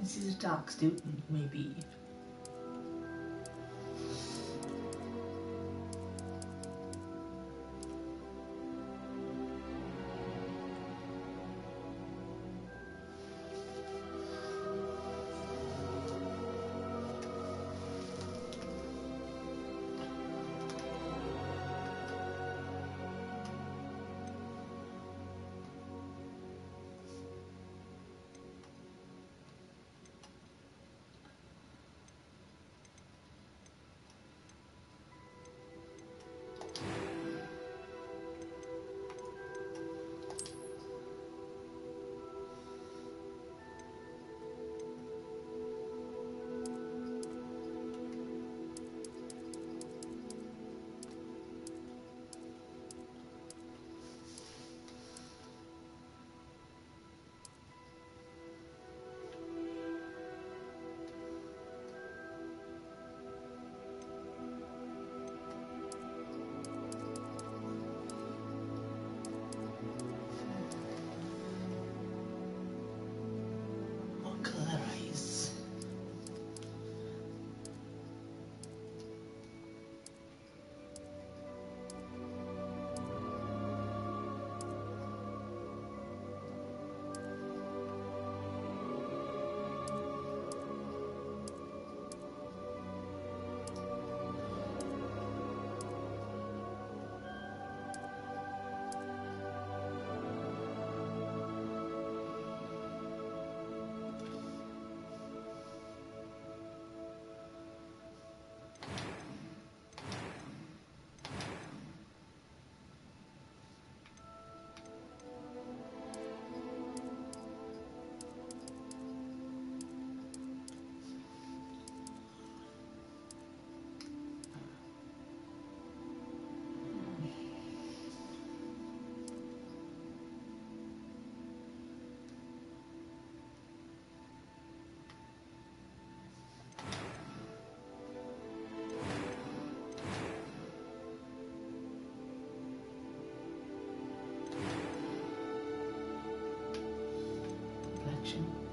Since he's a dark student, maybe.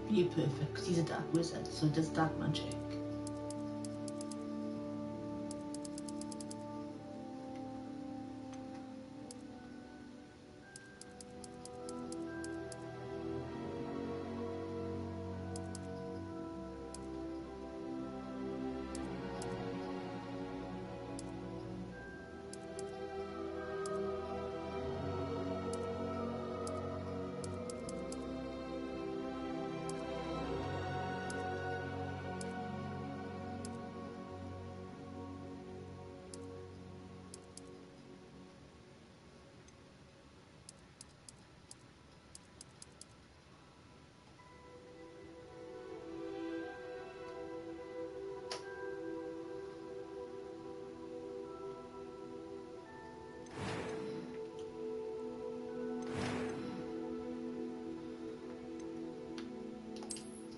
You're perfect, because he's a dark wizard, so he does dark magic.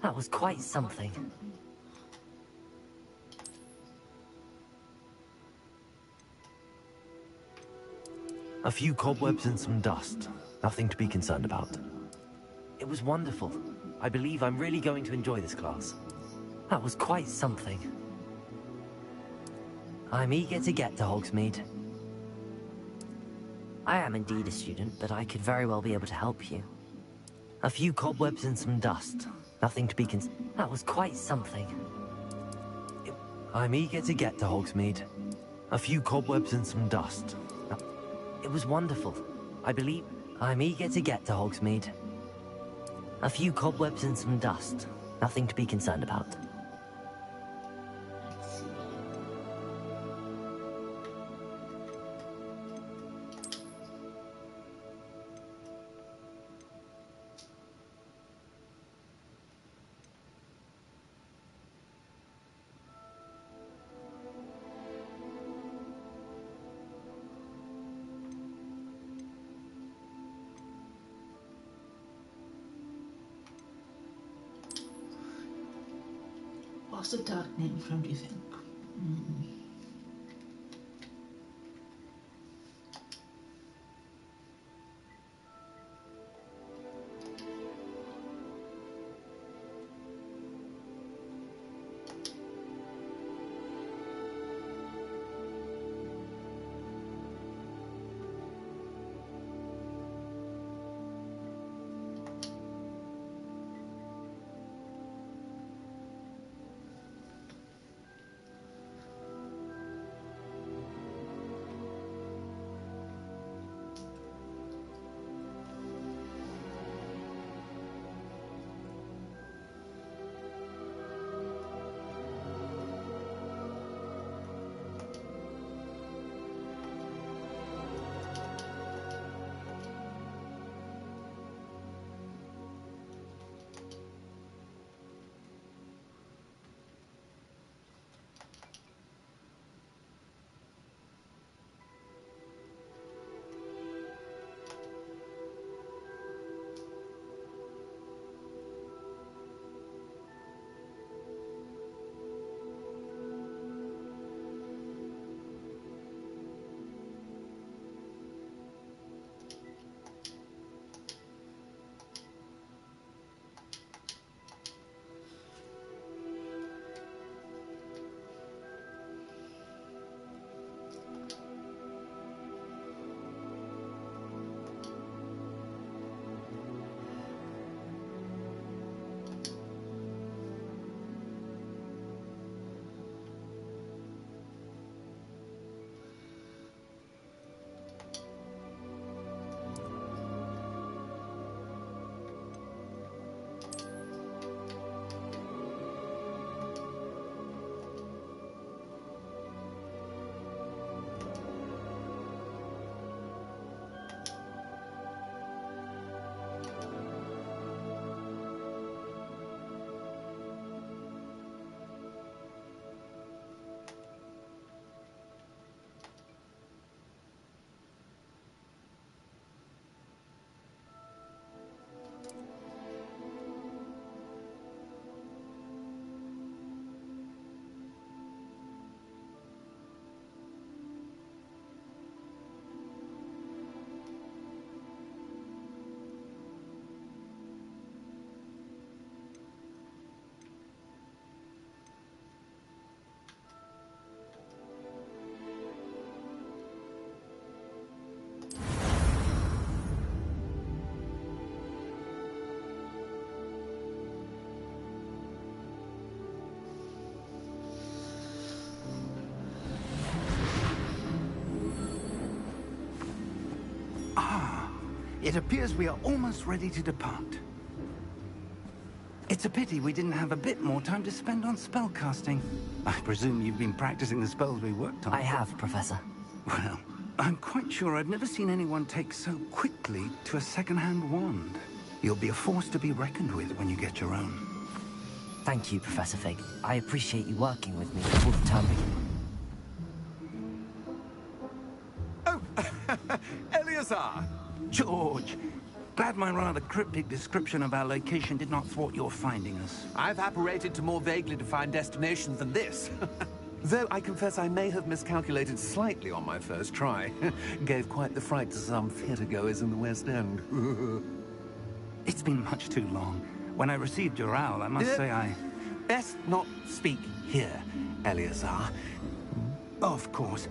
That was quite something. A few cobwebs and some dust. Nothing to be concerned about. It was wonderful. I believe I'm really going to enjoy this class. That was quite something. I'm eager to get to Hogsmeade. I am indeed a student, but I could very well be able to help you. A few cobwebs and some dust. Nothing to be That was quite something. I'm eager to get to Hogsmeade. A few cobwebs and some dust. It was wonderful. I believe I'm eager to get to Hogsmeade. A few cobwebs and some dust. Nothing to be concerned about. What's the dark name from, do you think? It appears we are almost ready to depart. It's a pity we didn't have a bit more time to spend on spellcasting. I presume you've been practicing the spells we worked on. I have, Professor. Well, I'm quite sure I've never seen anyone take so quickly to a second-hand wand. You'll be a force to be reckoned with when you get your own. Thank you, Professor Fig. I appreciate you working with me before the term begins. Oh, Eleazar! George! Glad my rather cryptic description of our location did not thwart your finding us. I've apparated to more vaguely defined destinations than this. Though I confess I may have miscalculated slightly on my first try. Gave quite the fright to some theatre-goers in the West End. It's been much too long. When I received your owl, I must say I... Best not speak here, Eleazar. Of course.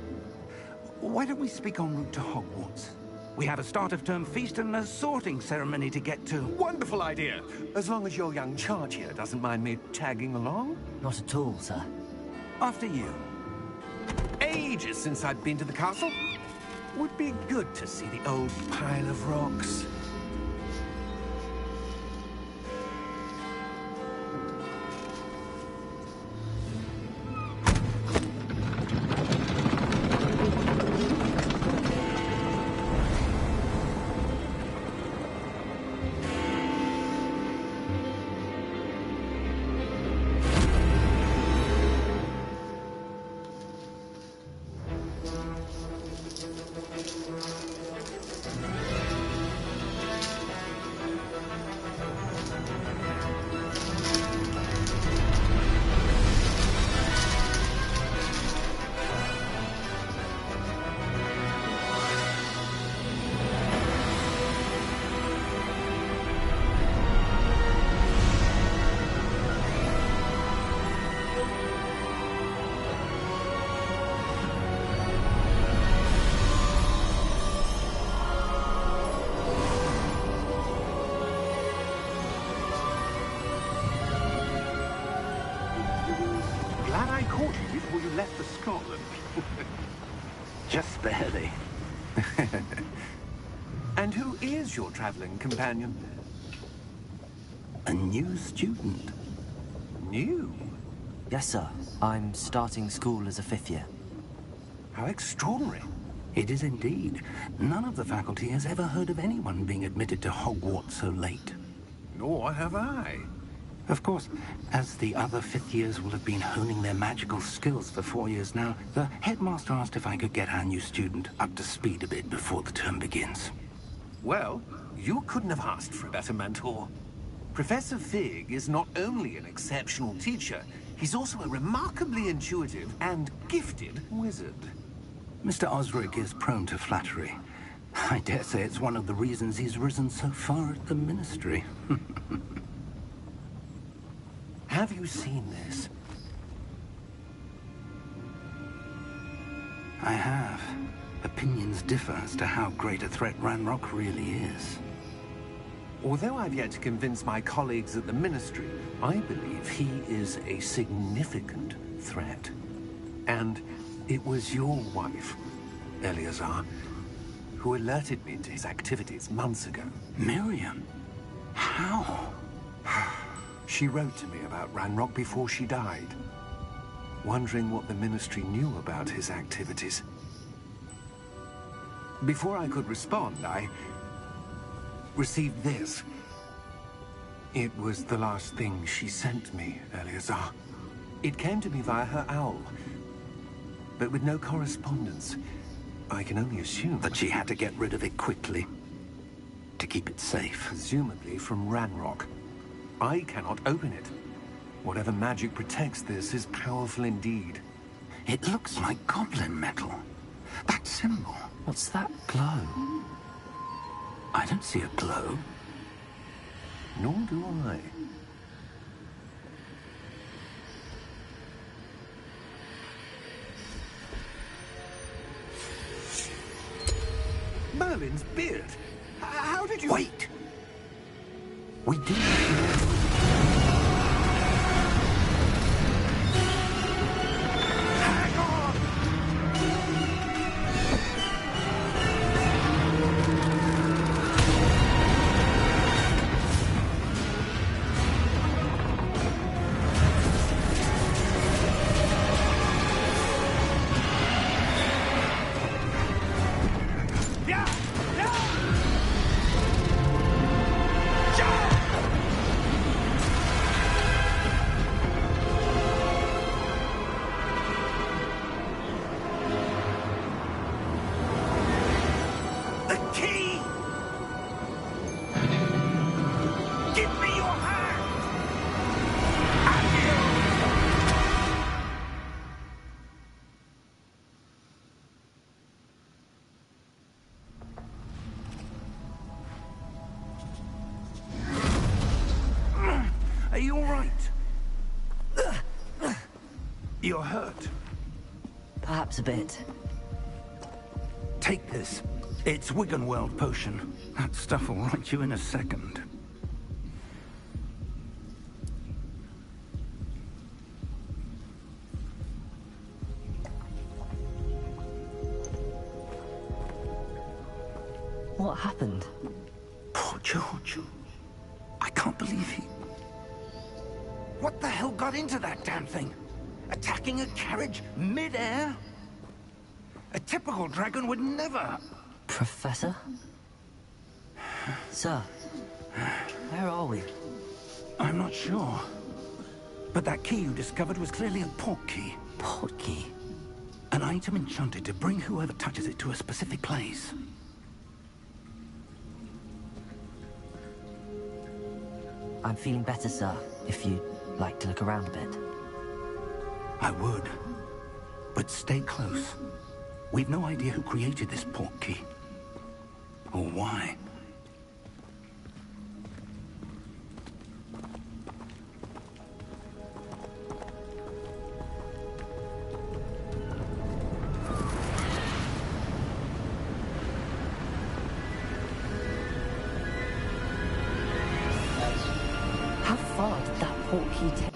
Why don't we speak en route to Hogwarts? We have a start-of-term feast and a sorting ceremony to get to. Wonderful idea! As long as your young charge here doesn't mind me tagging along. Not at all, sir. After you. Ages since I've been to the castle. Would be good to see the old pile of rocks. Glad I caught you before you left for Scotland. Just barely. And who is your traveling companion? A new student. New? Yes, sir. I'm starting school as a 5th year. How extraordinary. It is indeed. None of the faculty has ever heard of anyone being admitted to Hogwarts so late. Nor have I. Of course, as the other 5th years will have been honing their magical skills for 4 years now, the headmaster asked if I could get our new student up to speed a bit before the term begins. Well, you couldn't have asked for a better mentor. Professor Fig is not only an exceptional teacher, he's also a remarkably intuitive and gifted wizard. Mr. Osric is prone to flattery. I dare say it's one of the reasons he's risen so far at the Ministry. Have you seen this? I have. Opinions differ as to how great a threat Ranrock really is. Although I've yet to convince my colleagues at the Ministry, I believe he is a significant threat. And it was your wife, Eleazar, who alerted me to his activities months ago. Miriam? How? She wrote to me about Ranrock before she died, wondering what the Ministry knew about his activities. Before I could respond, I received this. It was the last thing she sent me, Eleazar. It came to me via her owl, but with no correspondence. I can only assume That she had to get rid of it quickly, to keep it safe. presumably from Ranrock. I cannot open it. Whatever magic protects this is powerful indeed. It looks like goblin metal. That symbol. What's that glow? I don't see a glow. Nor do I. Merlin's beard. How did you... Wait! We do. Hang on! You're hurt. Perhaps a bit. Take this. It's Wiggenworld potion. That stuff will right you in a second. What happened? Poor George. I can't believe he... What the hell got into that damn thing? Attacking a carriage mid-air? A typical dragon would never... Professor? Sir, where are we? I'm not sure. But that key you discovered was clearly a port key. Port key? An item enchanted to bring whoever touches it to a specific place. I'm feeling better, sir, if you'd like to look around a bit. I would. But stay close. We've no idea who created this port key. Or why. How far did that port key take?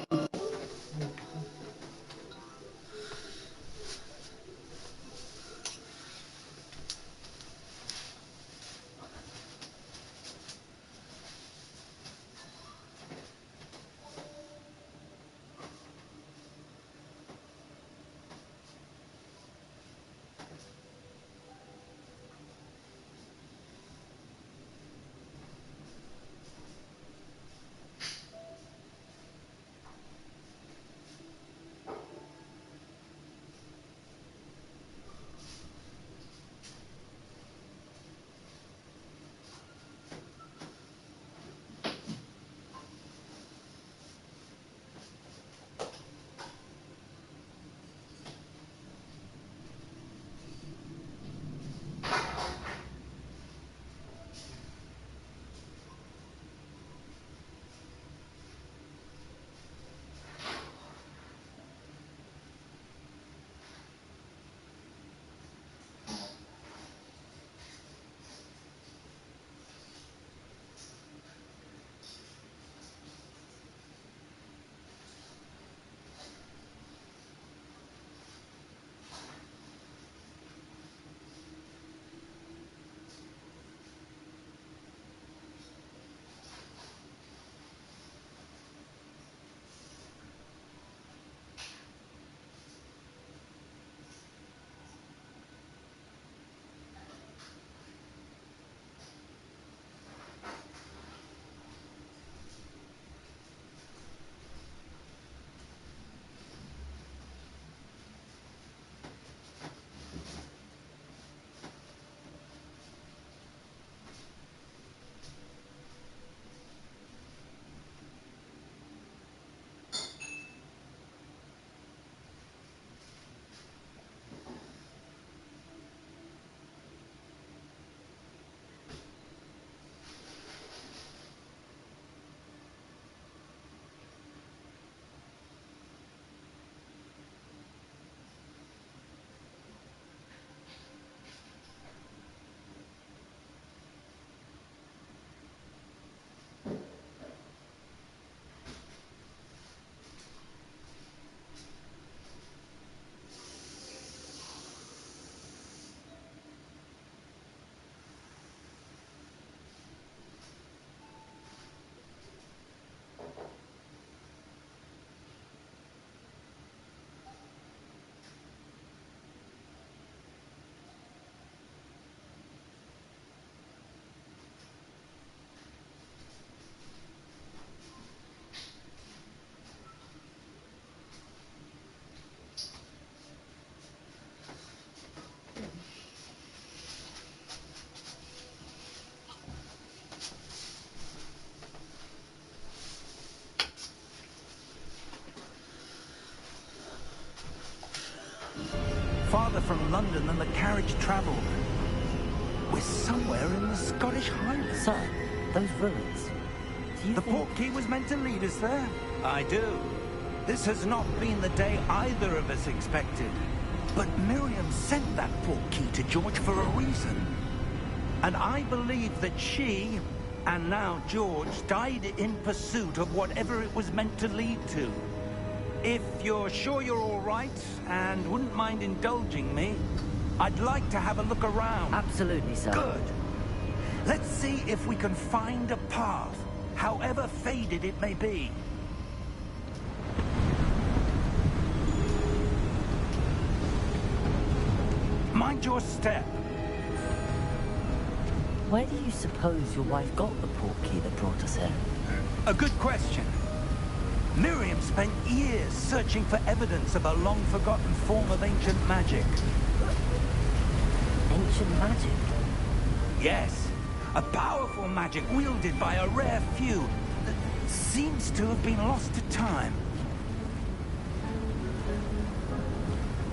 Farther from London than the carriage travelled. We're somewhere in the Scottish Highlands. Sir, those ruins. Do you The think... port key was meant to lead us there? I do. This has not been the day either of us expected. But Miriam sent that portkey to George for a reason. And I believe that she, and now George, died in pursuit of whatever it was meant to lead to. If you're sure you're all right, and wouldn't mind indulging me, I'd like to have a look around. Absolutely, sir. Good. Let's see if we can find a path, however faded it may be. Mind your step. Where do you suppose your wife got the portkey that brought us here? A good question. Miriam spent years searching for evidence of a long-forgotten form of ancient magic. Ancient magic? Yes, a powerful magic wielded by a rare few that seems to have been lost to time.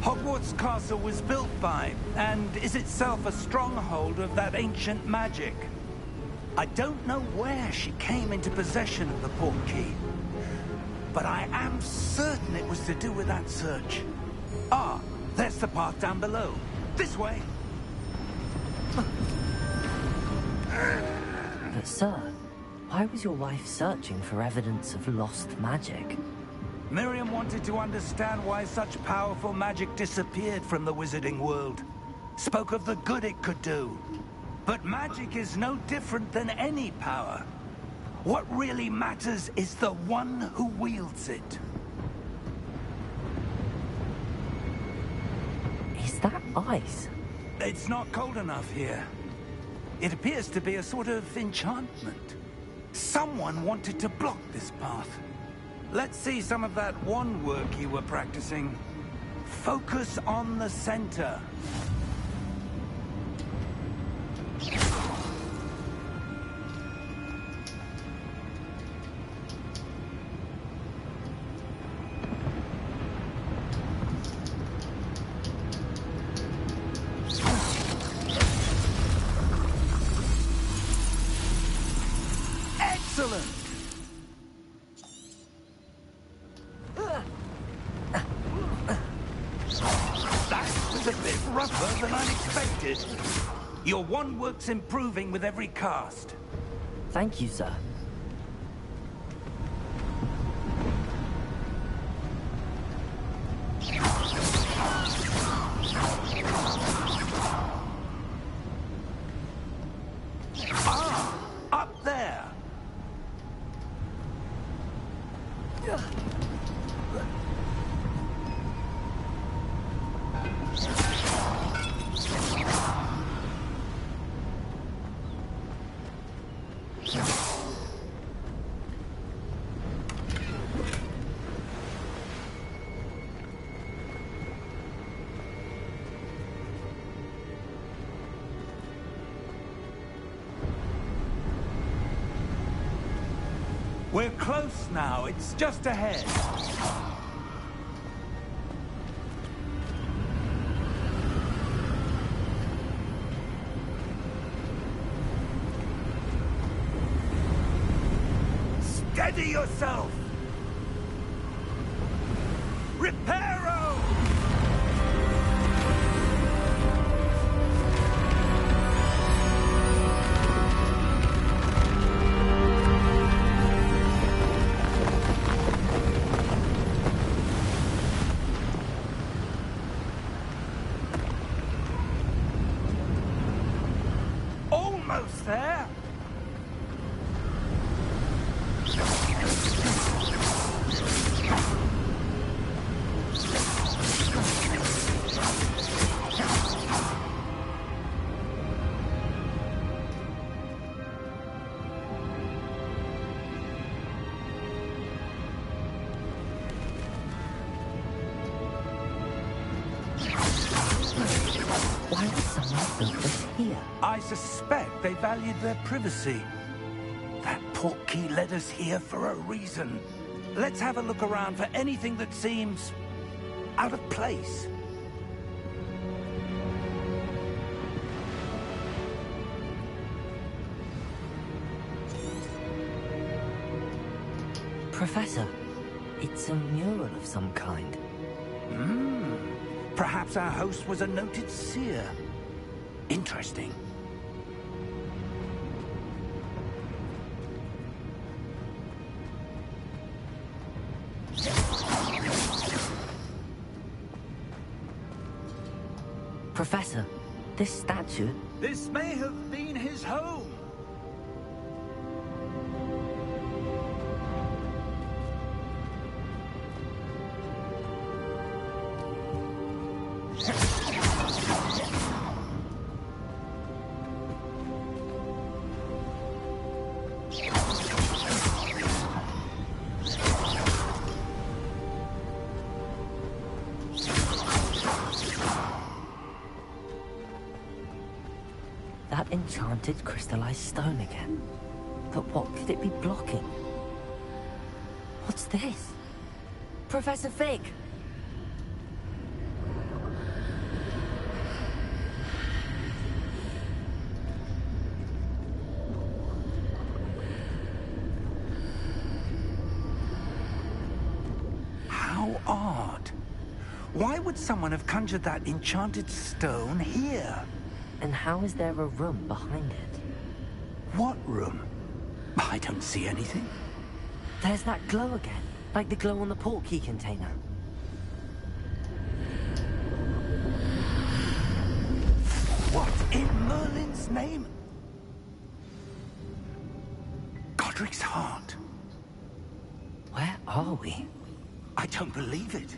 Hogwarts Castle was built by, and is itself a stronghold of that ancient magic. I don't know where she came into possession of the portkey, but I am certain it was to do with that search. Ah, there's the path down below. This way. But sir, why was your wife searching for evidence of lost magic? Miriam wanted to understand why such powerful magic disappeared from the wizarding world. Spoke of the good it could do. But magic is no different than any power. What really matters is the one who wields it. Is that ice? It's not cold enough here. It appears to be a sort of enchantment. Someone wanted to block this path. Let's see some of that wand work you were practicing. Focus on the center. Excellent! That was a bit rougher than I expected. Your wand work's improving with every cast. Thank you, sir. Ah, up there. We're close now. It's just ahead. Steady yourself! Reparo! Almost there! Why would someone build this here? I suspect they valued their privacy. That portkey led us here for a reason. Let's have a look around for anything that seems out of place. Professor, It's a mural of some kind. Perhaps our host was a noted seer. Interesting. Professor, this statue... This may have been his home. That enchanted crystallized stone again. But what could it be blocking? What's this? Professor Fig! How odd. Why would someone have conjured that enchanted stone here? And how is there a room behind it? What room? I don't see anything. There's that glow again, like the glow on the portkey container. What in Merlin's name? Godric's heart. Where are we? I don't believe it.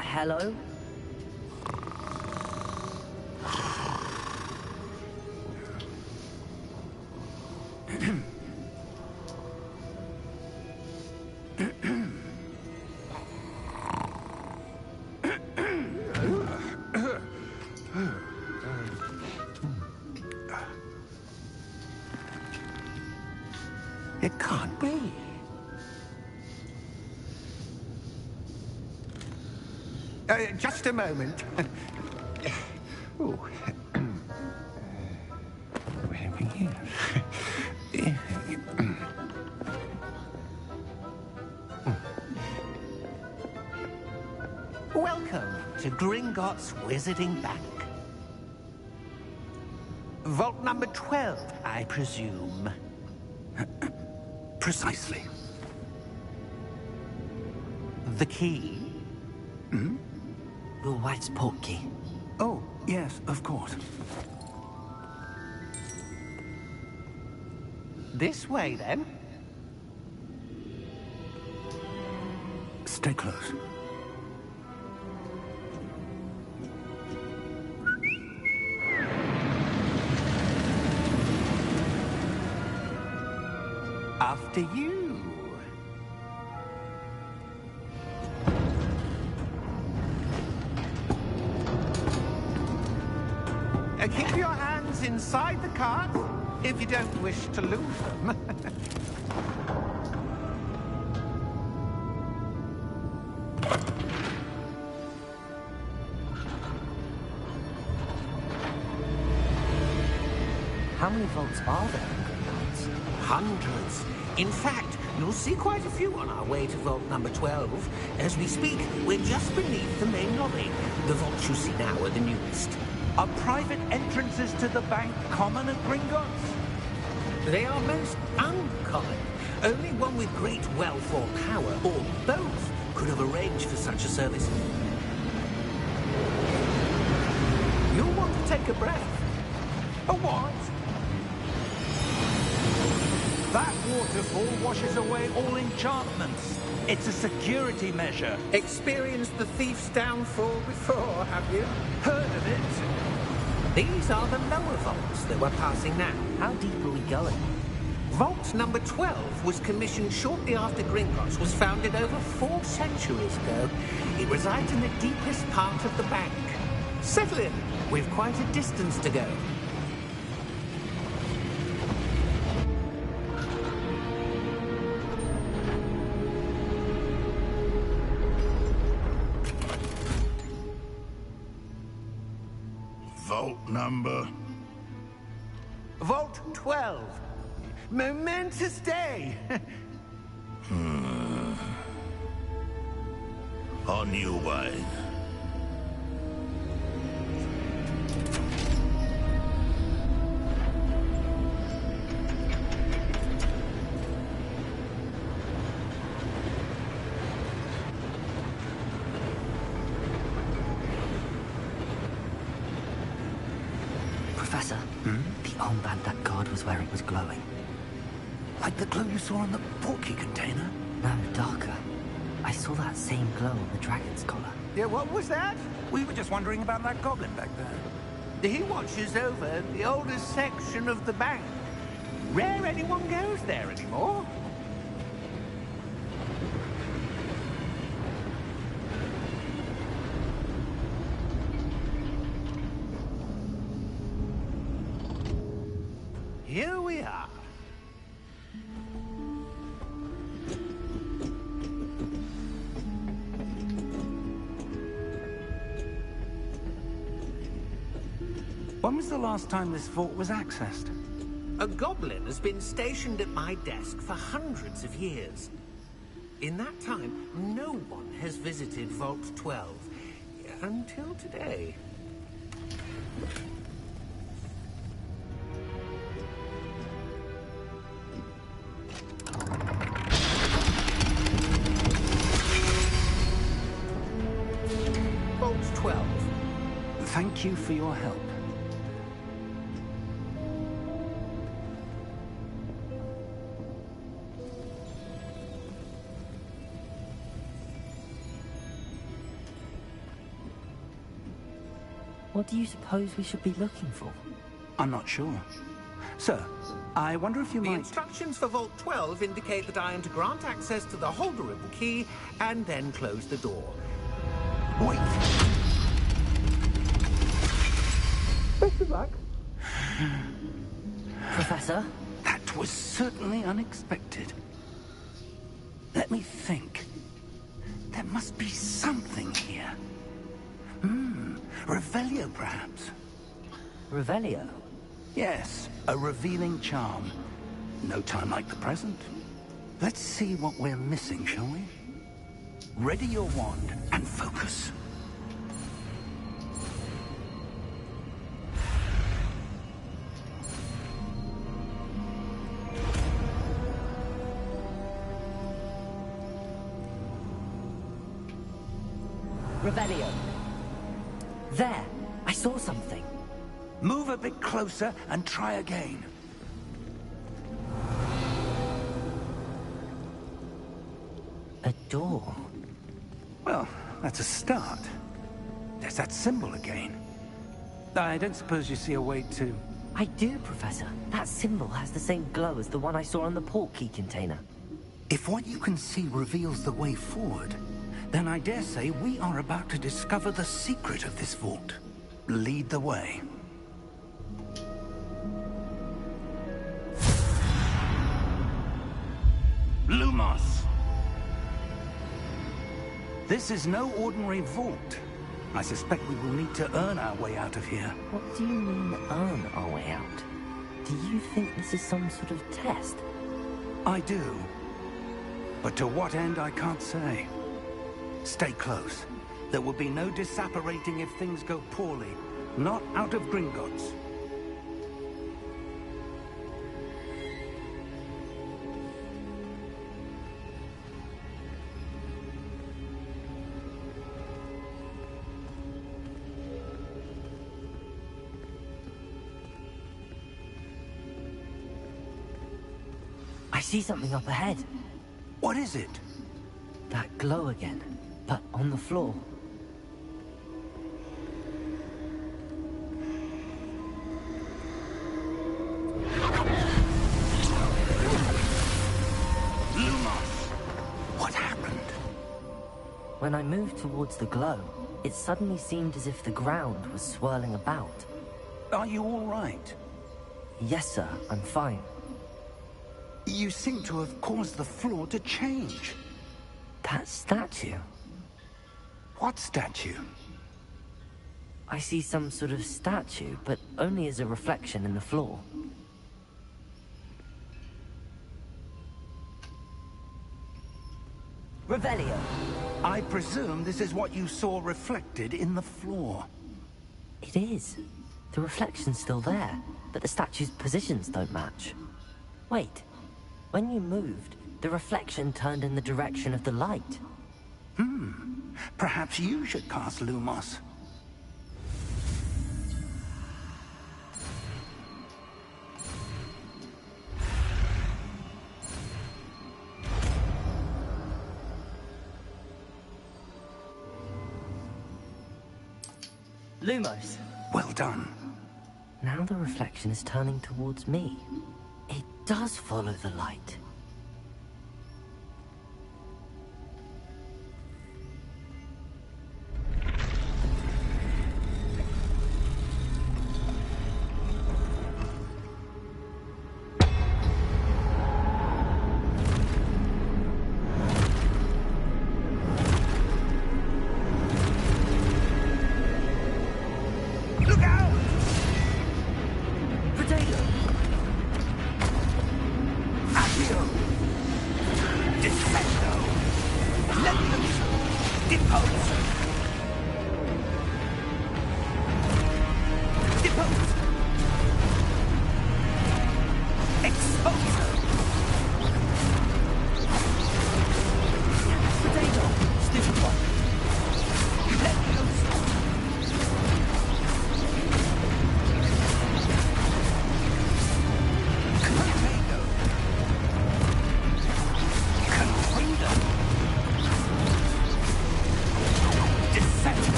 Hello? It can't be. Just a moment. Oh. Where are we here? Welcome to Gringotts Wizarding Bank. Vault number 12, I presume. Precisely. The key? Will White's portkey. Oh, yes, of course. This way, then. Stay close. After you. Keep your hands inside the cart if you don't wish to lose them. How many vaults are there in Gringotts? Hundreds. In fact, you'll see quite a few on our way to vault number 12. As we speak, we're just beneath the main lobby. The vaults you see now are the newest. Are private entrances to the bank common at Gringotts? They are most uncommon. Only one with great wealth or power, or both, could have arranged for such a service. You'll want to take a breath. A what? That waterfall washes away all enchantments. It's a security measure. Experienced the thief's downfall before, have you? Heard of it? These are the lower vaults that we're passing now. How deep are we going? Vault number 12 was commissioned shortly after Gringotts was founded over 4 centuries ago. It resides in the deepest part of the bank. Settle in. We've quite a distance to go. Vault number? Vault 12. Momentous day. On your way. Professor, the armband that guard was wearing was glowing. Like the glow you saw on the portkey container? No, darker. I saw that same glow on the dragon's collar. Yeah, what was that? We were just wondering about that goblin back there. He watches over the oldest section of the bank. Rare anyone goes there anymore. Here we are. When was the last time this vault was accessed? A goblin has been stationed at my desk for hundreds of years. In that time, no one has visited Vault 12. Until today. Vault 12. Thank you for your help. What do you suppose we should be looking for? I'm not sure. Sir, I wonder if you The might... instructions for Vault 12 indicate that I am to grant access to the holderable key and then close the door. Wait! Best of luck. Professor? That was certainly unexpected. Let me think. There must be something here. Revelio, perhaps? Revelio? Yes, a revealing charm. No time like the present. Let's see what we're missing, shall we? Ready your wand and focus. Revelio. There! I saw something. Move a bit closer and try again. A door. Well, that's a start. There's that symbol again. I don't suppose you see a way to... I do, Professor. That symbol has the same glow as the one I saw on the portkey container. If what you can see reveals the way forward, then I dare say we are about to discover the secret of this vault. Lead the way. Lumos! This is no ordinary vault. I suspect we will need to earn our way out of here. What do you mean, earn our way out? Do you think this is some sort of test? I do. But to what end, I can't say. Stay close. There will be no disapparating if things go poorly. Not out of Gringotts. I see something up ahead. What is it? That glow again, but on the floor. When I moved towards the glow, it suddenly seemed as if the ground was swirling about. Are you all right? Yes, sir, I'm fine. You seem to have caused the floor to change. That statue? What statue? I see some sort of statue, but only as a reflection in the floor. Revelio. I presume this is what you saw reflected in the floor. It is. The reflection's still there, but the statue's positions don't match. Wait. When you moved, the reflection turned in the direction of the light. Perhaps you should cast Lumos. Lumos. Well done. Now the reflection is turning towards me. It does follow the light.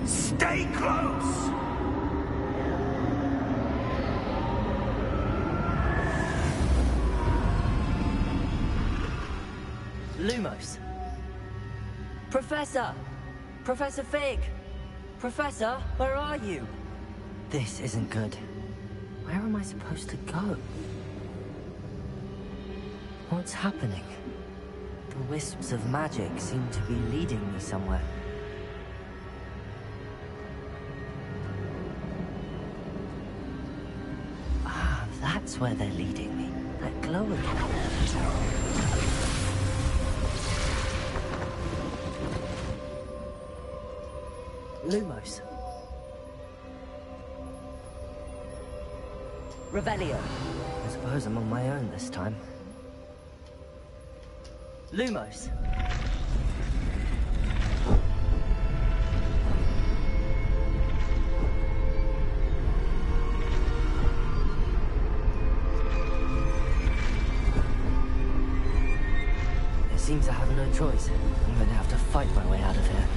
Stay close! Lumos. Professor! Professor Fig! Professor, where are you? This isn't good. Where am I supposed to go? What's happening? The wisps of magic seem to be leading me somewhere. Ah, that's where they're leading me. That glow again. Lumos. Revelio. I suppose I'm on my own this time. Lumos. It seems I have no choice. I'm going to have to fight my way out of here.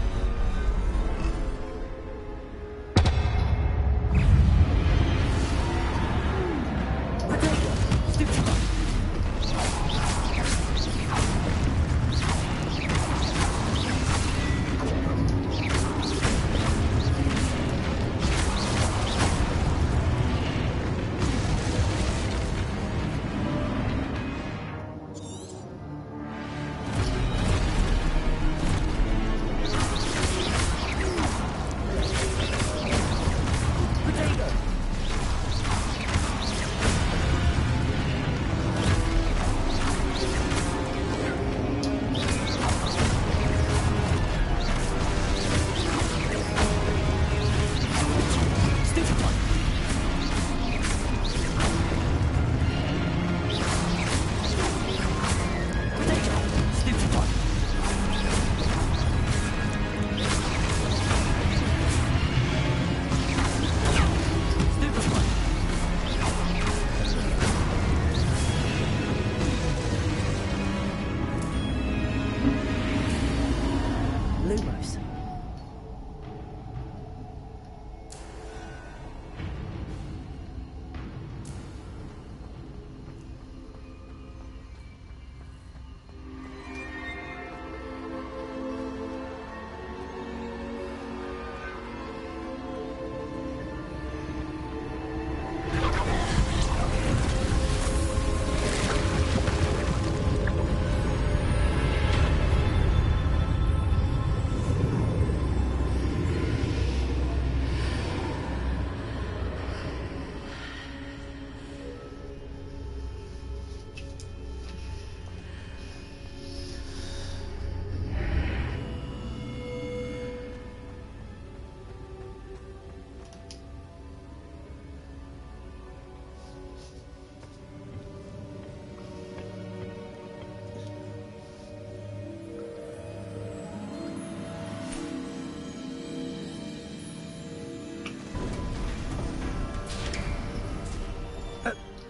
Lumos.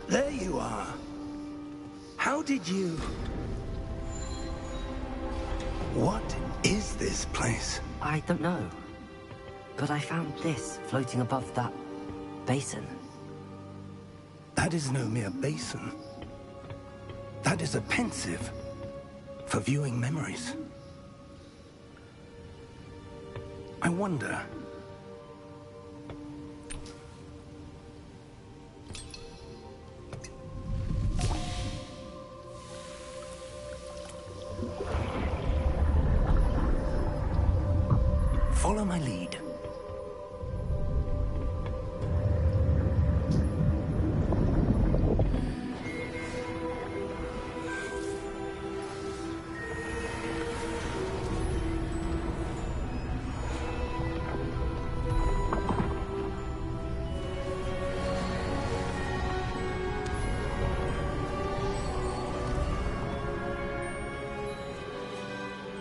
There you are. How did you... What is this place? I don't know. But I found this floating above that basin. That is no mere basin. That is a pensive for viewing memories. I wonder... Follow my lead.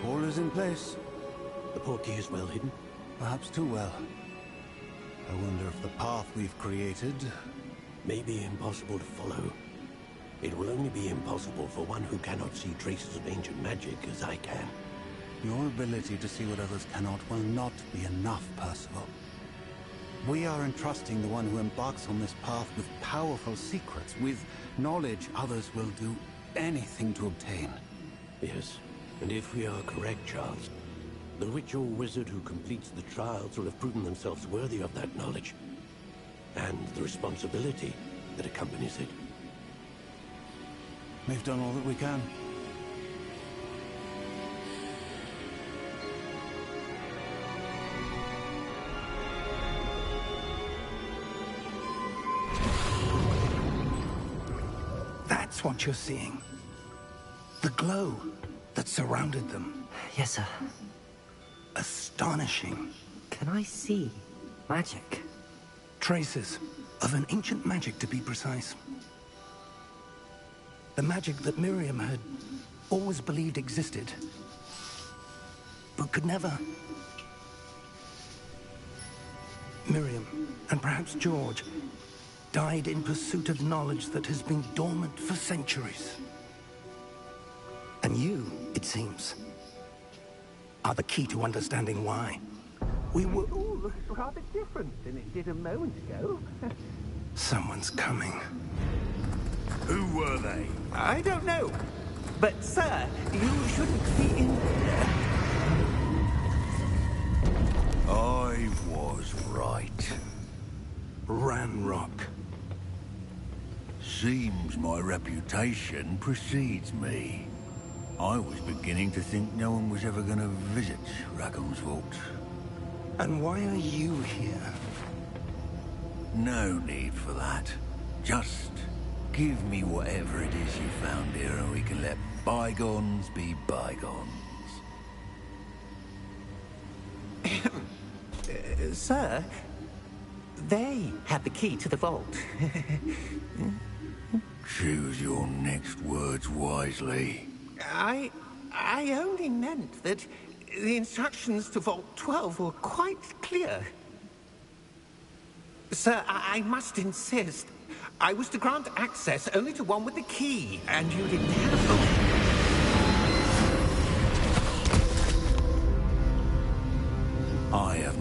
All is in place. The portkey is well hidden. Perhaps too well. I wonder if the path we've created... May be impossible to follow. It will only be impossible for one who cannot see traces of ancient magic as I can. Your ability to see what others cannot will not be enough, Percival. We are entrusting the one who embarks on this path with powerful secrets, with knowledge others will do anything to obtain. Yes, and if we are correct, Charles, the witch or wizard who completes the trials will have proven themselves worthy of that knowledge, and the responsibility that accompanies it. We've done all that we can. That's what you're seeing. The glow that surrounded them. Yes, sir. Astonishing. Can I see magic? Traces of an ancient magic, to be precise. The magic that Miriam had always believed existed, but could never. Miriam, and perhaps George, died in pursuit of knowledge that has been dormant for centuries. And you, it seems, are the key to understanding why. We were... All looks rather different than it did a moment ago. Someone's coming. Who were they? I don't know. But, sir, you shouldn't be in there. I was right. Ranrock. Seems my reputation precedes me. I was beginning to think no one was ever going to visit Rackham's vault. And why are you here? No need for that. Just give me whatever it is you found here and we can let bygones be bygones. Sir, they had the key to the vault. Choose your next words wisely. I only meant that the instructions to Vault 12 were quite clear. Sir, I must insist. I was to grant access only to one with the key, and you didn't have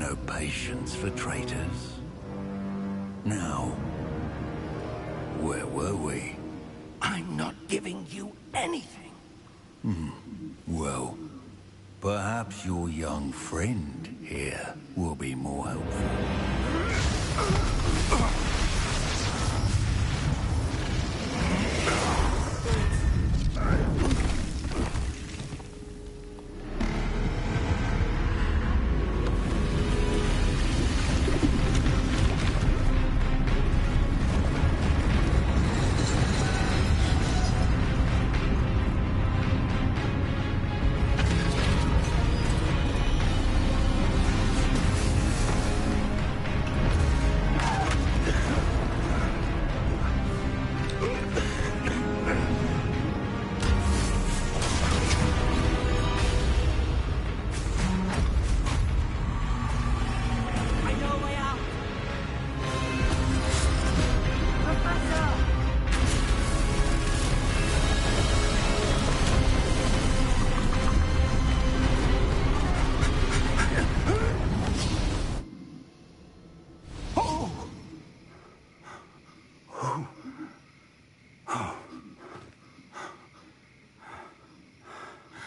no patience for traitors. Now, where were we? I'm not giving you anything. Well, perhaps your young friend here will be more helpful.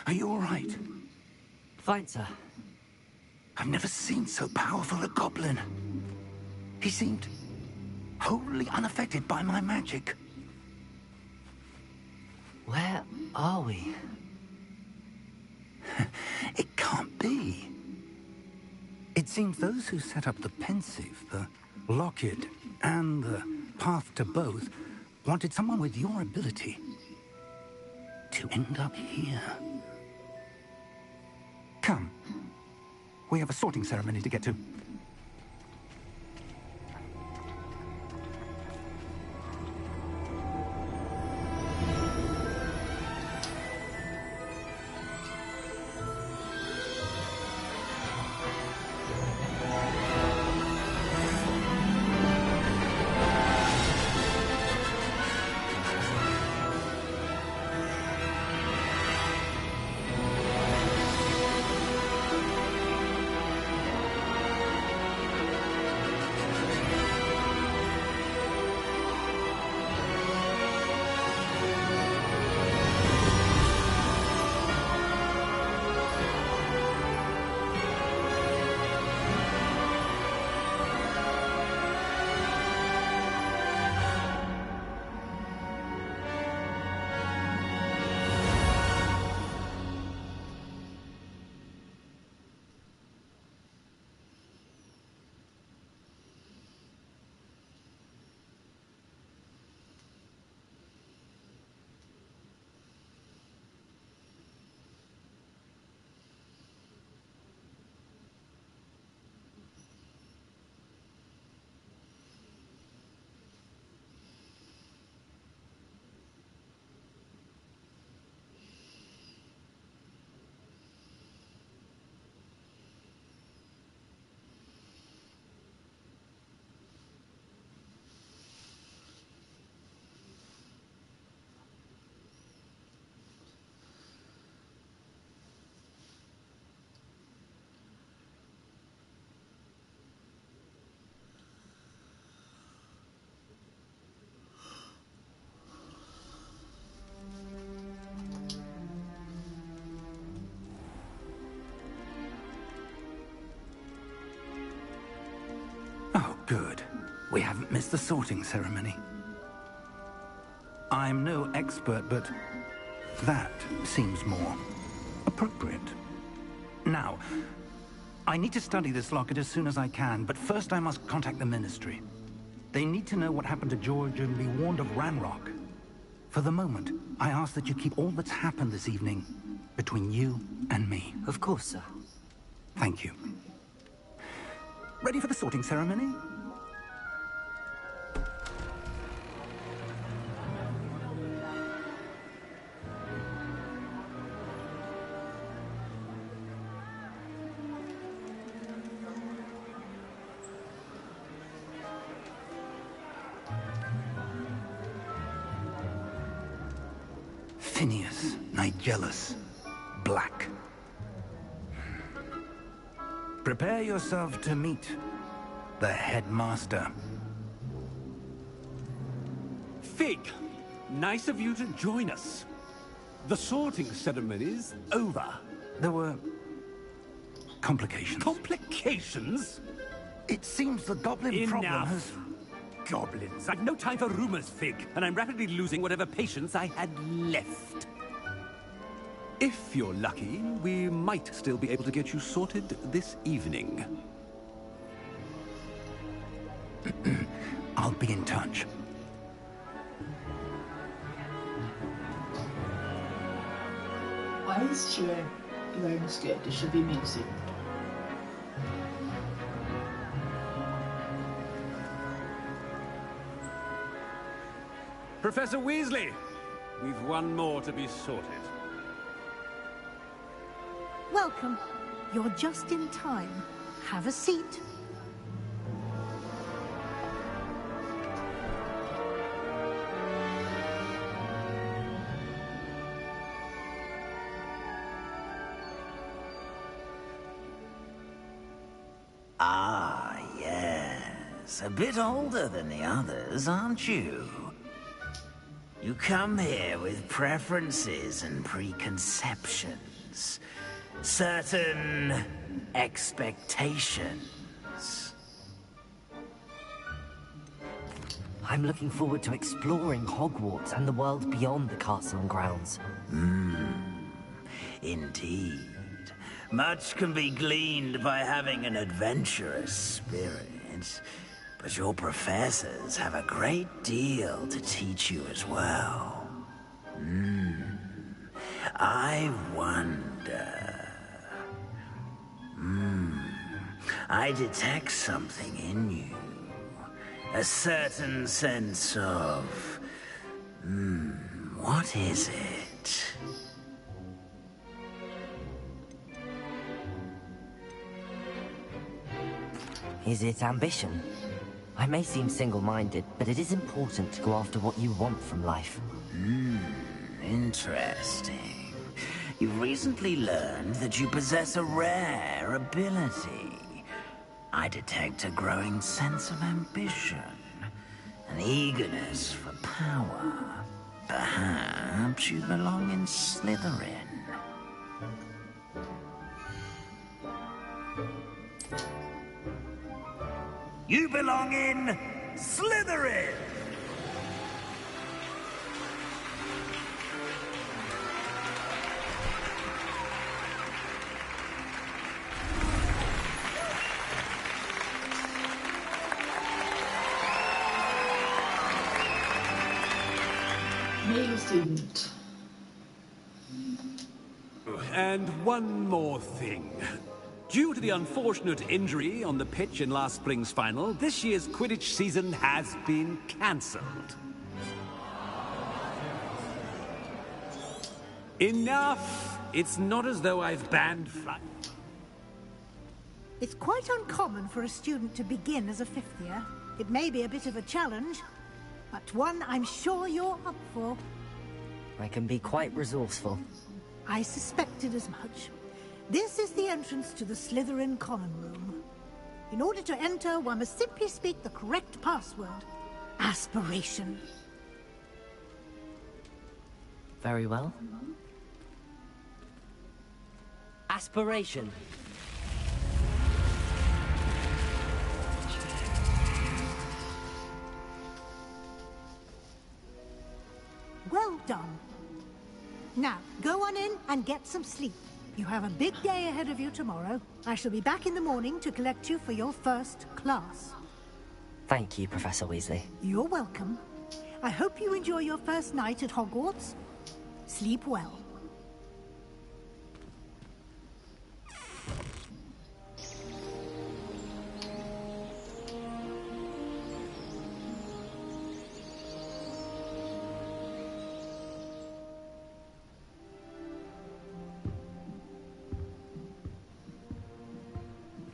Are you all right? Fine, sir. I've never seen so powerful a goblin. He seemed wholly unaffected by my magic. Where are we? It can't be. It seems those who set up the pensive, the locket, and the path to both wanted someone with your ability to end up here. Come. We have a sorting ceremony to get to. Oh, good. We haven't missed the sorting ceremony. I'm no expert, but that seems more appropriate. Now, I need to study this locket as soon as I can, but first I must contact the Ministry. They need to know what happened to George and be warned of Ranrock. For the moment, I ask that you keep all that's happened this evening between you and me. Of course, sir. Thank you. Ready for the sorting ceremony? Phineas, Nigellus, Black. Prepare yourself to meet the headmaster. Fig, nice of you to join us. The sorting ceremony's over. There were complications. Complications? It seems the goblin problem has... Goblins. I've no time for rumors, Fig, and I'm rapidly losing whatever patience I had left. If you're lucky, we might still be able to get you sorted this evening. I'll be in touch. Why is she wearing a skirt? It should be mixing. Professor Weasley, we've one more to be sorted. Welcome. You're just in time. Have a seat. Ah, yes. A bit older than the others, aren't you? You come here with preferences and preconceptions. Certain expectations. I'm looking forward to exploring Hogwarts and the world beyond the castle and grounds. Indeed. Much can be gleaned by having an adventurous spirit, but your professors have a great deal to teach you as well. I wonder... I detect something in you. A certain sense of... what is it? Is it ambition? I may seem single-minded, but it is important to go after what you want from life. Interesting. You've recently learned that you possess a rare ability. I detect a growing sense of ambition, an eagerness for power. Perhaps you belong in Slytherin. You belong in Slytherin! Male student. And one more thing. Due to the unfortunate injury on the pitch in last spring's final, this year's Quidditch season has been cancelled. Enough! It's not as though I've banned flight. It's quite uncommon for a student to begin as a fifth year. It may be a bit of a challenge, but one I'm sure you're up for. I can be quite resourceful. I suspected as much. This is the entrance to the Slytherin Common Room. In order to enter, one must simply speak the correct password. Aspiration. Very well. Aspiration. Well done. Now, go on in and get some sleep. You have a big day ahead of you tomorrow. I shall be back in the morning to collect you for your first class. Thank you, Professor Weasley. You're welcome. I hope you enjoy your first night at Hogwarts. Sleep well.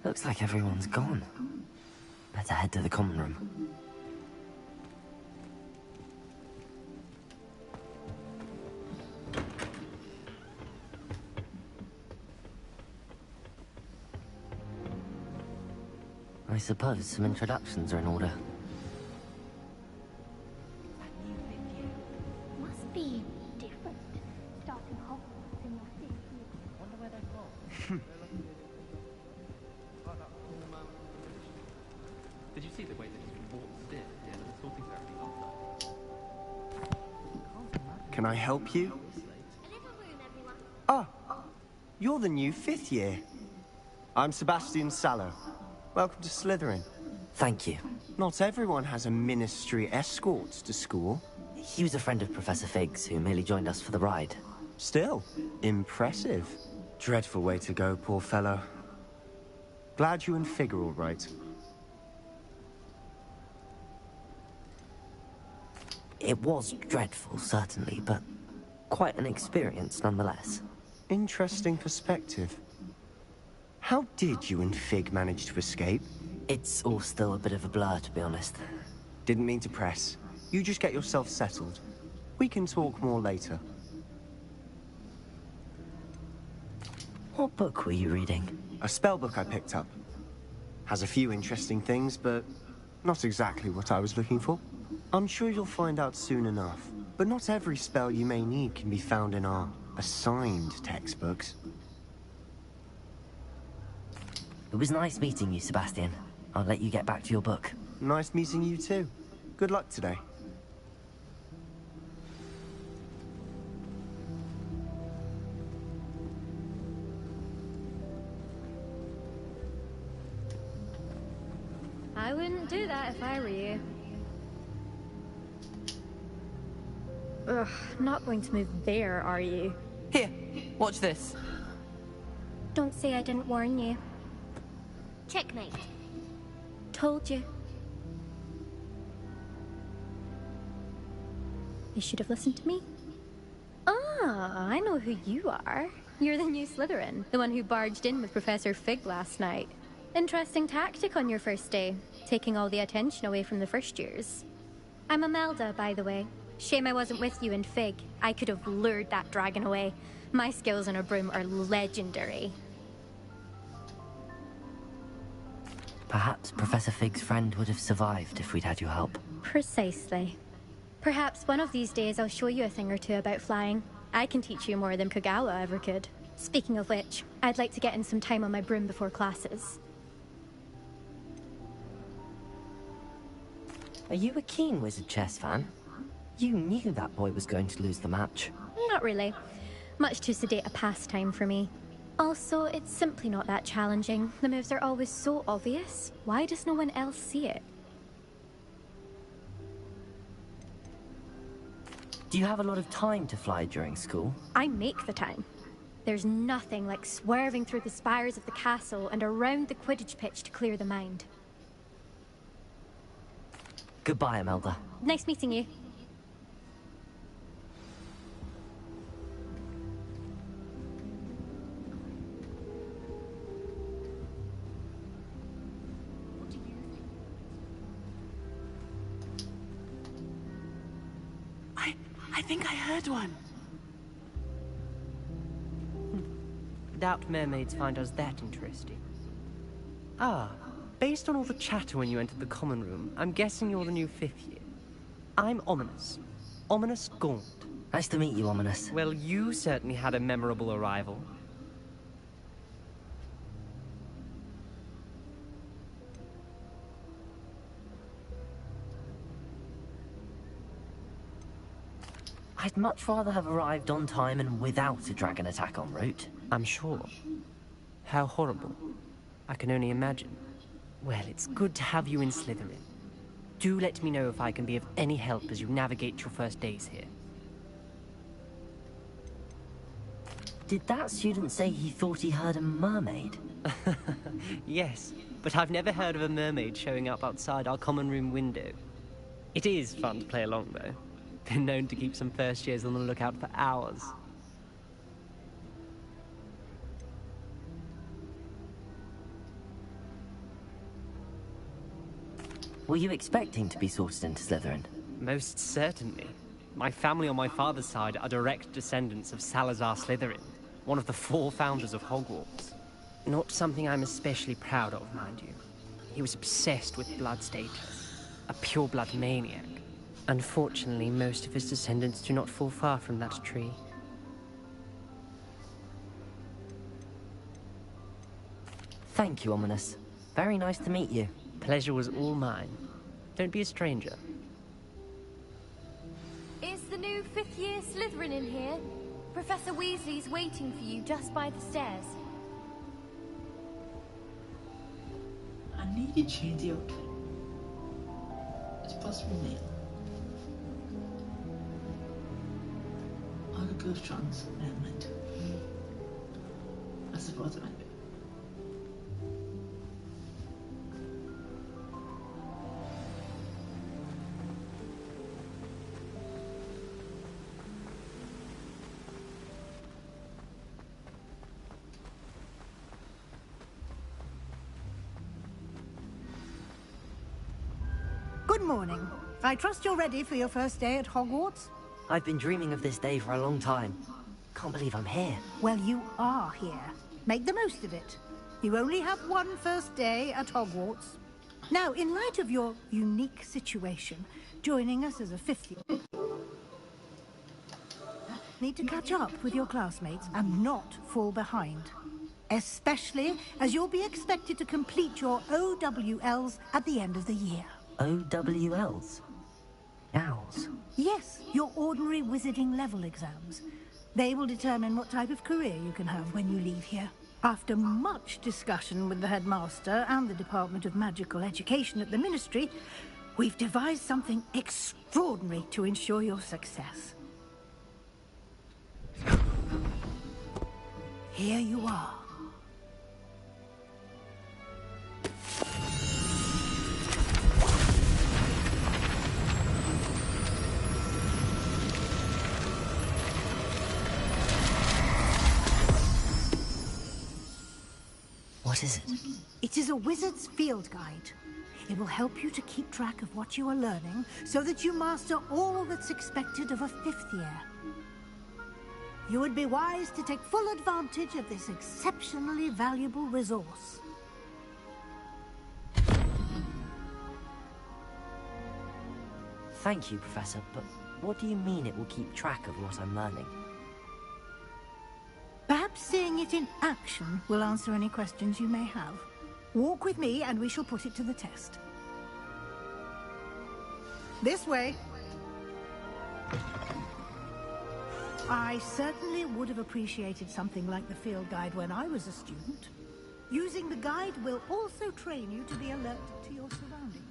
Looks like everyone's gone. Better head to the common room. I suppose some introductions are in order. Must be different starting Hogwarts in your 5th year. Wonder where they're from. Did you see the way that he waltzed in at the end of the sorting ceremony last night? Can I help you? Ah, you're the new 5th year. I'm Sebastian Sallow. Welcome to Slytherin. Thank you. Not everyone has a ministry escort to school. He was a friend of Professor Fig's who merely joined us for the ride. Still, impressive. Dreadful way to go, poor fellow. Glad you and Fig are all right. It was dreadful, certainly, but quite an experience nonetheless. Interesting perspective. How did you and Fig manage to escape? It's all still a bit of a blur, to be honest. Didn't mean to press. You just get yourself settled. We can talk more later. What book were you reading? A spell book I picked up. Has a few interesting things, but not exactly what I was looking for. I'm sure you'll find out soon enough. But not every spell you may need can be found in our assigned textbooks. It was nice meeting you, Sebastian. I'll let you get back to your book. Nice meeting you too. Good luck today. I wouldn't do that if I were you. Ugh, not going to move there, are you? Here, watch this. Don't say I didn't warn you. Checkmate. Told you. You should have listened to me. Ah, I know who you are. You're the new Slytherin, the one who barged in with Professor Fig last night. Interesting tactic on your first day, taking all the attention away from the first years. I'm Imelda, by the way. Shame I wasn't with you in Fig. I could have lured that dragon away. My skills on a broom are legendary. Perhaps Professor Fig's friend would have survived if we'd had your help. Precisely. Perhaps one of these days I'll show you a thing or two about flying. I can teach you more than Kogawa ever could. Speaking of which, I'd like to get in some time on my broom before classes. Are you a keen Wizard Chess fan? You knew that boy was going to lose the match. Not really. Much too sedate a pastime for me. Also, it's simply not that challenging. The moves are always so obvious. Why does no one else see it? Do you have a lot of time to fly during school? I make the time. There's nothing like swerving through the spires of the castle and around the Quidditch pitch to clear the mind. Goodbye, Imelda. Nice meeting you. I think I heard one. Doubt mermaids find us that interesting. Ah, based on all the chatter when you entered the common room, I'm guessing you're the new 5th year. I'm Ominous. Ominous Gaunt. Nice to meet you, Ominous. Well, you certainly had a memorable arrival. I'd much rather have arrived on time and without a dragon attack en route. I'm sure. How horrible. I can only imagine. Well, it's good to have you in Slytherin. Do let me know if I can be of any help as you navigate your first days here. Did that student say he thought he heard a mermaid? Yes, but I've never heard of a mermaid showing up outside our common room window. It is fun to play along, though. Been known to keep some first years on the lookout for hours. Were you expecting to be sorted into Slytherin? Most certainly. My family on my father's side are direct descendants of Salazar Slytherin, one of the 4 founders of Hogwarts. Not something I'm especially proud of, mind you. He was obsessed with blood status. A pure-blood maniac. Unfortunately, most of his descendants do not fall far from that tree. Thank you, Ominous. Very nice to meet you. Pleasure was all mine. Don't be a stranger. Is the new fifth-year Slytherin in here? Professor Weasley's waiting for you just by the stairs. I need to change the outfit. It's possible male. I'll go trunks, never mind. I suppose it might be. Good morning. I trust you're ready for your first day at Hogwarts? I've been dreaming of this day for a long time. Can't believe I'm here. Well, you are here. Make the most of it. You only have one first day at Hogwarts. Now, in light of your unique situation, joining us as a fifth year, need to catch up with your classmates and not fall behind. Especially as you'll be expected to complete your OWLs at the end of the year. OWLs? Owls? Yes, your ordinary wizarding level exams. They will determine what type of career you can have when you leave here. After much discussion with the headmaster and the Department of Magical Education at the Ministry, we've devised something extraordinary to ensure your success. Here you are. What is it? It is a wizard's field guide. It will help you to keep track of what you are learning so that you master all that's expected of a fifth year. You would be wise to take full advantage of this exceptionally valuable resource. Thank you, Professor, but what do you mean it will keep track of what I'm learning? Perhaps seeing it in action will answer any questions you may have. Walk with me and we shall put it to the test. This way. I certainly would have appreciated something like the field guide when I was a student. Using the guide will also train you to be alert to your surroundings.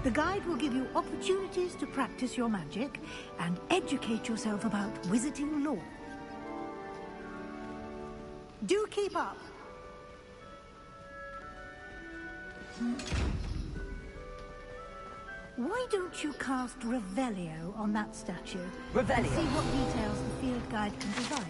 The guide will give you opportunities to practice your magic and educate yourself about wizarding lore. Do keep up! Why don't you cast Revelio on that statue? Revelio? And see what details the field guide can provide.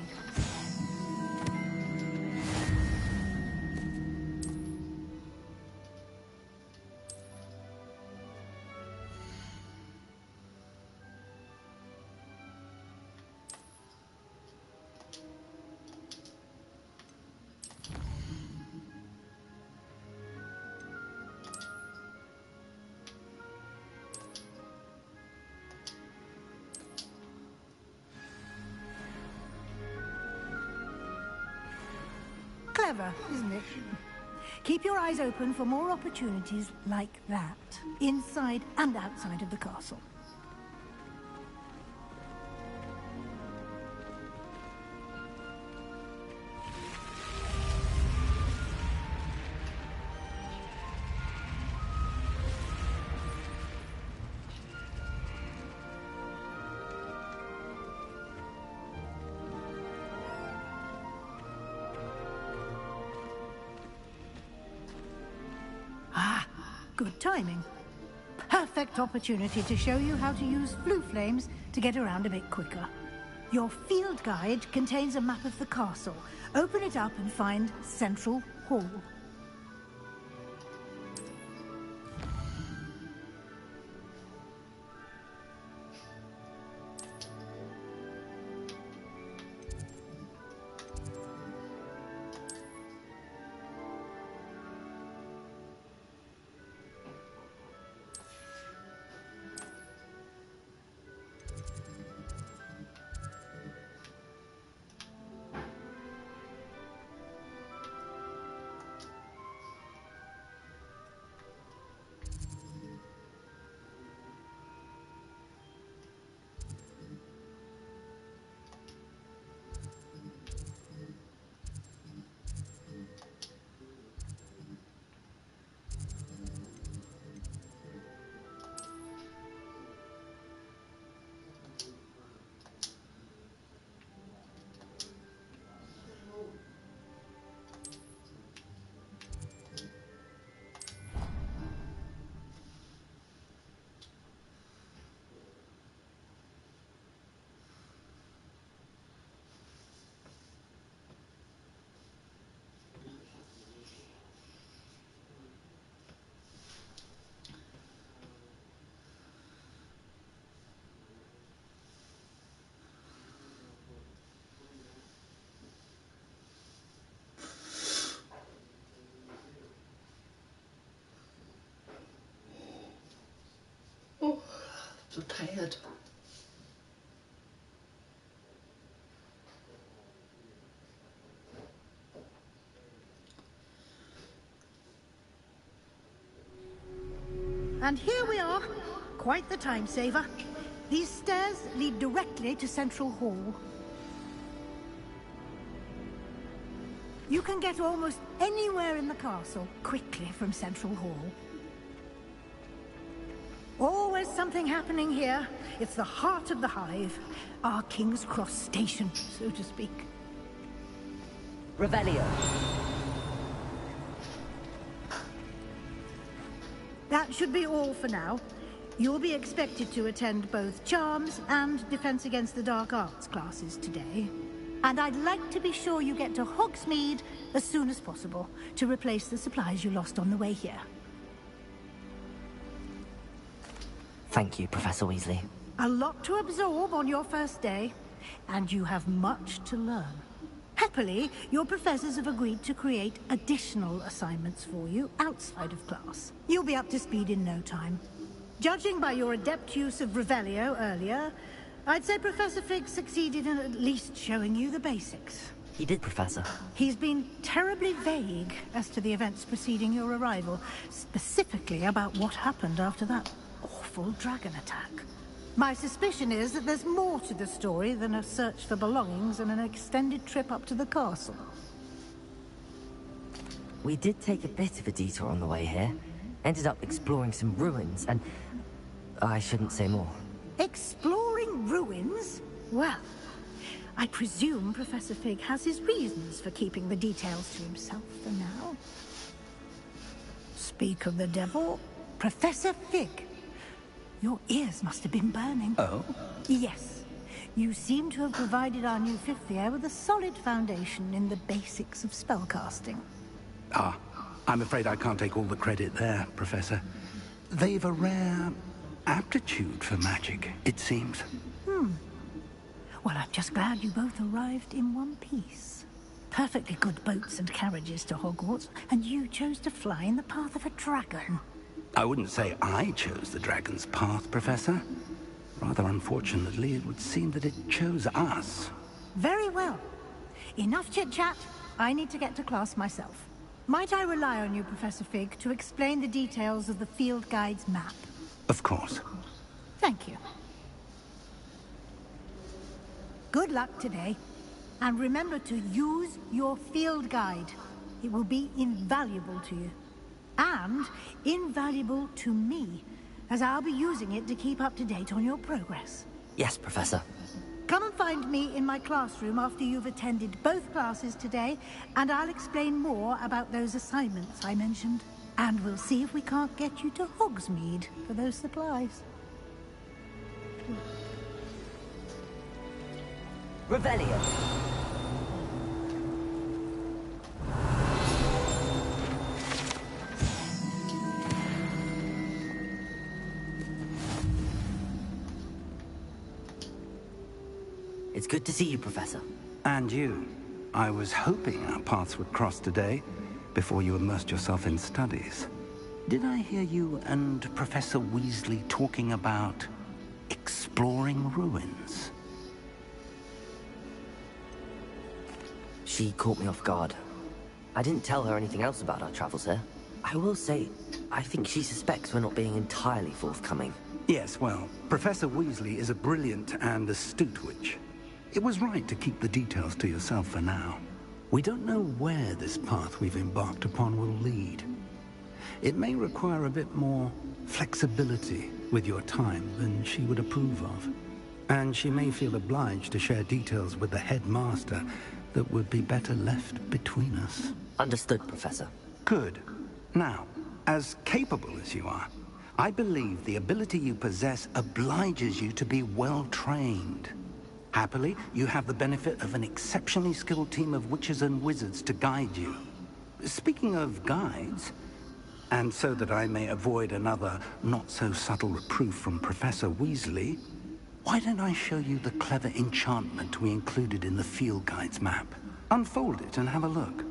Clever, isn't it? Keep your eyes open for more opportunities like that, inside and outside of the castle. Good timing. Perfect opportunity to show you how to use blue flames to get around a bit quicker. Your field guide contains a map of the castle. Open it up and find Central Hall. So tired. And here we are. Quite the time saver. These stairs lead directly to Central Hall. You can get almost anywhere in the castle quickly from Central Hall. Always something happening here. It's the heart of the hive. Our King's Cross station, so to speak. Revelio. That should be all for now. You'll be expected to attend both Charms and Defense Against the Dark Arts classes today. And I'd like to be sure you get to Hogsmeade as soon as possible to replace the supplies you lost on the way here. Thank you, Professor Weasley. A lot to absorb on your first day, and you have much to learn. Happily, your professors have agreed to create additional assignments for you outside of class. You'll be up to speed in no time. Judging by your adept use of Revelio earlier, I'd say Professor Fig succeeded in at least showing you the basics. He did, Professor. He's been terribly vague as to the events preceding your arrival, specifically about what happened after that awful dragon attack. My suspicion is that there's more to the story than a search for belongings and an extended trip up to the castle. We did take a bit of a detour on the way here. Ended up exploring some ruins, and I shouldn't say more. Exploring ruins? Well, I presume Professor Fig has his reasons for keeping the details to himself for now. Speak of the devil, Professor Fig. Your ears must have been burning. Oh? Yes. You seem to have provided our new fifth year with a solid foundation in the basics of spellcasting. Ah, I'm afraid I can't take all the credit there, Professor. They've a rare aptitude for magic, it seems. Well, I'm just glad you both arrived in one piece. Perfectly good boats and carriages to Hogwarts, and you chose to fly in the path of a dragon. I wouldn't say I chose the dragon's path, Professor. Rather unfortunately, it would seem that it chose us. Very well. Enough chit-chat. I need to get to class myself. Might I rely on you, Professor Fig, to explain the details of the field guide's map? Of course. Thank you. Good luck today. And remember to use your field guide. It will be invaluable to you. And invaluable to me, as I'll be using it to keep up to date on your progress. Yes, Professor. Come and find me in my classroom after you've attended both classes today, and I'll explain more about those assignments I mentioned. And we'll see if we can't get you to Hogsmeade for those supplies. Revelio. It's good to see you, Professor. And you. I was hoping our paths would cross today, before you immersed yourself in studies. Did I hear you and Professor Weasley talking about exploring ruins? She caught me off guard. I didn't tell her anything else about our travels here. I will say, I think she suspects we're not being entirely forthcoming. Yes, well, Professor Weasley is a brilliant and astute witch. It was right to keep the details to yourself for now. We don't know where this path we've embarked upon will lead. It may require a bit more flexibility with your time than she would approve of. And she may feel obliged to share details with the headmaster that would be better left between us. Understood, Professor. Good. Now, as capable as you are, I believe the ability you possess obliges you to be well trained. Happily, you have the benefit of an exceptionally skilled team of witches and wizards to guide you. Speaking of guides, and so that I may avoid another not-so-subtle reproof from Professor Weasley, why don't I show you the clever enchantment we included in the field guide's map? Unfold it and have a look.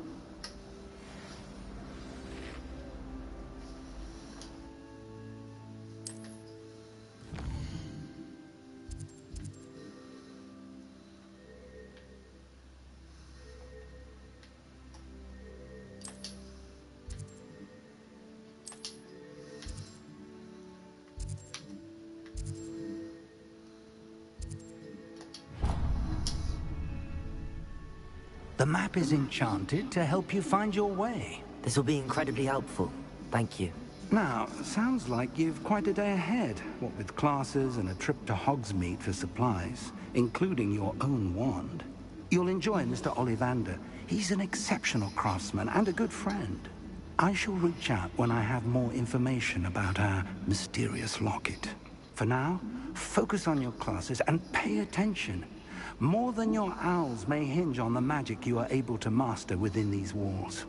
The map is enchanted to help you find your way. This will be incredibly helpful. Thank you. Now, sounds like you've quite a day ahead, what with classes and a trip to Hogsmeade for supplies, including your own wand. You'll enjoy Mr. Ollivander. He's an exceptional craftsman and a good friend. I shall reach out when I have more information about our mysterious locket. For now, focus on your classes and pay attention. More than your owls may hinge on the magic you are able to master within these walls.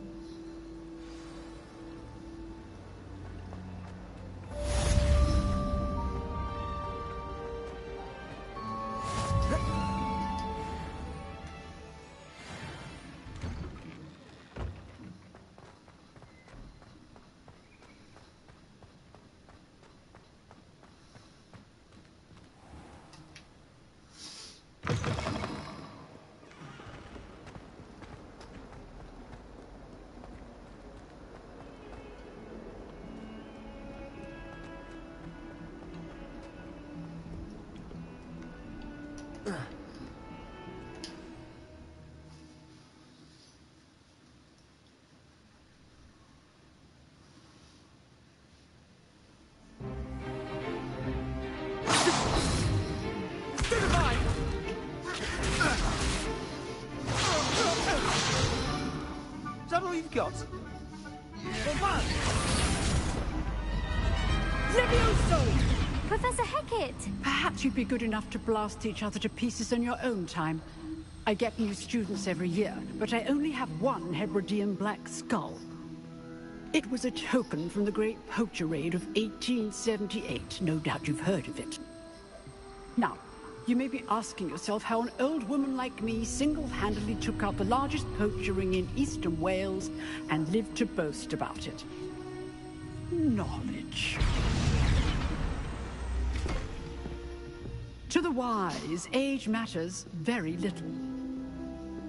Is that all you've got? Levioso! Professor Hecat! Perhaps you'd be good enough to blast each other to pieces on your own time. I get new students every year, but I only have one Hebridean black skull. It was a token from the Great Poacher Raid of 1878. No doubt you've heard of it. Now, you may be asking yourself how an old woman like me single-handedly took out the largest poacher ring in eastern Wales and lived to boast about it. Knowledge. To the wise, age matters very little.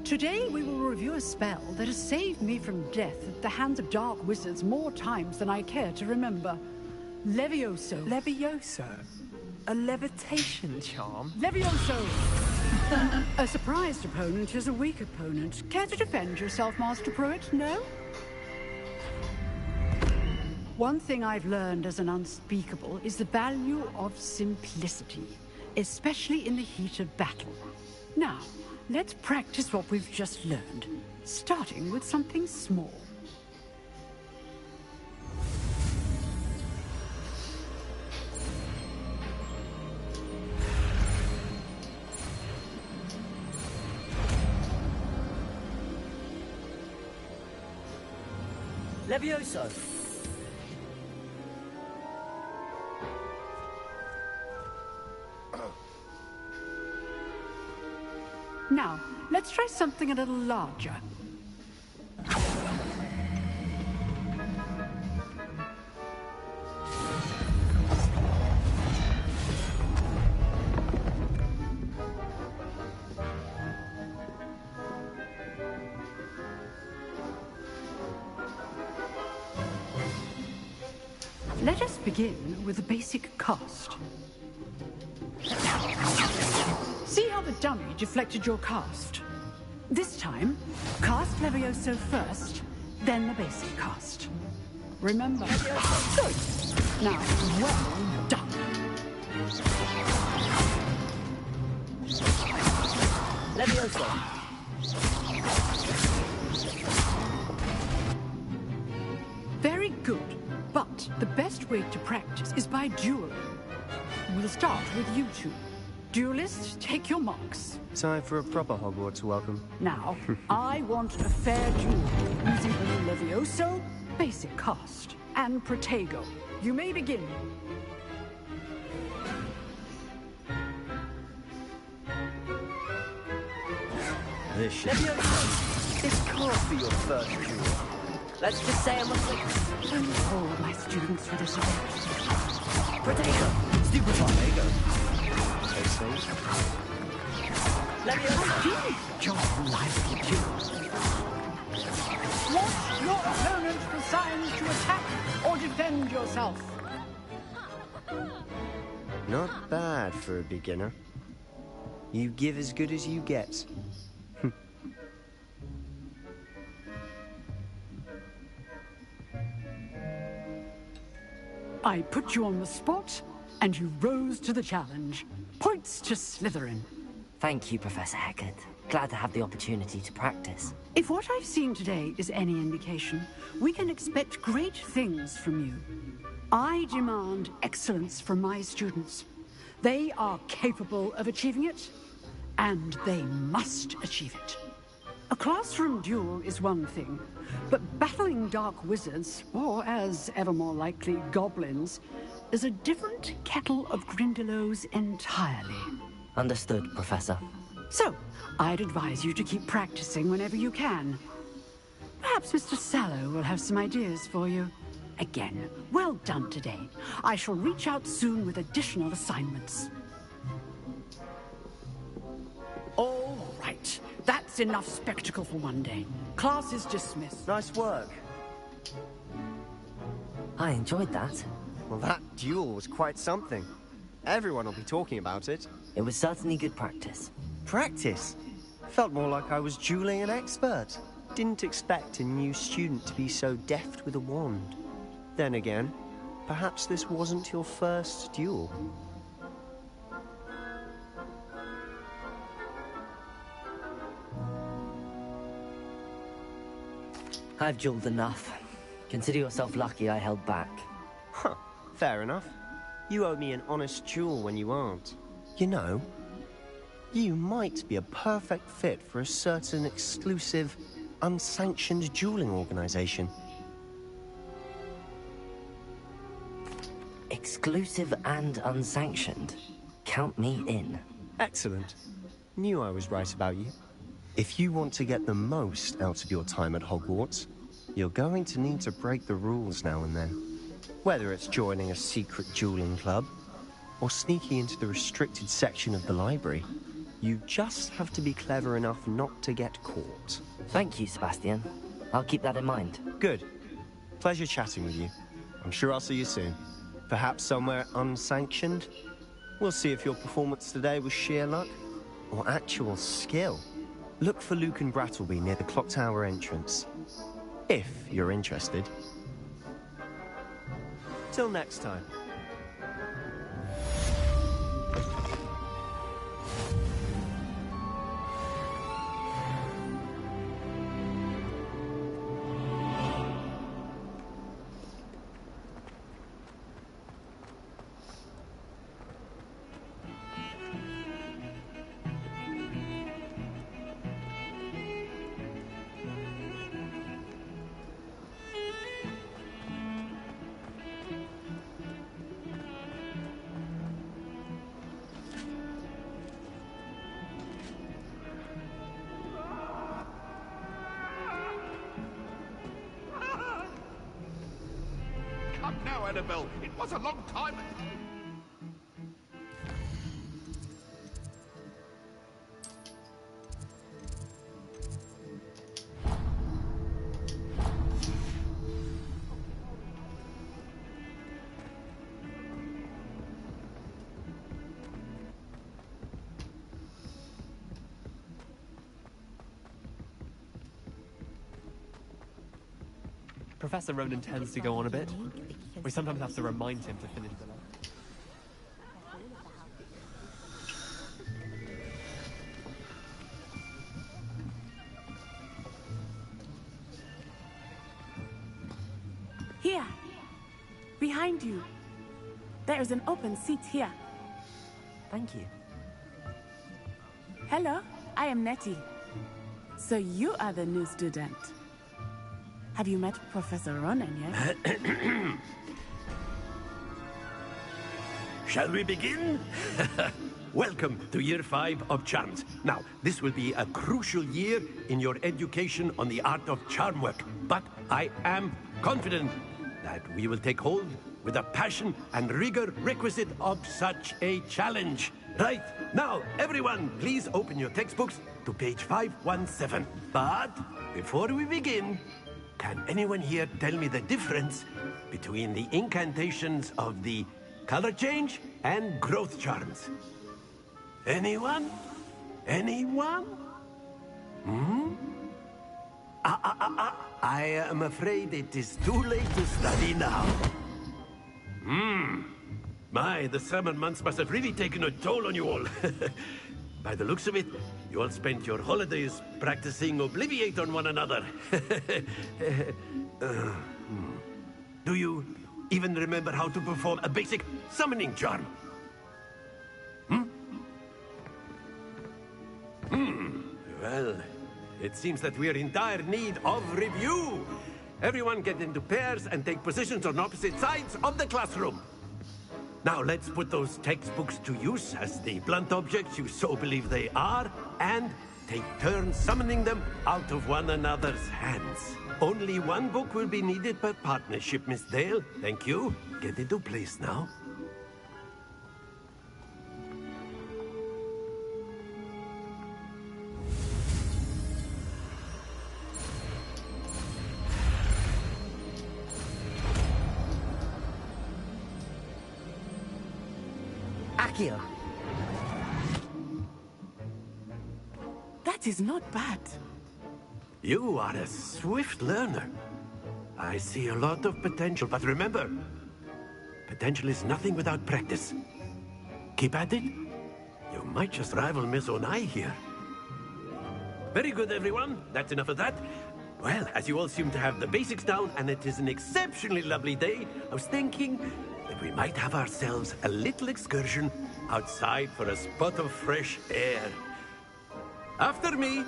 Today we will review a spell that has saved me from death at the hands of dark wizards more times than I care to remember. Levioso. Levioso? A levitation charm? Levioso! A surprised opponent is a weak opponent. Care to defend yourself, Master Pruitt? No? One thing I've learned as an unspeakable is the value of simplicity, especially in the heat of battle. Now, let's practice what we've just learned, starting with something small. Levioso! Now, let's try something a little larger. Let us begin with the basic cast. See how the dummy deflected your cast? This time, cast Levioso first, then the basic cast. Remember? Good. Now, well done. Levioso! Very good. But the best way to practice is by dueling. We'll start with you two. Duelists, take your marks. Time for a proper Hogwarts welcome. Now, I want a fair duel using the Levioso, basic cast, and Protego. You may begin. This should Levioso, this can't be your first duel. Let's just say I must like... Don't hold my students for this event. Protego! Stupefy! Levioso! Your lively duels. Watch your opponent for signs to attack or defend yourself. Not bad for a beginner. You give as good as you get. I put you on the spot, and you rose to the challenge. Points to Slytherin. Thank you, Professor Hecat. Glad to have the opportunity to practice. If what I've seen today is any indication, we can expect great things from you. I demand excellence from my students. They are capable of achieving it, and they must achieve it. A classroom duel is one thing, but battling dark wizards, or as ever more likely, goblins, is a different kettle of Grindylows entirely. Understood, Professor. So, I'd advise you to keep practicing whenever you can. Perhaps Mr. Sallow will have some ideas for you. Again, well done today. I shall reach out soon with additional assignments. All right. That's enough spectacle for one day. Class is dismissed. Nice work. I enjoyed that. Well, that duel was quite something. Everyone will be talking about it. It was certainly good practice. Practice? Felt more like I was dueling an expert. Didn't expect a new student to be so deft with a wand. Then again, perhaps this wasn't your first duel. I've dueled enough. Consider yourself lucky I held back. Huh, fair enough. You owe me an honest duel when you aren't. You know, you might be a perfect fit for a certain exclusive, unsanctioned dueling organization. Exclusive and unsanctioned. Count me in. Excellent. Knew I was right about you. If you want to get the most out of your time at Hogwarts, you're going to need to break the rules now and then. Whether it's joining a secret dueling club, or sneaking into the restricted section of the library, you just have to be clever enough not to get caught. Thank you, Sebastian. I'll keep that in mind. Good. Pleasure chatting with you. I'm sure I'll see you soon. Perhaps somewhere unsanctioned? We'll see if your performance today was sheer luck, or actual skill. Look for Luke and Brattleby near the clock tower entrance. If you're interested. Till next time. Now, Annabelle, it was a long time. Professor Ronan tends to go on a bit. We sometimes have to remind him to finish the letter. Here, behind you. There is an open seat here. Thank you. Hello, I am Nettie. So you are the new student. Have you met Professor Ronan yet? Shall we begin? Welcome to Year 5 of Charms. Now, this will be a crucial year in your education on the art of charm work, but I am confident that we will take hold with the passion and rigor requisite of such a challenge. Right, now, everyone, please open your textbooks to page 517. But before we begin, can anyone here tell me the difference between the incantations of the color change and growth charms? Anyone? Anyone? I am afraid it is too late to study now. My, the summer months must have really taken a toll on you all. By the looks of it, you all spent your holidays practicing Obliviate on one another. Do you even remember how to perform a basic summoning charm? Well, it seems that we are in dire need of review. Everyone get into pairs and take positions on opposite sides of the classroom. Now let's put those textbooks to use as the blunt objects you so believe they are, and take turns summoning them out of one another's hands. Only one book will be needed per partnership, Miss Dale. Thank you. Get into place now. Akio. That is not bad. You are a swift learner. I see a lot of potential, but remember, potential is nothing without practice. Keep at it. You might just rival Miss Onai here. Very good, everyone. That's enough of that. Well, as you all seem to have the basics down, and it is an exceptionally lovely day, I was thinking that we might have ourselves a little excursion outside for a spot of fresh air. After me.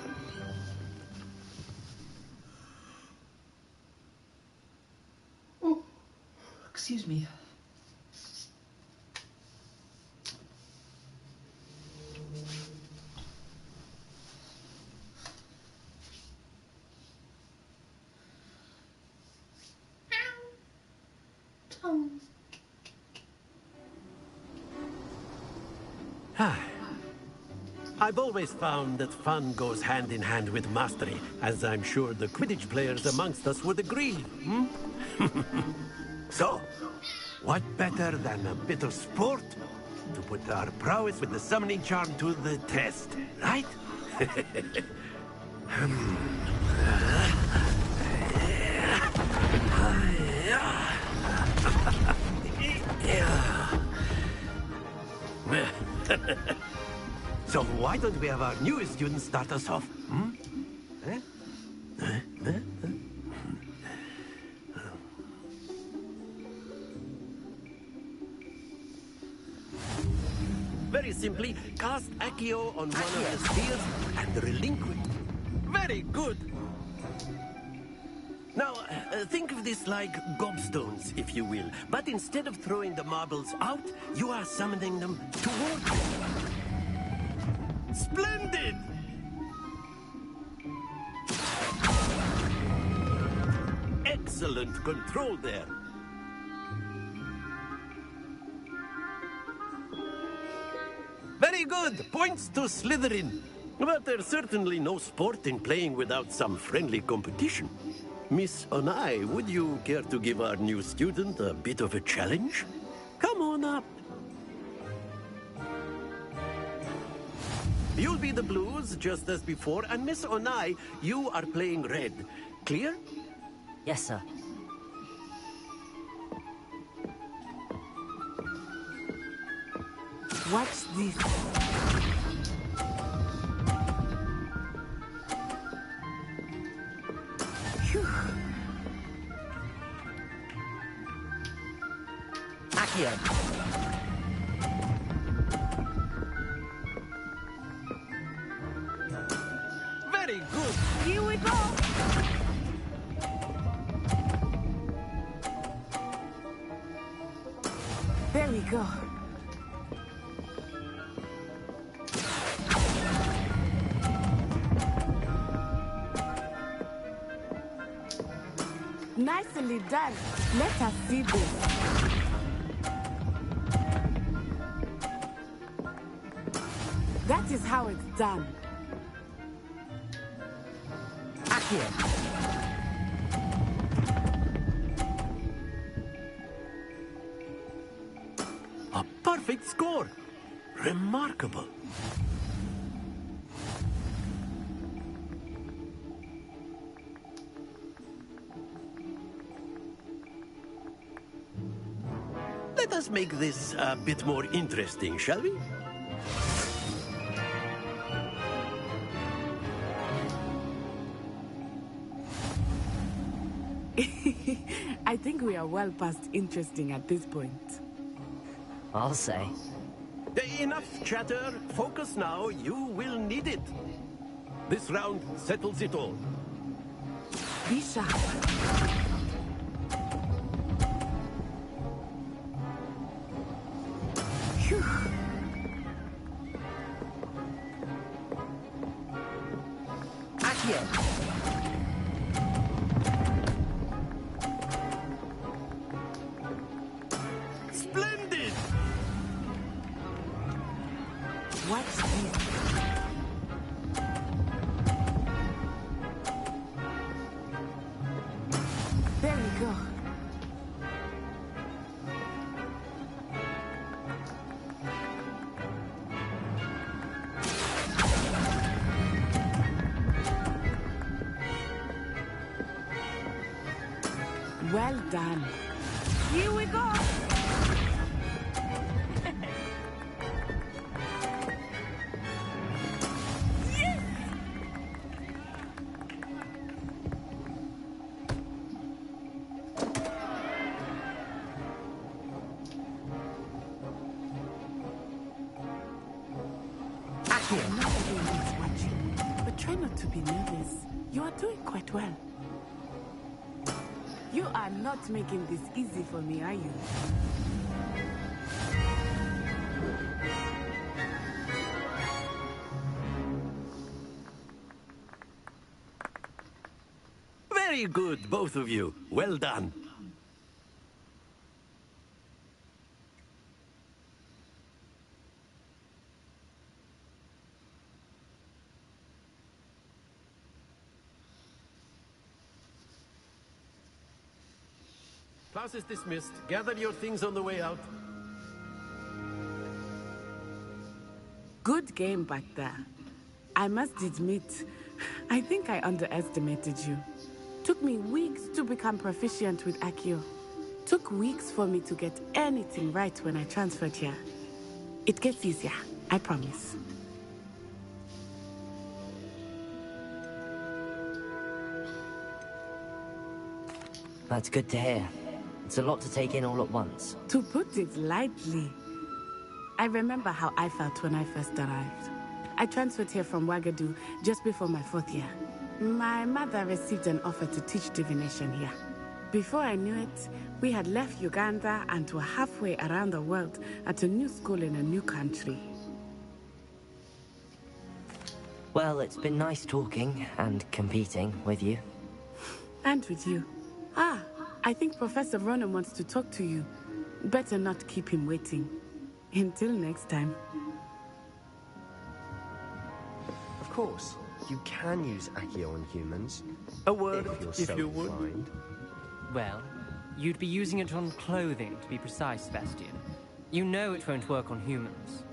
Oh, excuse me. I've always found that fun goes hand in hand with mastery, as I'm sure the Quidditch players amongst us would agree. So, what better than a bit of sport to put our prowess with the summoning charm to the test, right? So why don't we have our newest student start us off? Very simply, cast Accio on one of the spheres and relinquish. Very good. Now, think of this like gobstones, if you will. But instead of throwing the marbles out, you are summoning them toward you. Splendid! Excellent control there. Very good. Points to Slytherin. But there's certainly no sport in playing without some friendly competition. Miss Onai, would you care to give our new student a bit of a challenge? Come on up. You'll be the blues, just as before, and Miss Onai, you are playing red. Clear? Yes, sir. Watch this. Accio. Very good. Here we go. There we go. Nicely done. Let us see this. That is how it's done. Accio. A perfect score. Remarkable. let us make this a bit more interesting, shall we? I think we are well past interesting at this point. I'll say. Enough chatter. Focus now. You will need it. This round settles it all. Be sharp. Phew. Accio. Splendid! Watch this. There we go. Well done. Here we go. I'm not everyone's watching, but try not to be nervous. You are doing quite well. You are not making this easy for me, are you? Very good, both of you. Well done. Class is dismissed. Gather your things on the way out. Good game back there. I must admit, I think I underestimated you. Took me weeks to become proficient with Accio. Took weeks for me to get anything right when I transferred here. It gets easier, I promise. That's good to hear. It's a lot to take in all at once. To put it lightly, I remember how I felt when I first arrived. I transferred here from Wagadu just before my 4th year. My mother received an offer to teach divination here. Before I knew it, we had left Uganda and were halfway around the world at a new school in a new country. Well, it's been nice talking and competing with you. And with you. Ah, I think Professor Ronan wants to talk to you. Better not keep him waiting. Until next time. Of course, you can use Accio on humans. A word, if you would. inclined. Well, you'd be using it on clothing, to be precise, Sebastian. You know it won't work on humans.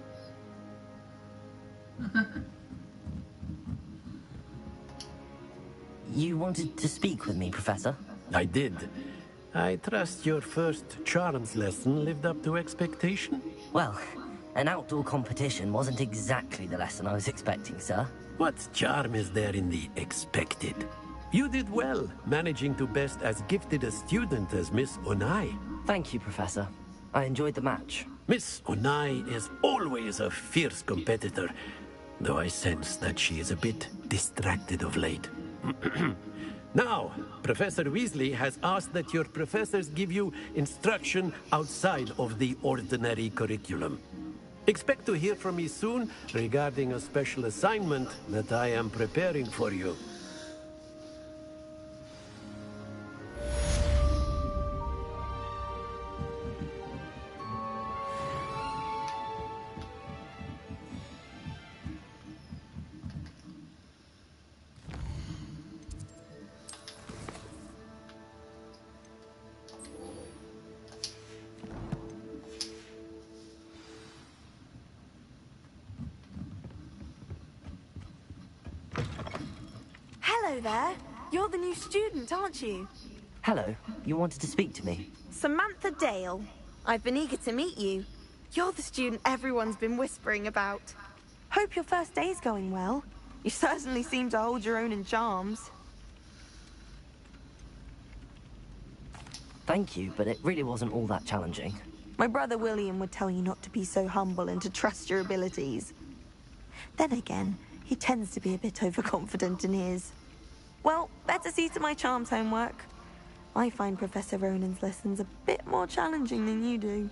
You wanted to speak with me, Professor? I did. I trust your first charms lesson lived up to expectation? Well, an outdoor competition wasn't exactly the lesson I was expecting, sir. What charm is there in the expected? You did well, managing to best as gifted a student as Miss Onai. Thank you, Professor. I enjoyed the match. Miss Onai is always a fierce competitor, though I sense that she is a bit distracted of late. Now, Professor Weasley has asked that your professors give you instruction outside of the ordinary curriculum. Expect to hear from me soon regarding a special assignment that I am preparing for you. Hello there. You're the new student, aren't you? Hello. You wanted to speak to me? Samantha Dale. I've been eager to meet you. You're the student everyone's been whispering about. Hope your first day's going well. You certainly seem to hold your own in charms. Thank you, but it really wasn't all that challenging. My brother William would tell you not to be so humble and to trust your abilities. Then again, he tends to be a bit overconfident in his. Well, better see to my charms homework. I find Professor Ronan's lessons a bit more challenging than you do.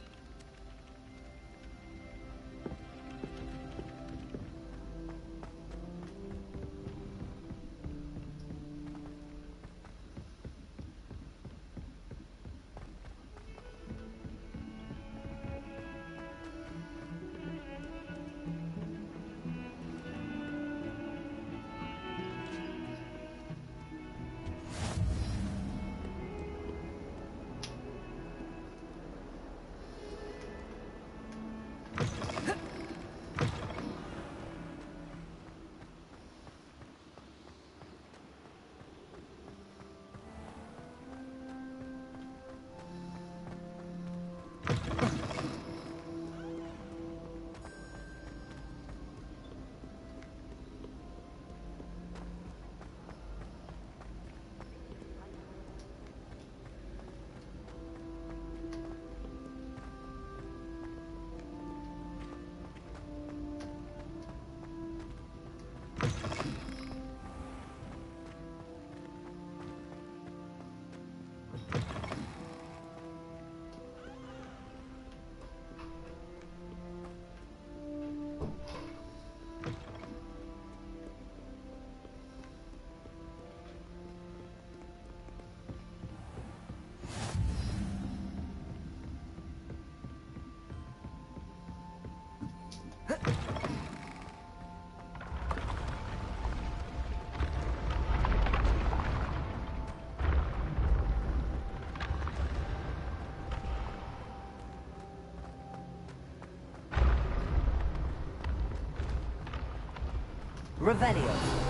Revelio.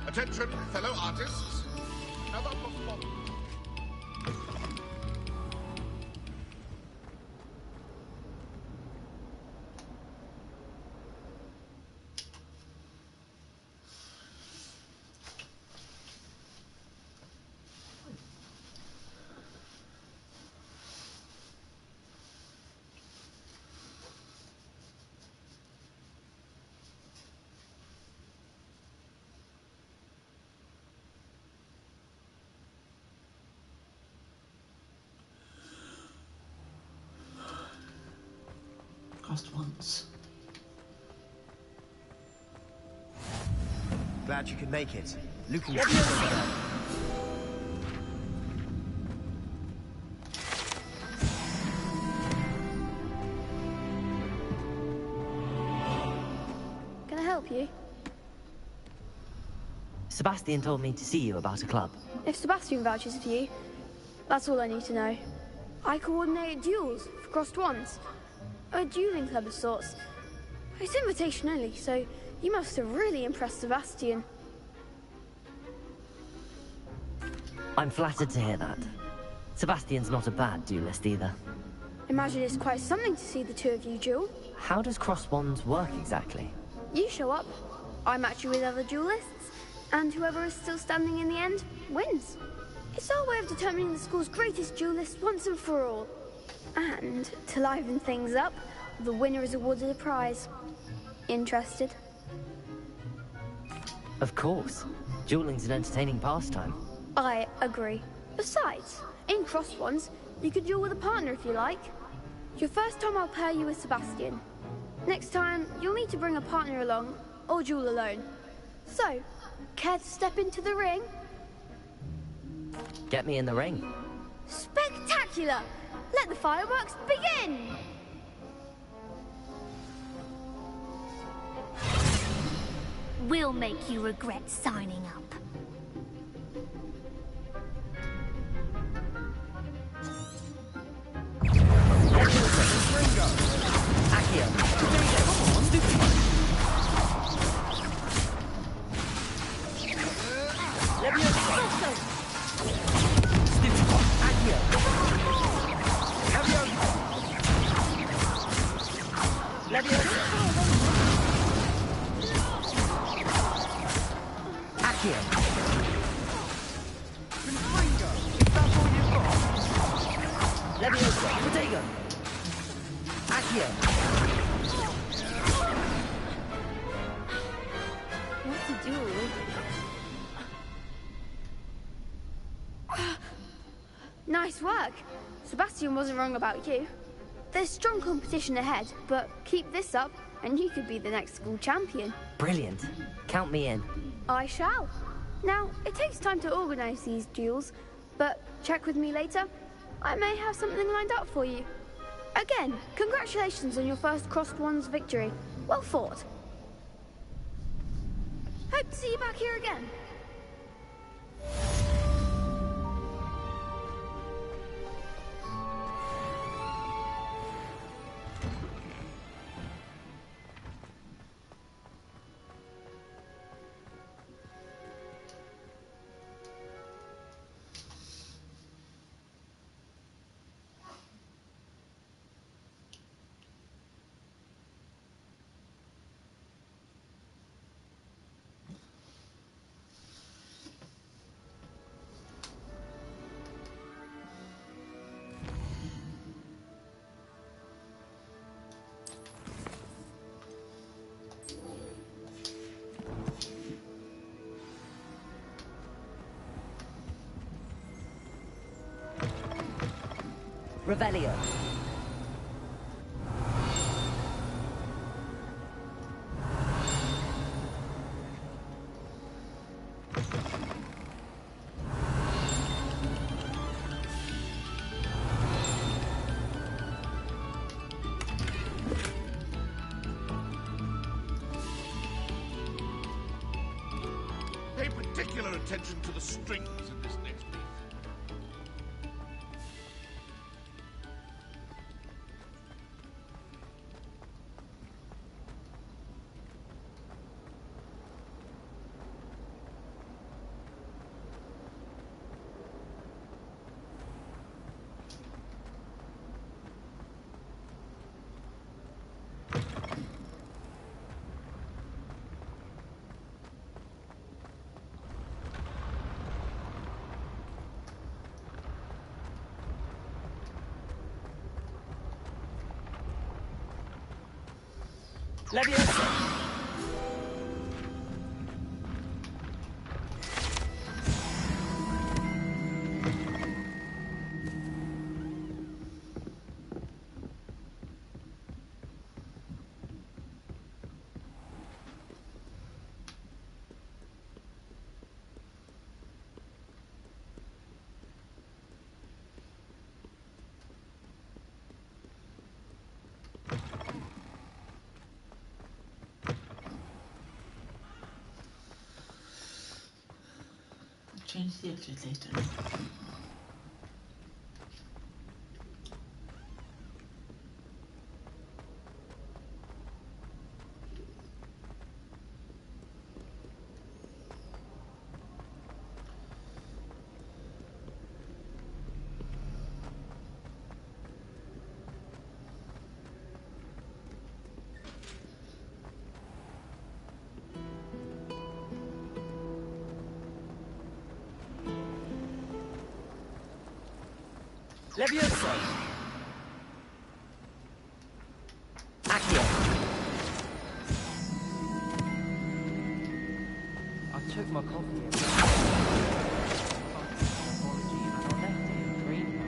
Attention, fellow artists. Another performance. Crossed once. Glad you could make it. Luke will... Can I help you? Sebastian told me to see you about a club. If Sebastian vouches for you, that's all I need to know. I coordinate duels for crossed ones. A dueling club of sorts. It's invitation only, so you must have really impressed Sebastian. I'm flattered to hear that. Sebastian's not a bad duelist either. Imagine it's quite something to see the two of you duel. How does cross wands work exactly? You show up, I match you with other duelists, and whoever is still standing in the end wins. It's our way of determining the school's greatest duelist once and for all. And, to liven things up, the winner is awarded a prize. Interested? Of course. Dueling's an entertaining pastime. I agree. Besides, in playing crossed ones, you could duel with a partner if you like. Your first time I'll pair you with Sebastian. Next time, you'll need to bring a partner along, or duel alone. So, care to step into the ring? Get me in the ring. Spectacular! Let the fireworks begin! We'll make you regret signing up. What to do? Nice work. Sebastian wasn't wrong about you. There's strong competition ahead, but keep this up and you could be the next school champion. Brilliant. Count me in. I shall. Now, it takes time to organise these duels, but check with me later. I may have something lined up for you. Again, congratulations on your first Crossed Ones victory. Well fought. Hope to see you back here again. Revelio. Pay particular attention to the strings in this next piece. Leviosa. Change the exit later. Leviosa. Accio. I took my coffee. Apology, and I left it in green.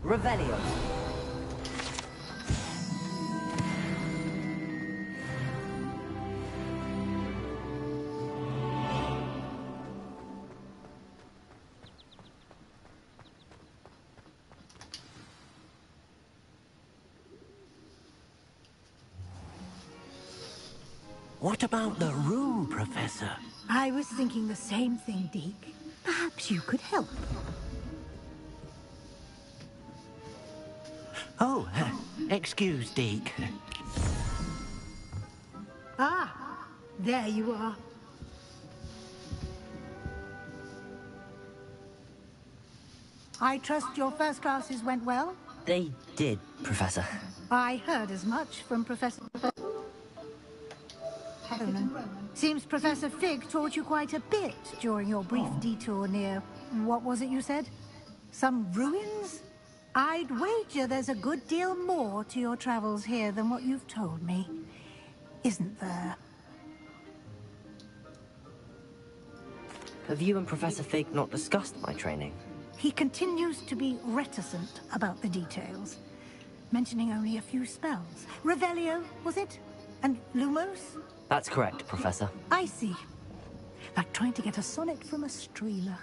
Revelio. What about the room, Professor? I was thinking the same thing, Deke. Perhaps you could help. Oh, excuse, Deke. Ah, there you are. I trust your first classes went well? They did, Professor. I heard as much from Professor Ronan. Seems Professor Fig taught you quite a bit during your brief detour near... what was it you said? Some ruins? I'd wager there's a good deal more to your travels here than what you've told me. Isn't there? Have you and Professor Fig not discussed my training? He continues to be reticent about the details, mentioning only a few spells. Revelio, was it? And Lumos? That's correct, Professor. I see. Like trying to get a sonnet from a streeler.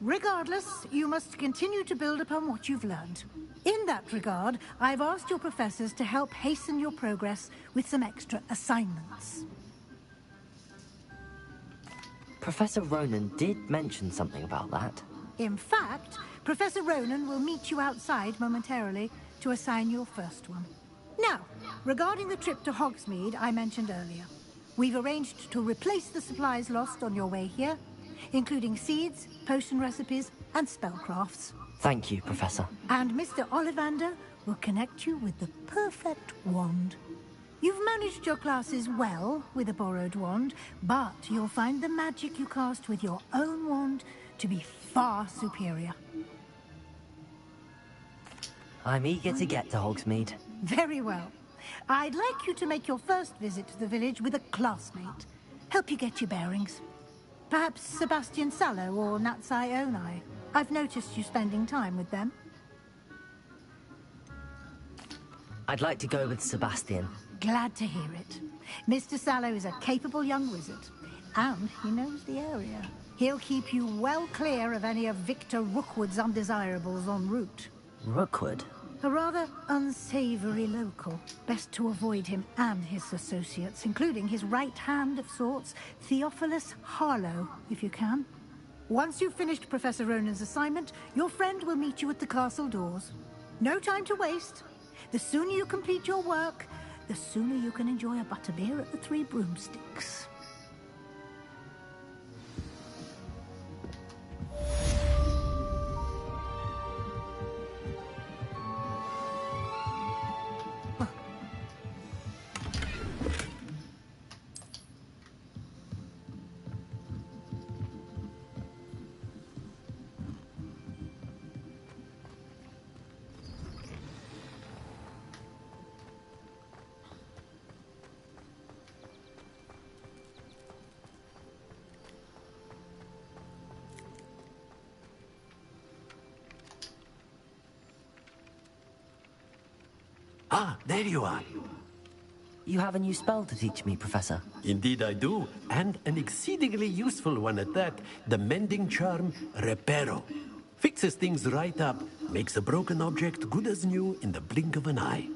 Regardless, you must continue to build upon what you've learned. In that regard, I've asked your professors to help hasten your progress with some extra assignments. Professor Ronan did mention something about that. In fact, Professor Ronan will meet you outside momentarily to assign your first one. Now, regarding the trip to Hogsmeade I mentioned earlier, we've arranged to replace the supplies lost on your way here, including seeds, potion recipes, and spellcrafts. Thank you, Professor. And Mr. Ollivander will connect you with the perfect wand. You've managed your classes well with a borrowed wand, but you'll find the magic you cast with your own wand to be far superior. I'm eager to get to Hogsmeade. Very well. I'd like you to make your first visit to the village with a classmate. Help you get your bearings. Perhaps Sebastian Sallow or Natsai Onai. I've noticed you spending time with them. I'd like to go with Sebastian. Glad to hear it. Mr. Sallow is a capable young wizard, and he knows the area. He'll keep you well clear of any of Victor Rookwood's undesirables en route. Rookwood? A rather unsavory local. Best to avoid him and his associates, including his right hand of sorts, Theophilus Harlow, if you can. Once you've finished Professor Ronan's assignment, your friend will meet you at the castle doors. No time to waste. The sooner you complete your work, the sooner you can enjoy a butterbeer at the Three Broomsticks. Ah, there you are. You have a new spell to teach me, Professor. Indeed I do, and an exceedingly useful one at that. The mending charm, Reparo. Fixes things right up, makes a broken object good as new in the blink of an eye.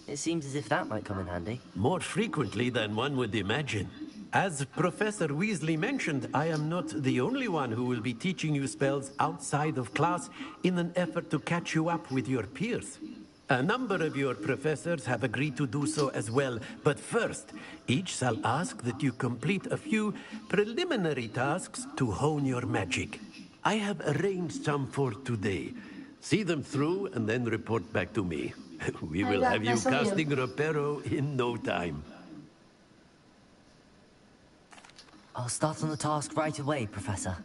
It seems as if that might come in handy. More frequently than one would imagine. As Professor Weasley mentioned, I am not the only one who will be teaching you spells outside of class in an effort to catch you up with your peers. A number of your professors have agreed to do so as well, but first, each shall ask that you complete a few preliminary tasks to hone your magic. I have arranged some for today. See them through and then report back to me. We will have you casting Reparo in no time. I'll start on the task right away, Professor.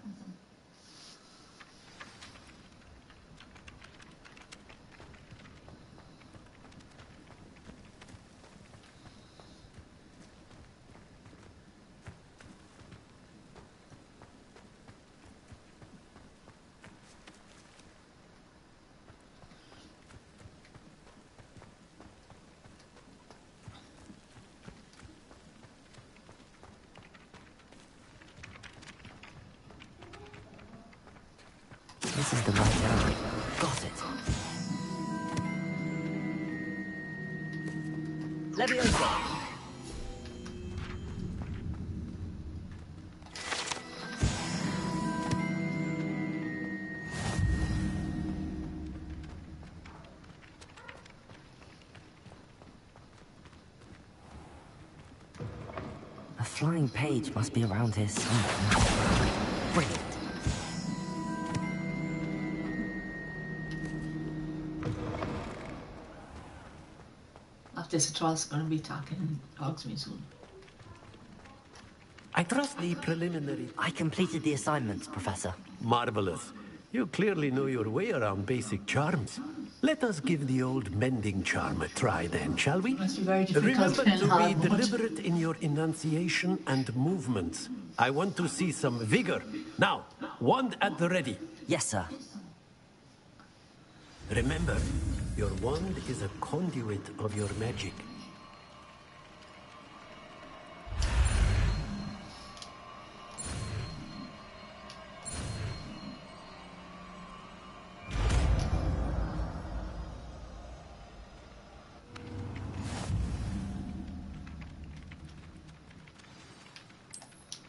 is the right arrow. Got it. Leviosa! A flying page must be around here somewhere. Brilliant. After this, Troll's going to be attacking Hogsmeade soon. I trust the preliminary... I completed the assignments, Professor. Marvelous. You clearly know your way around basic charms. Let us give the old mending charm a try then, shall we? Must be very difficult Remember and to hard be mode. deliberate in your enunciation and movements. I want to see some vigor. Now, wand at the ready. Yes, sir. Remember, your wand is a conduit of your magic.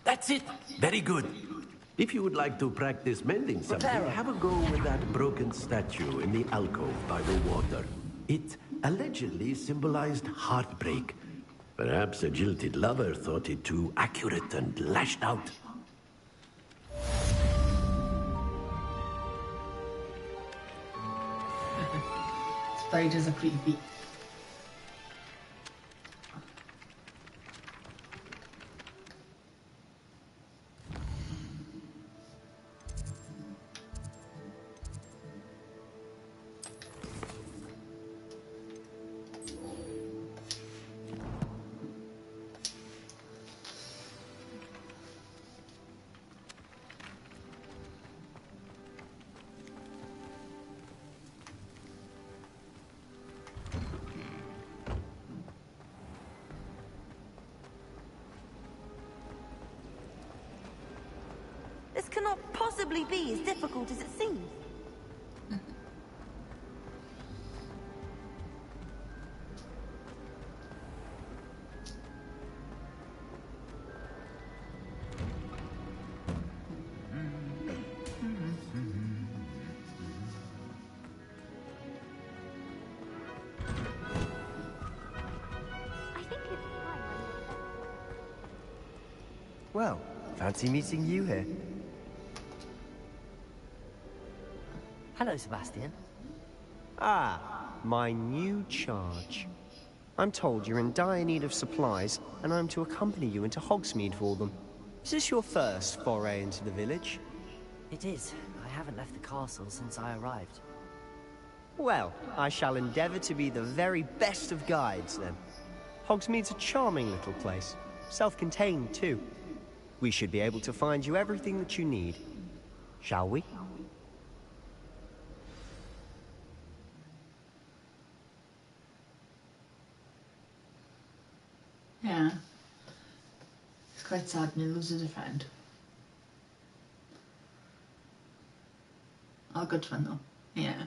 That's it. Very good. If you would like to practice mending something, have a go with that broken statue in the alcove by the water. It allegedly symbolized heartbreak. Perhaps a jilted lover thought it too accurate and lashed out. Spiders are creepy. This cannot possibly be as difficult as it seems. Well, fancy meeting you here. Hello, Sebastian. Ah, my new charge. I'm told you're in dire need of supplies, and I'm to accompany you into Hogsmeade for them. Is this your first foray into the village? It is. I haven't left the castle since I arrived. Well, I shall endeavor to be the very best of guides, then. Hogsmeade's a charming little place. Self-contained, too. We should be able to find you everything that you need. Shall we? Yeah. It's quite sad when he loses a friend. Oh, good fun though. Yeah.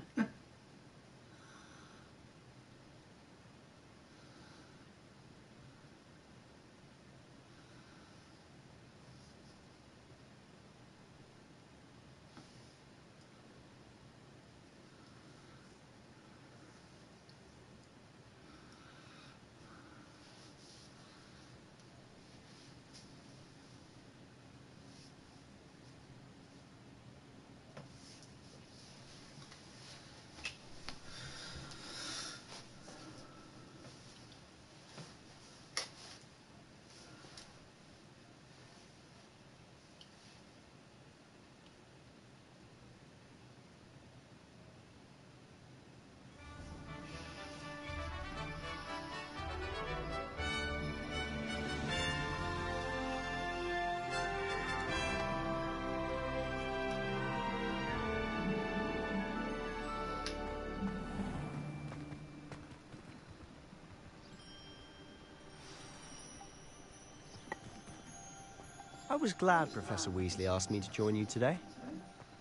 I was glad Professor Weasley asked me to join you today.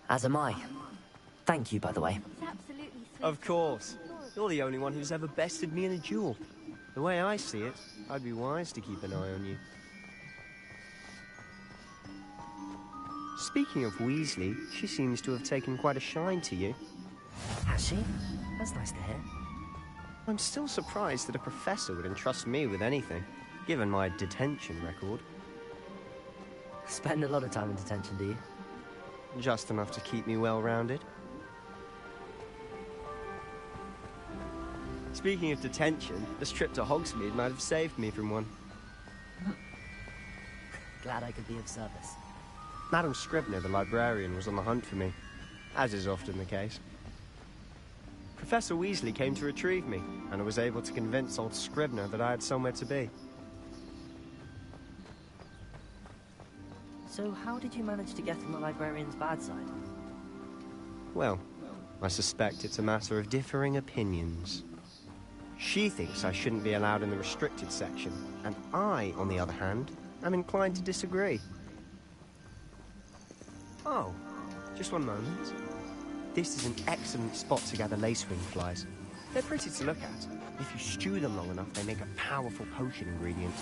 As am I. Thank you, by the way. Of course. You're the only one who's ever bested me in a duel. The way I see it, I'd be wise to keep an eye on you. Speaking of Weasley, she seems to have taken quite a shine to you. Has she? That's nice to hear. I'm still surprised that a professor would entrust me with anything, given my detention record. Spend a lot of time in detention, do you? Just enough to keep me well-rounded. Speaking of detention, this trip to Hogsmeade might have saved me from one. Glad I could be of service. Madam Scribner, the librarian, was on the hunt for me, as is often the case. Professor Weasley came to retrieve me, and I was able to convince old Scribner that I had somewhere to be. So how did you manage to get on the librarian's bad side? Well, I suspect it's a matter of differing opinions. She thinks I shouldn't be allowed in the restricted section, and I, on the other hand, am inclined to disagree. Oh, just one moment. This is an excellent spot to gather lacewing flies. They're pretty to look at. If you stew them long enough, they make a powerful potion ingredient.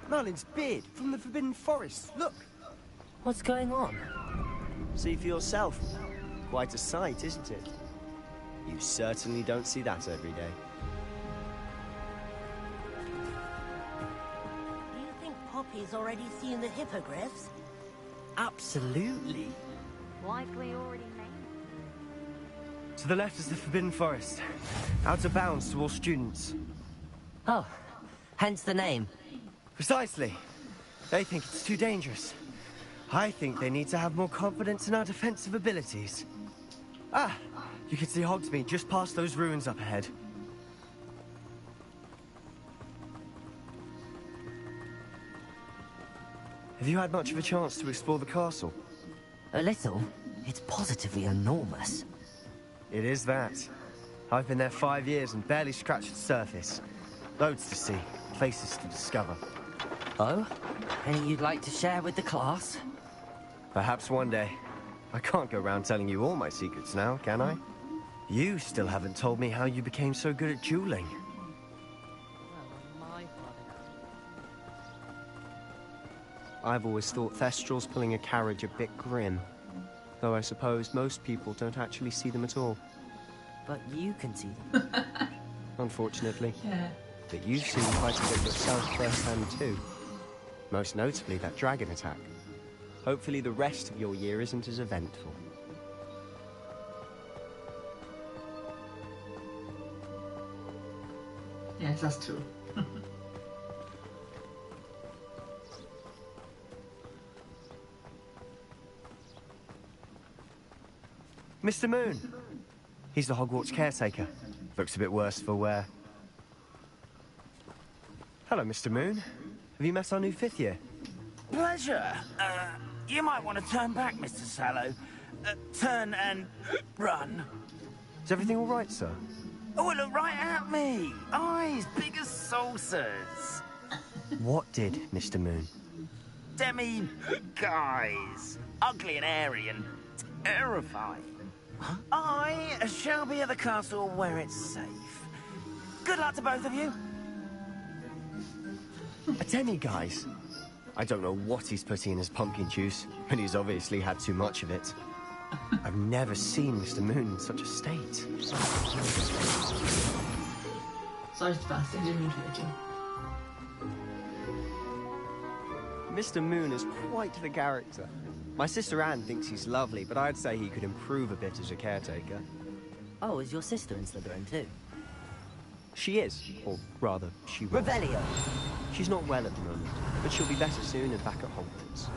Merlin's beard from the Forbidden Forest. Look! What's going on? See for yourself. Quite a sight, isn't it? You certainly don't see that every day. Do you think Poppy's already seen the hippogriffs? Absolutely. Likely already named. To the left is the Forbidden Forest. Out of bounds to all students. Oh, hence the name. Precisely. They think it's too dangerous. I think they need to have more confidence in our defensive abilities. Ah, you can see Hogsmeade just past those ruins up ahead. Have you had much of a chance to explore the castle? A little. It's positively enormous. It is that. I've been there 5 years and barely scratched the surface. Loads to see, places to discover. Oh? Any you'd like to share with the class? Perhaps one day. I can't go around telling you all my secrets now, can I? You still haven't told me how you became so good at dueling. I've always thought Thestrals pulling a carriage a bit grim. Though I suppose most people don't actually see them at all. But you can see them. Unfortunately. Yeah. But you've seen quite a bit yourself firsthand too. Most notably that dragon attack. Hopefully the rest of your year isn't as eventful. Yes, that's true. Mr. Moon! He's the Hogwarts caretaker. Looks a bit worse for wear. Hello, Mr. Moon. Have you met our new 5th year? Pleasure. You might want to turn back, Mr. Sallow. Turn and run. Is everything all right, sir? Oh, look right at me. Eyes big as saucers. What did, Mr. Moon? Guys. Ugly and airy and terrifying. I shall be at the castle where it's safe. Good luck to both of you. A demi-guise? I don't know what he's putting in his pumpkin juice, but he's obviously had too much of it. I've never seen Mr. Moon in such a state. Sorry, Sebastian, didn't mean to hurt you. Mr. Moon is quite the character. My sister Anne thinks he's lovely, but I'd say he could improve a bit as a caretaker. Oh, is your sister in Slytherin too? She is, or rather, she was. Revelio! She's not well at the moment, but she'll be better soon and back at Hogwarts.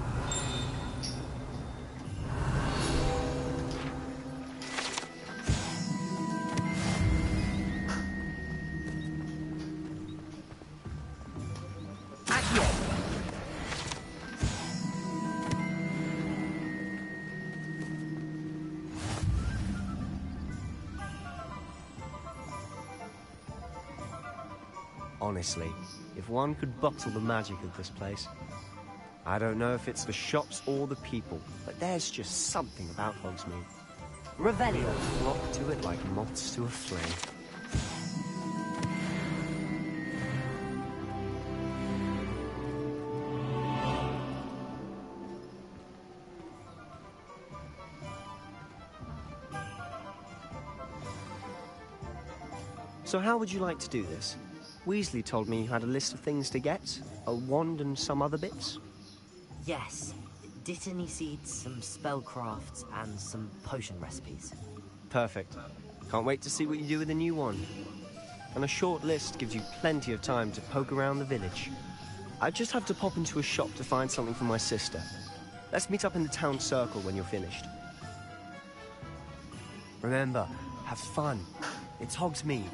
Honestly, if one could bottle the magic of this place. I don't know if it's the shops or the people, but there's just something about Hogsmeade. Revelio. Flock to it like moths to a flame. So how would you like to do this? Weasley told me you had a list of things to get, a wand and some other bits. Yes. Dittany seeds, some spellcrafts, and some potion recipes. Perfect. Can't wait to see what you do with the new wand. And a short list gives you plenty of time to poke around the village. I just have to pop into a shop to find something for my sister. Let's meet up in the town circle when you're finished. Remember, have fun. It's Hogsmeade.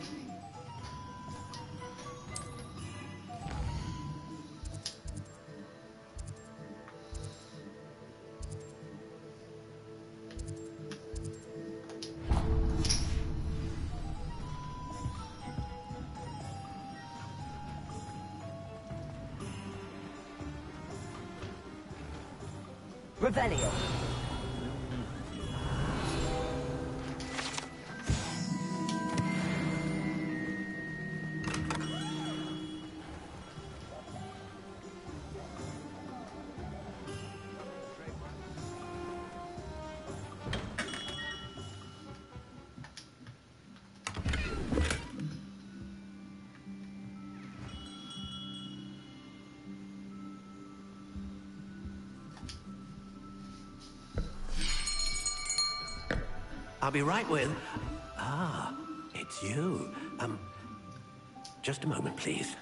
Revelio. I'll be right with... Ah, it's you. Just a moment, please.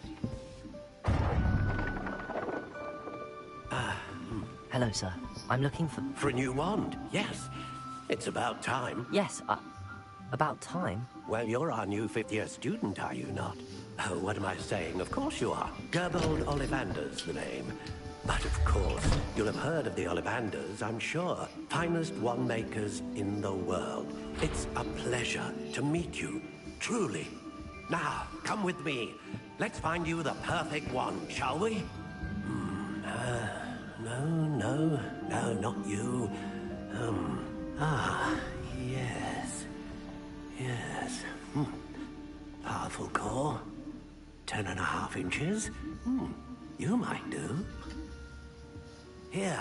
Hello, sir. I'm looking for... For a new wand, yes. It's about time. Yes, about time? Well, you're our new fifth-year student, are you not? Oh, what am I saying? Of course you are. Gerbold Ollivander's the name. But of course, you'll have heard of the Ollivanders, I'm sure. Finest wand makers in the world. It's a pleasure to meet you, truly. Now, come with me. Let's find you the perfect wand, shall we? No, not you. Yes. Powerful core. 10.5 inches. You might do. Here,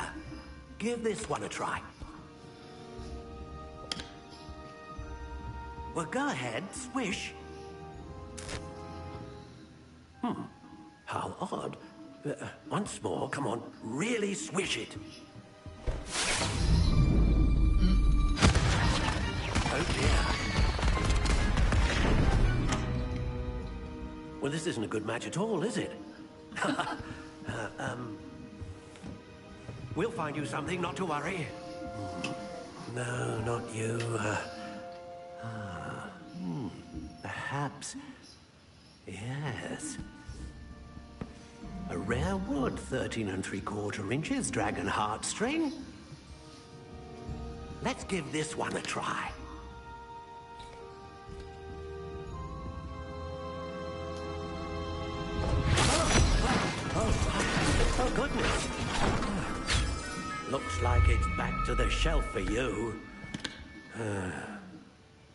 give this one a try. Well, go ahead, swish. How odd. Once more, come on, really swish it. Oh dear. Well, this isn't a good match at all, is it? We'll find you something, not to worry. No, not you. Perhaps. Yes. A rare wood, 13 3/4 inches, dragon heartstring. Let's give this one a try. Oh, goodness. Looks like it's back to the shelf for you.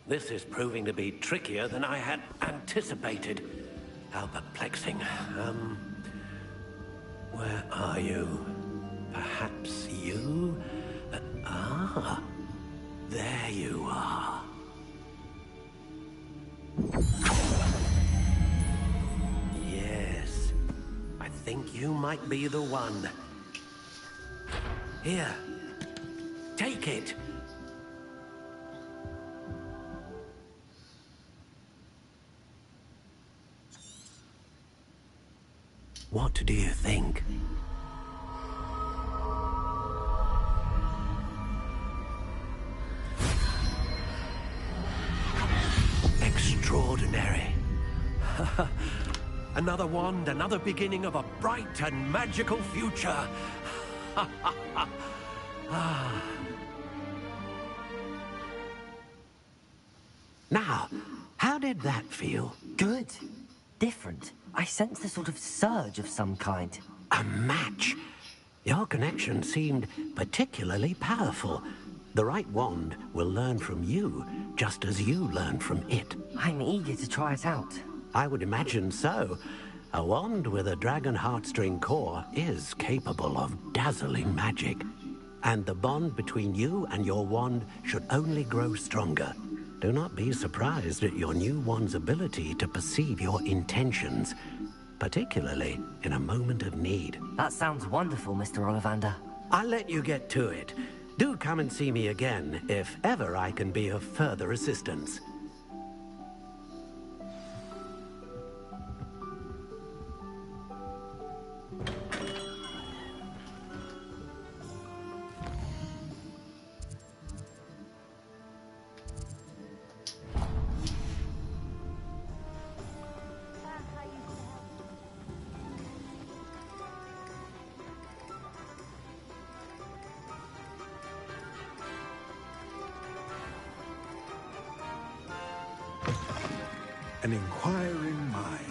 This is proving to be trickier than I had anticipated. How perplexing. Where are you? Perhaps you? There you are. Yes, I think you might be the one. Here, take it. What do you think? Extraordinary. Another wand, another beginning of a bright and magical future. Now, how did that feel? Good. different. I sensed a sort of surge of some kind. A match? Your connection seemed particularly powerful. The right wand will learn from you, just as you learn from it. I'm eager to try it out. I would imagine so. A wand with a dragon heartstring core is capable of dazzling magic. And the bond between you and your wand should only grow stronger. Do not be surprised at your new wand's ability to perceive your intentions, particularly in a moment of need. That sounds wonderful, Mr. Ollivander. I'll let you get to it. Do come and see me again if ever I can be of further assistance. An inquiring mind.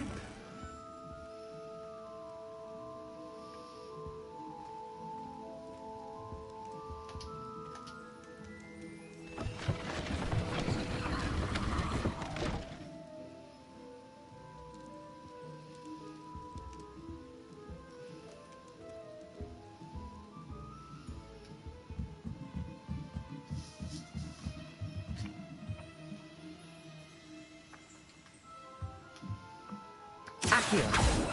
Accio.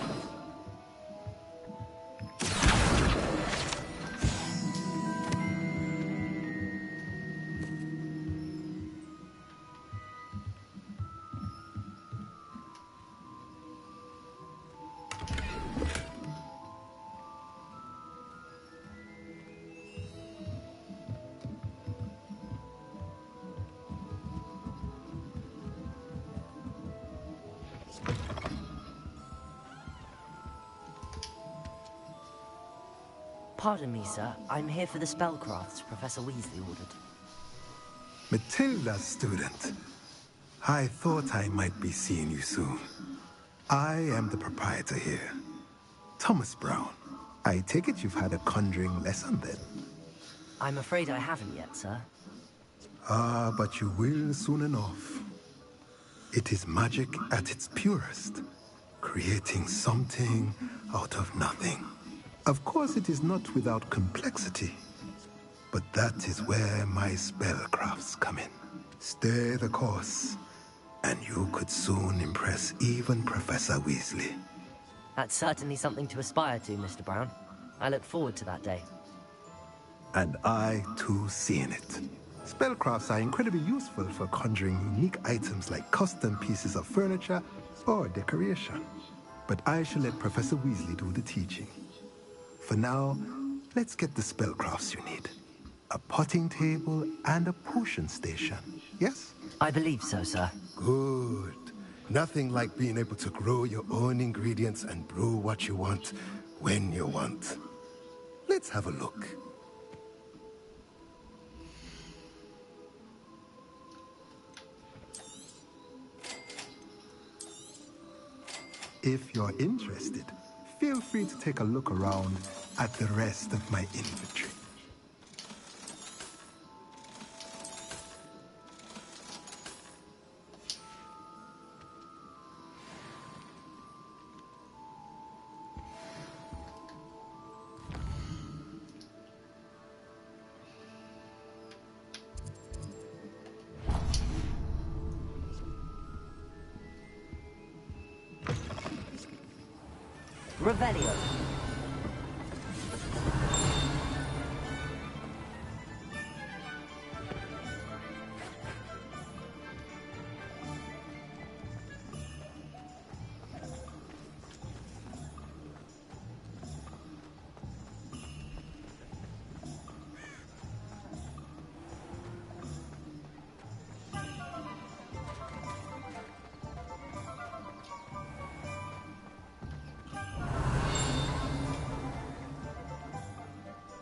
Pardon me, sir. I'm here for the spellcrafts Professor Weasley ordered. Matilda's student. I thought I might be seeing you soon. I am the proprietor here, Thomas Brown. I take it you've had a conjuring lesson then? I'm afraid I haven't yet, sir. Ah, but you will soon enough. It is magic at its purest, creating something out of nothing. Of course, it is not without complexity, but that is where my spellcrafts come in. Stay the course, and you could soon impress even Professor Weasley. That's certainly something to aspire to, Mr. Brown. I look forward to that day. And I, too, seeing it. Spellcrafts are incredibly useful for conjuring unique items like custom pieces of furniture or decoration. But I shall let Professor Weasley do the teaching. For now, let's get the spellcrafts you need. A potting table and a potion station, yes? I believe so, sir. Good. Nothing like being able to grow your own ingredients and brew what you want, when you want. Let's have a look. If you're interested, feel free to take a look around at the rest of my inventory. Revelio.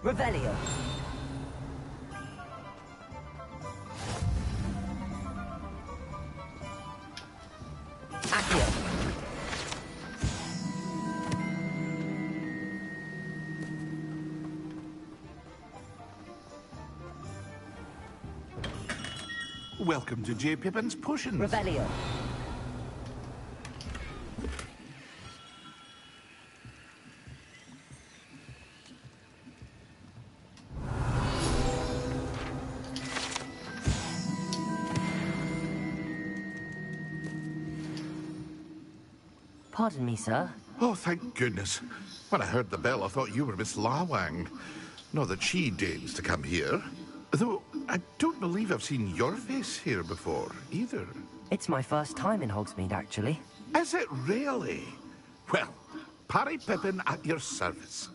Revelio. Accio. Welcome to J. Pippin's Potions. Revelio. Pardon me, sir. Oh, thank goodness. When I heard the bell, I thought you were Miss Lawang. Not that she deigns to come here. Though, I don't believe I've seen your face here before, either. It's my first time in Hogsmeade, actually. Is it really? Well, Parry Pippin at your service.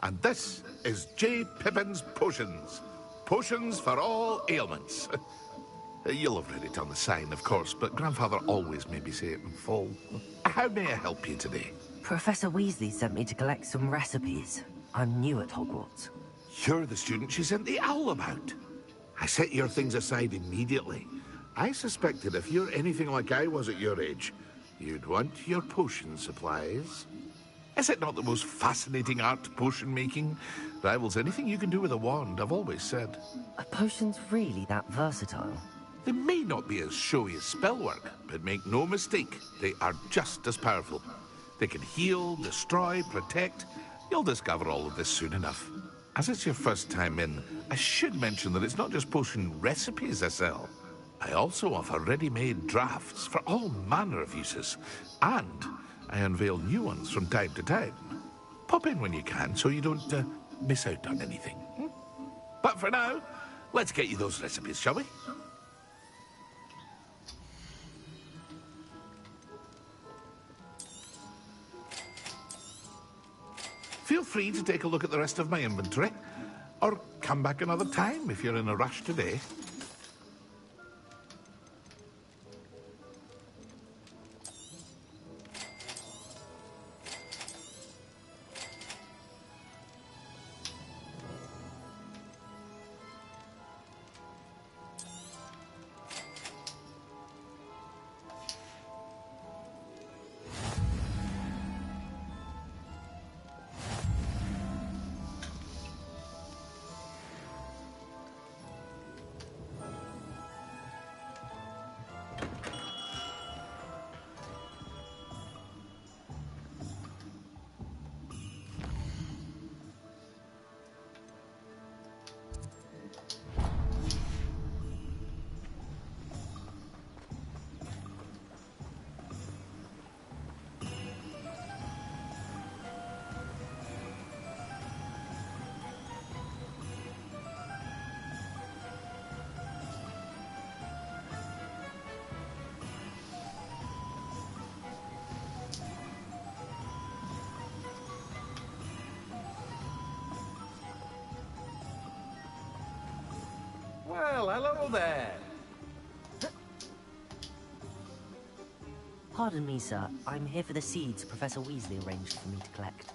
And this is J. Pippin's Potions. Potions for all ailments. You'll have read it on the sign, of course, but Grandfather always made me say it in full. How may I help you today? Professor Weasley sent me to collect some recipes. I'm new at Hogwarts. You're the student she sent the owl about. I set your things aside immediately. I suspected if you're anything like I was at your age, you'd want your potion supplies. Is it not the most fascinating art, potion making? Rivals anything you can do with a wand, I've always said. Are potions really that versatile? They may not be as showy as spellwork, but make no mistake, they are just as powerful. They can heal, destroy, protect. You'll discover all of this soon enough. As it's your first time in, I should mention that it's not just potion recipes I sell. I also offer ready-made drafts for all manner of uses. And I unveil new ones from time to time. Pop in when you can so you don't miss out on anything. But for now, let's get you those recipes, shall we? Feel free to take a look at the rest of my inventory, or come back another time if you're in a rush today. Well, hello there. Pardon me, sir. I'm here for the seeds Professor Weasley arranged for me to collect.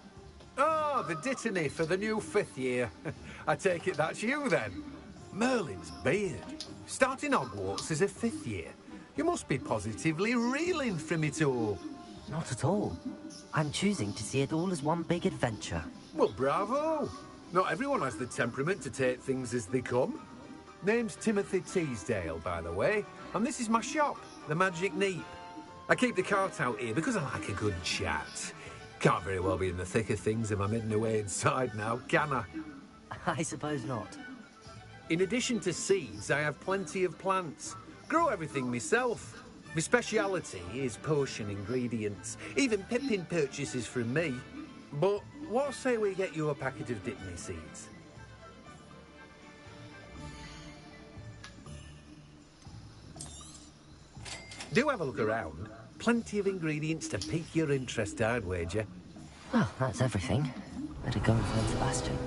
Oh, the dittany for the new 5th year. I take it that's you, then. Merlin's beard. Starting Hogwarts as a 5th year. You must be positively reeling from it all. Not at all. I'm choosing to see it all as one big adventure. Well, bravo. Not everyone has the temperament to take things as they come. Name's Timothy Teasdale, by the way, and this is my shop, the Magic Neep. I keep the cart out here because I like a good chat. Can't very well be in the thick of things if I'm hidden away inside now, can I? I suppose not. In addition to seeds, I have plenty of plants. Grow everything myself. My speciality is potion ingredients. Even Pippin purchases from me. But what say we get you a packet of Dittany seeds? Do have a look around. Plenty of ingredients to pique your interest, I'd wager. Well, that's everything. Better go and find Sebastian.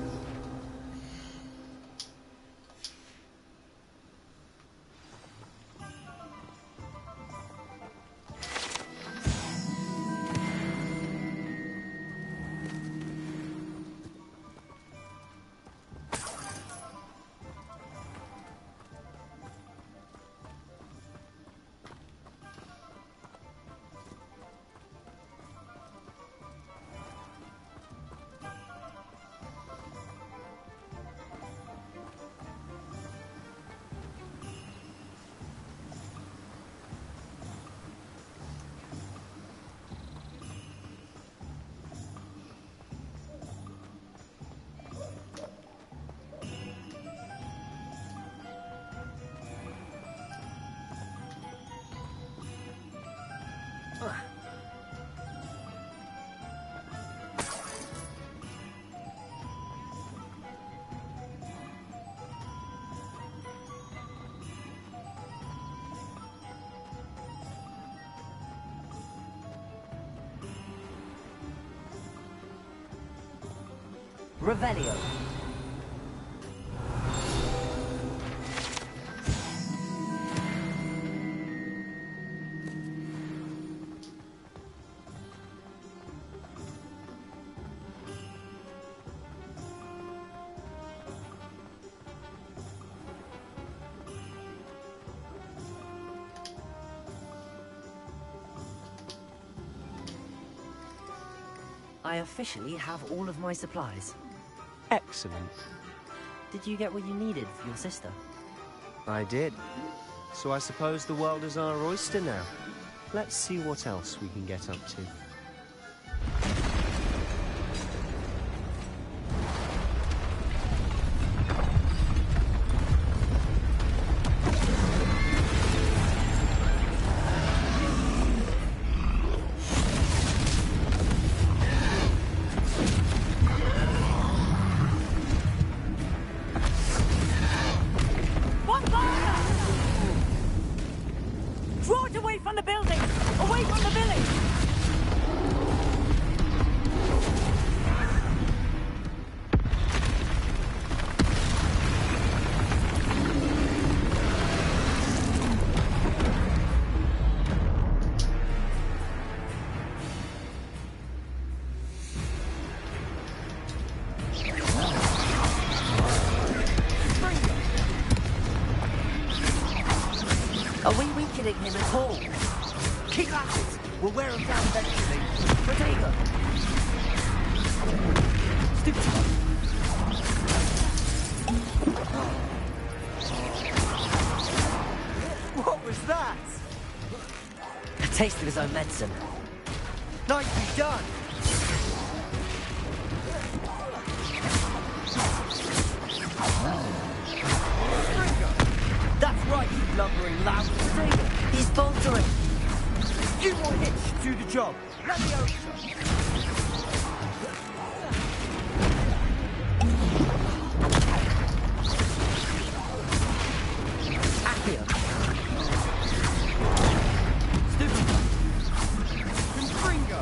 Revelio. I officially have all of my supplies. Excellent. Did you get what you needed for your sister? I did. So I suppose the world is our oyster now. Let's see what else we can get up to. Draw it away from the building! Away from the village! Are we weakening him at all? Keep at it! We'll wear him down eventually. Protego! Stupid one. What was that? A taste of his own medicine. Nicely done! That's right, you lumbering lout. He's faltering. You want Hitch to do the job. Let me over. Accio. Confringo.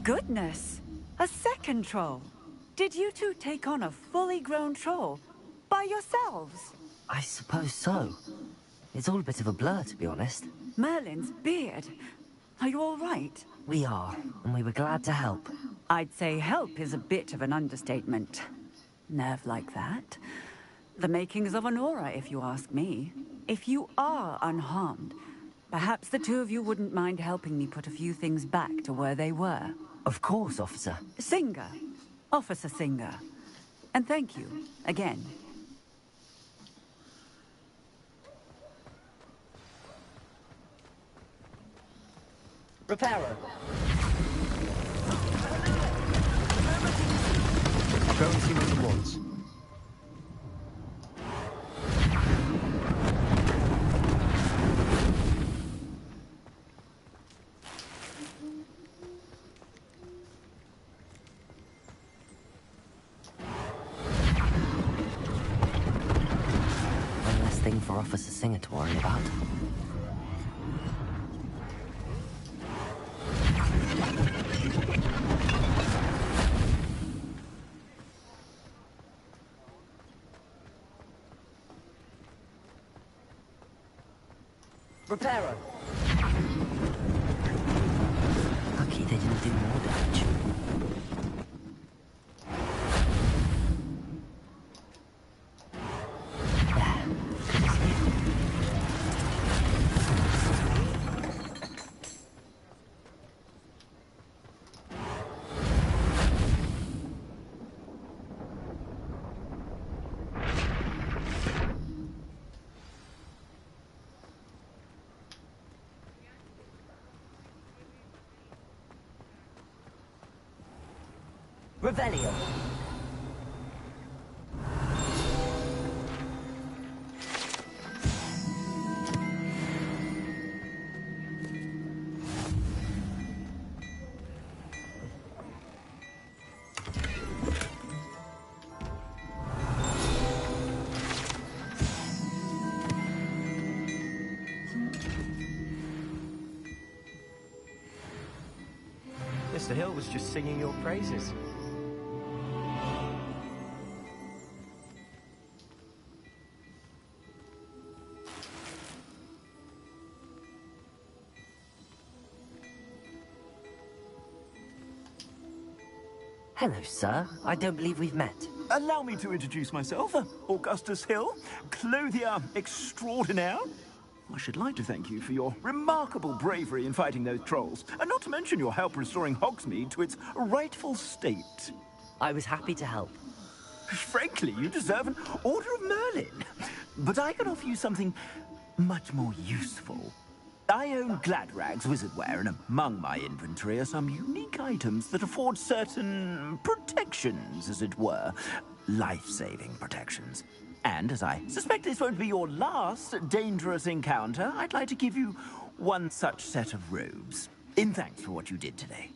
Goodness! A second troll! Did you two take on a fully grown troll? By yourselves? I suppose so. It's all a bit of a blur, to be honest. Merlin's beard. Are you all right? We are, and we were glad to help. I'd say help is a bit of an understatement. Nerve like that. The makings of an aura, if you ask me. If you are unharmed, perhaps the two of you wouldn't mind helping me put a few things back to where they were. Of course, officer. Singer. Officer Singer. And thank you, again. Reparo. I'll go and see what he wants. One less thing for Officer Singer to worry about. Reparo. Lucky they didn't do more damage. There. Good as new. Revelio. Mr. Hill was just singing your praises. Hello, sir. I don't believe we've met. Allow me to introduce myself. Augustus Hill, clothier extraordinaire. I should like to thank you for your remarkable bravery in fighting those trolls, and not to mention your help restoring Hogsmeade to its rightful state. I was happy to help. Frankly, you deserve an Order of Merlin. But I can offer you something much more useful. I own Gladrag's wizardware, and among my inventory are some unique items that afford certain protections, as it were. Life-saving protections. And as I suspect this won't be your last dangerous encounter, I'd like to give you one such set of robes, in thanks for what you did today.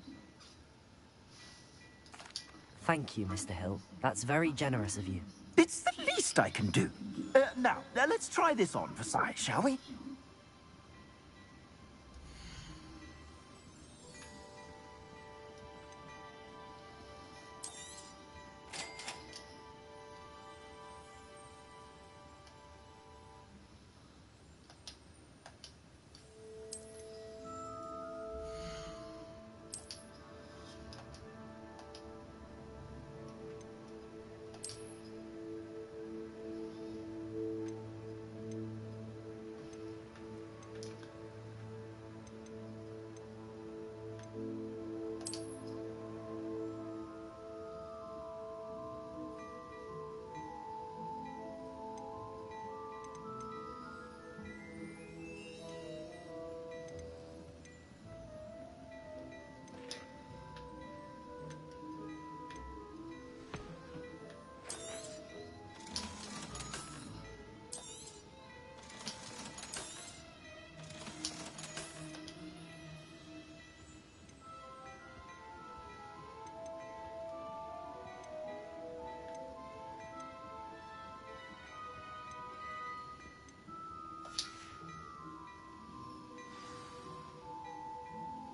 Thank you, Mr. Hill. That's very generous of you. It's the least I can do. Now, let's try this on for size, shall we?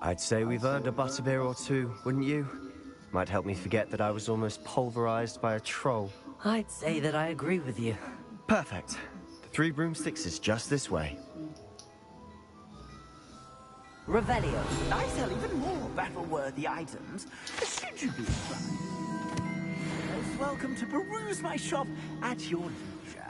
I'd say we've earned a butterbeer or two, wouldn't you? Might help me forget that I was almost pulverized by a troll. I'd say that I agree with you. Perfect. The 3 broomsticks is just this way. Revelio. I sell even more battle-worthy items, should you be inclined. Most welcome to peruse my shop at your leisure.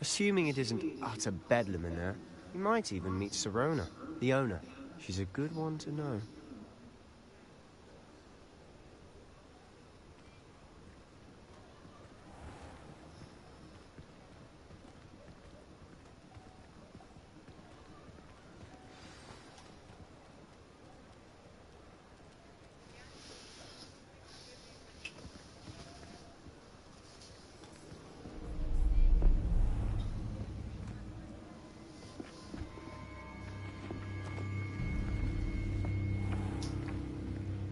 Assuming it isn't utter bedlam in there, you might even meet Sirona, the owner. She's a good one to know.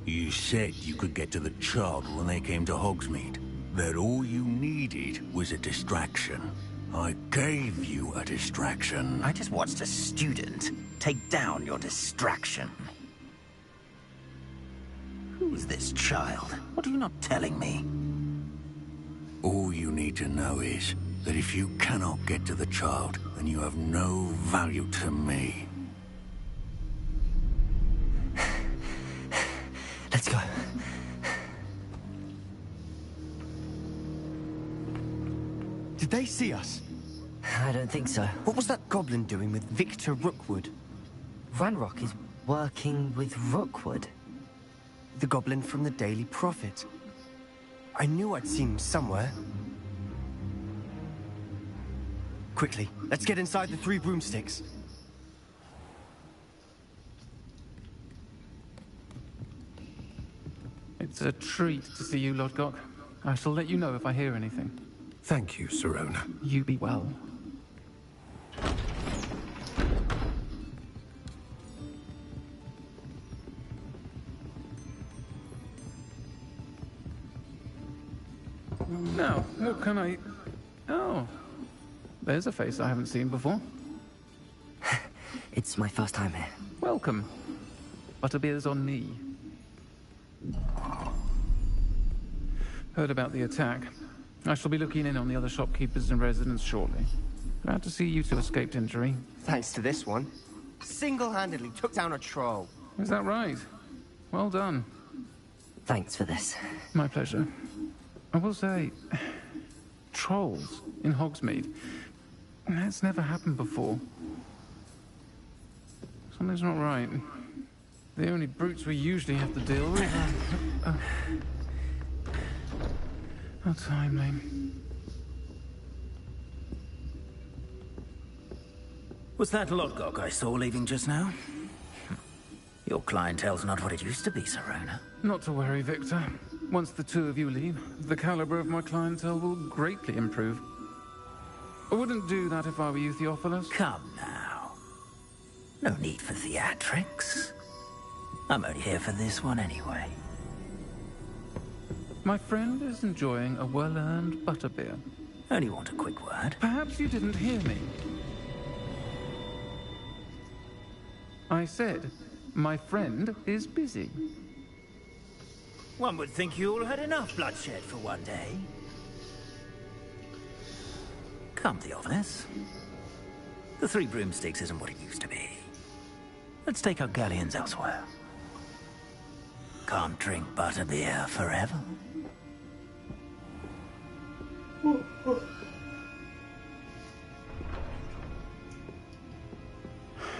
You said you could get to the child when they came to Hogsmeade. That all you needed was a distraction. I gave you a distraction. I just watched a student take down your distraction. Who's this child? What are you not telling me? All you need to know is that if you cannot get to the child, then you have no value to me. Let's go. Did they see us? I don't think so. What was that goblin doing with Victor Rookwood? Ranrock is working with Rookwood. The goblin from the Daily Prophet. I knew I'd seen him somewhere. Quickly, let's get inside the 3 broomsticks. It's a treat to see you, Lodgok. I shall let you know if I hear anything. Thank you, Sirona. You be well. Now, what can I... Oh, there's a face I haven't seen before. It's my first time here. Welcome. Butterbeer's on me. Heard about the attack. I shall be looking in on the other shopkeepers and residents shortly. Glad to see you two escaped injury. Thanks to this one. Single-handedly took down a troll. Is that right? Well done. Thanks for this. My pleasure. I will say, trolls in Hogsmeade. That's never happened before. Something's not right. The only brutes we usually have to deal with are... How timely. Was that Lodgok I saw leaving just now? Your clientele's not what it used to be, Serona. Not to worry, Victor. Once the two of you leave, the caliber of my clientele will greatly improve. I wouldn't do that if I were you, Theophilus. Come now. No need for theatrics. I'm only here for this one anyway. My friend is enjoying a well-earned butterbeer. Only want a quick word. Perhaps you didn't hear me. I said, my friend is busy. One would think you all had enough bloodshed for one day. Come, Theophilus. The Three Broomsticks isn't what it used to be. Let's take our galleons elsewhere. Can't drink butterbeer forever.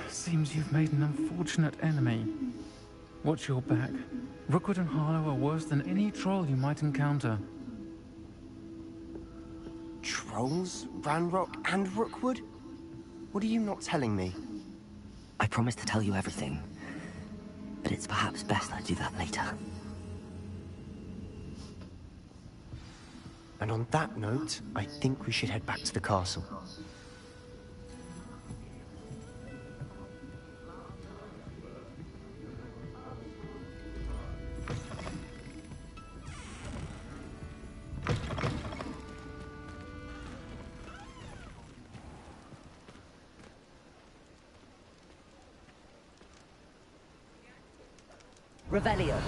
Seems you've made an unfortunate enemy. Watch your back. Rookwood and Harlow are worse than any troll you might encounter. Trolls? Ranrock and Rookwood? What are you not telling me? I promised to tell you everything, but it's perhaps best I do that later. And on that note, I think we should head back to the castle. Revelio.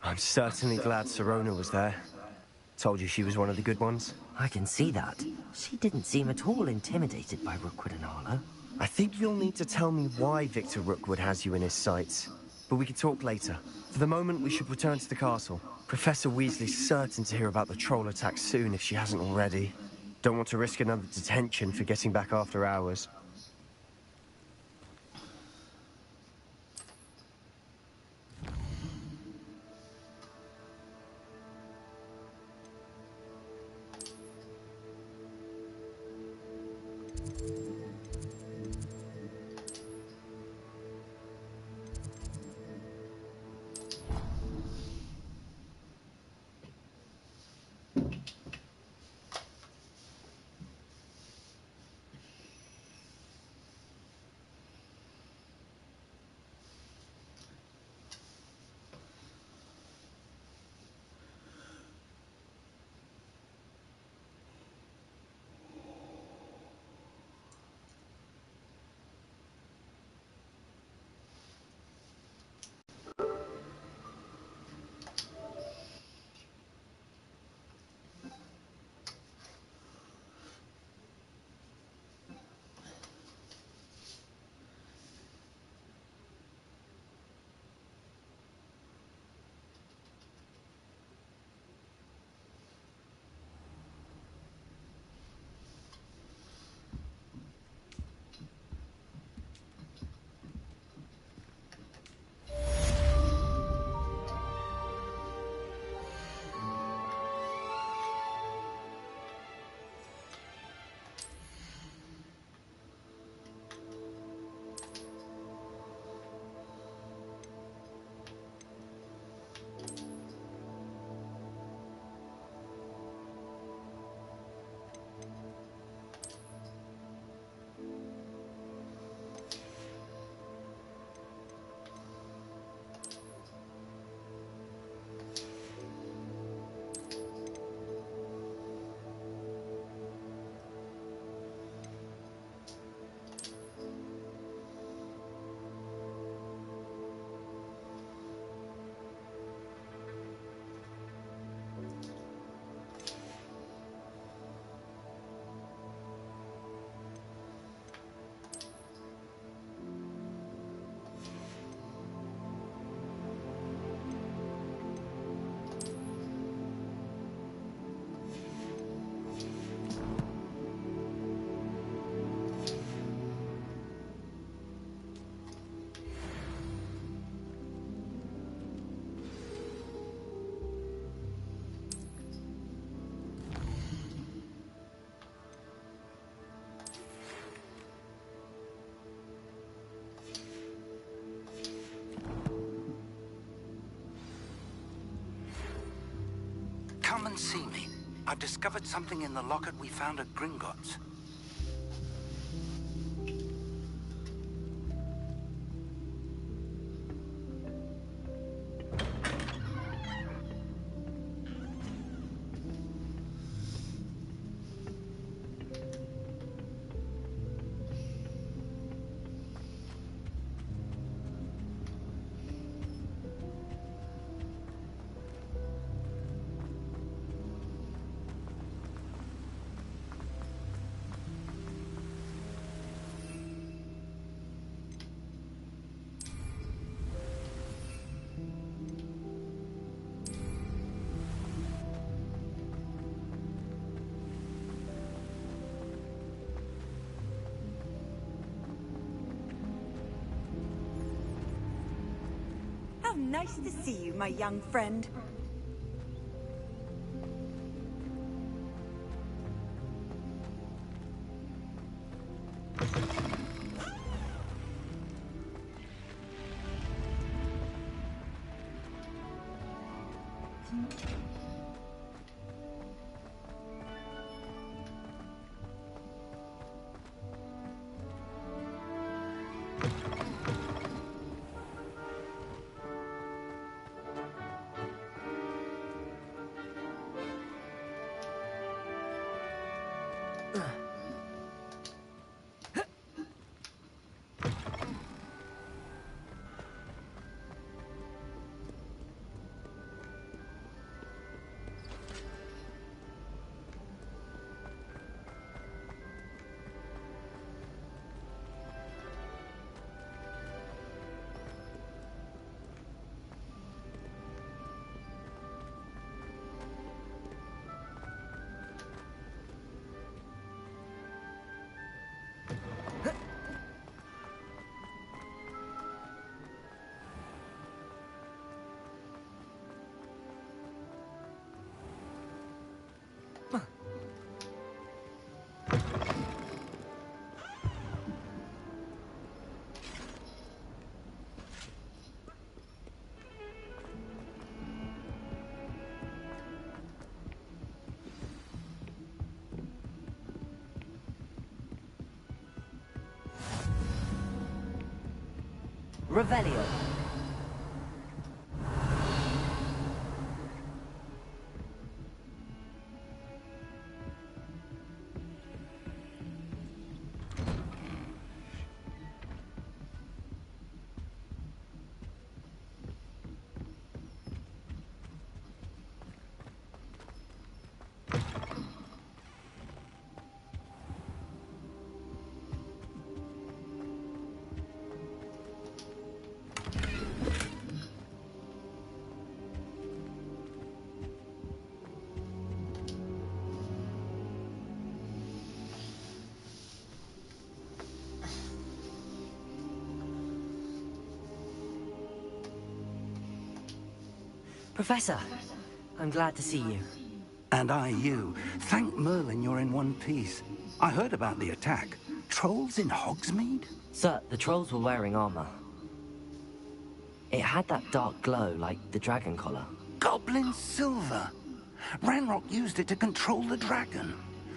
I'm certainly glad Serona was there. Told you she was one of the good ones. I can see that. She didn't seem at all intimidated by Rookwood and Harlow. I think you'll need to tell me why Victor Rookwood has you in his sights. But we can talk later. For the moment, we should return to the castle. Professor Weasley's certain to hear about the troll attack soon if she hasn't already. Don't want to risk another detention for getting back after hours. and see me. I've discovered something in the locket we found at Gringotts. How nice to see you, my young friend. Revelio. Professor, I'm glad to see you. And I you. Thank Merlin you're in one piece. I heard about the attack. Trolls in Hogsmeade? Sir, the trolls were wearing armor. It had that dark glow like the dragon collar. Goblin silver. Ranrock used it to control the dragon.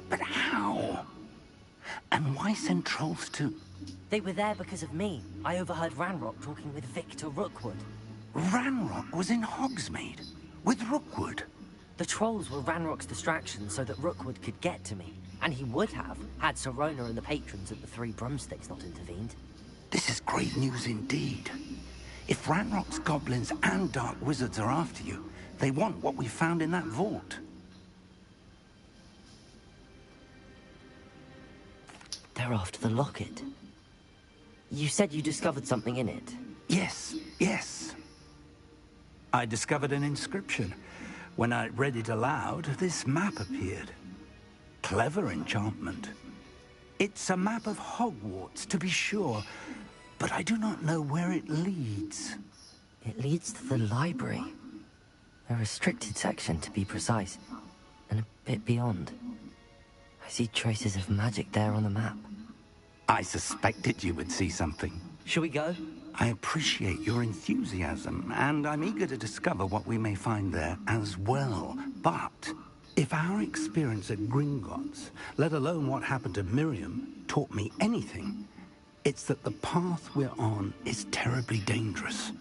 But how? And why send trolls to... They were there because of me. I overheard Ranrock talking with Victor Rookwood. Ranrock was in Hogsmeade? With Rookwood? The trolls were Ranrock's distraction so that Rookwood could get to me. And he would have, had Sirona and the patrons at the Three Broomsticks not intervened. This is great news indeed. If Ranrock's goblins and dark wizards are after you, they want what we found in that vault. They're after the locket. You said you discovered something in it. Yes, yes. I discovered an inscription. When I read it aloud, this map appeared. Clever enchantment. It's a map of Hogwarts, to be sure, but I do not know where it leads. It leads to the library. A restricted section, to be precise, and a bit beyond. I see traces of magic there on the map. I suspected you would see something. Shall we go? I appreciate your enthusiasm, and I'm eager to discover what we may find there as well. But If our experience at Gringotts, let alone what happened to Miriam, taught me anything, it's that the path we're on is terribly dangerous.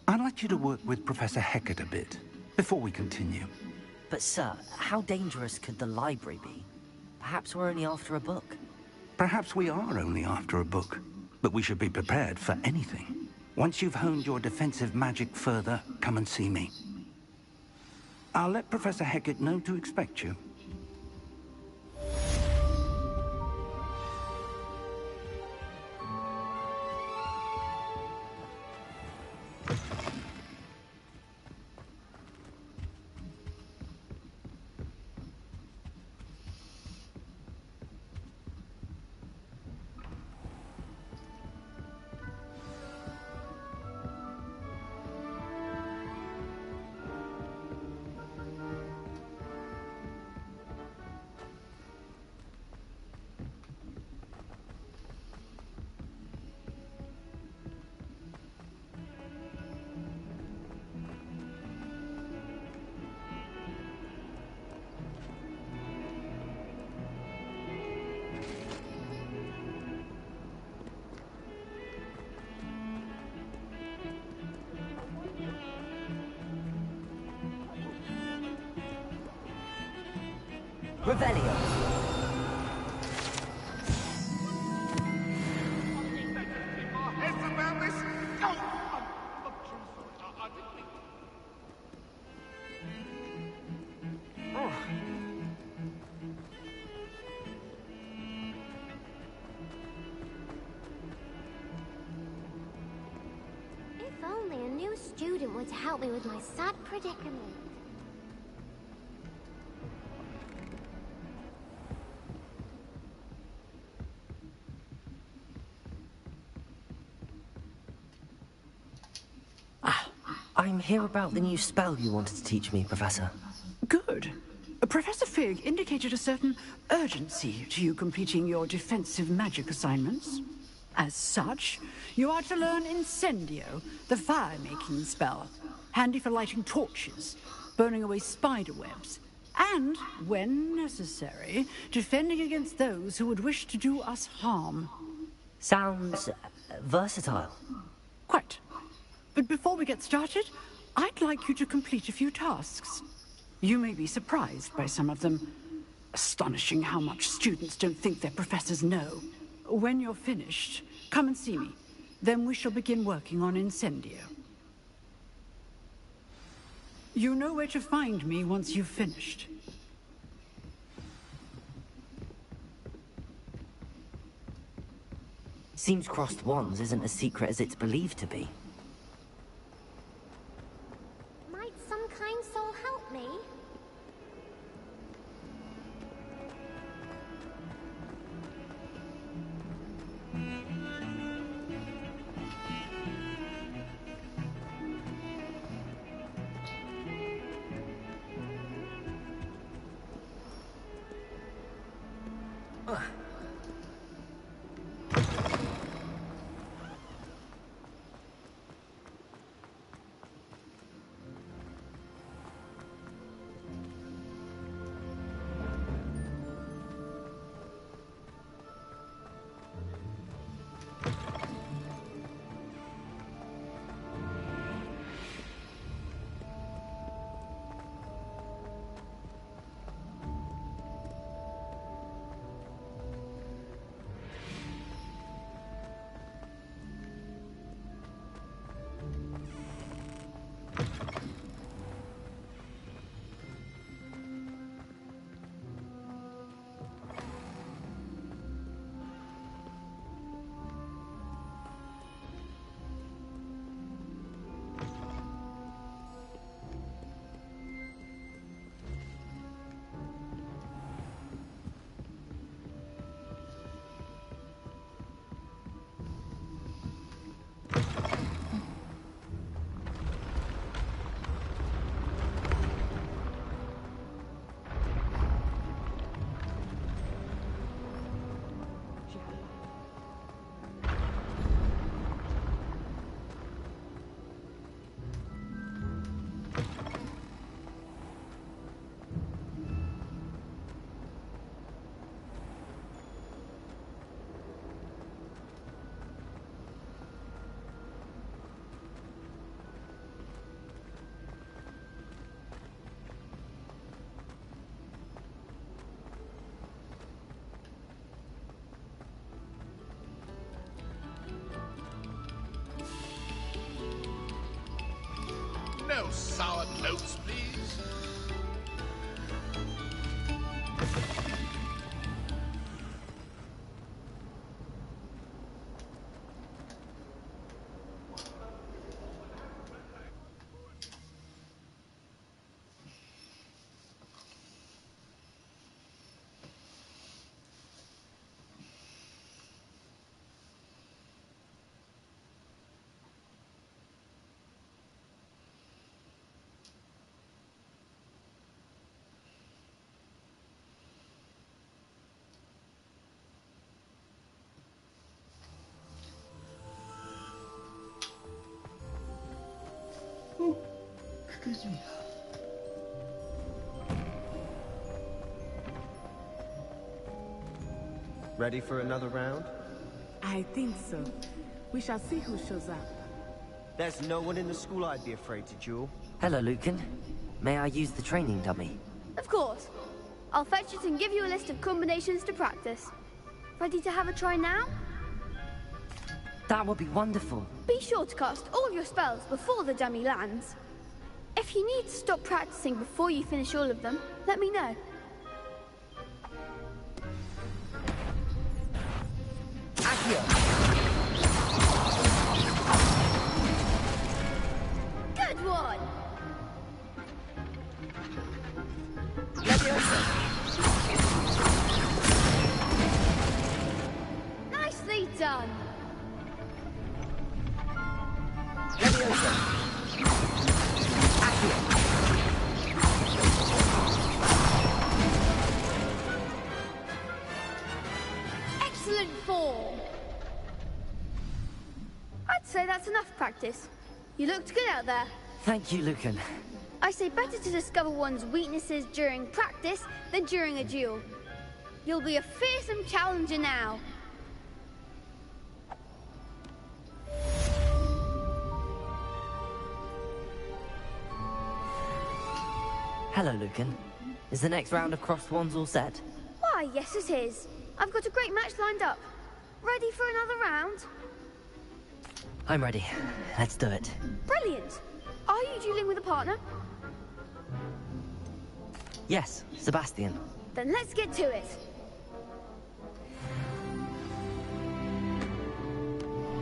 I'd like you to work with Professor Hecat a bit, before we continue. But sir, how dangerous could the library be? Perhaps we're only after a book. Perhaps we are only after a book, but we should be prepared for anything. Once you've honed your defensive magic further, come and see me. I'll let Professor Hecat know to expect you. Revelio. If only a new student were to help me with my sad predicament. I'm here about the new spell you wanted to teach me, Professor. Good. Professor Fig indicated a certain urgency to you completing your defensive magic assignments. As such, you are to learn Incendio, the fire-making spell, handy for lighting torches, burning away spider webs, and, when necessary, defending against those who would wish to do us harm. Sounds versatile. Quite. But before we get started, I'd like you to complete a few tasks. You may be surprised by some of them. Astonishing how much students don't think their professors know. When you're finished, come and see me. Then we shall begin working on Incendio. You know where to find me once you've finished. Seems crossed wands isn't as secret as it's believed to be. Might some kind soul help me? No sauerkrauts, please. Excuse me. Ready for another round? I think so. We shall see who shows up. There's no one in the school I'd be afraid to duel. Hello, Lucan. May I use the training dummy? Of course. I'll fetch it and give you a list of combinations to practice. Ready to have a try now? That would be wonderful. Be sure to cast all your spells before the dummy lands. If you need to stop practicing before you finish all of them, let me know. Accio! Good one! Nicely done! Excellent form! I'd say that's enough practice. You looked good out there. Thank you, Lucan. I say better to discover one's weaknesses during practice than during a duel. You'll be a fearsome challenger now. Hello, Lucan. Is the next round of crossed wands all set? Why, yes it is. I've got a great match lined up. Ready for another round? I'm ready. Let's do it. Brilliant! Are you dueling with a partner? Yes, Sebastian. Then let's get to it.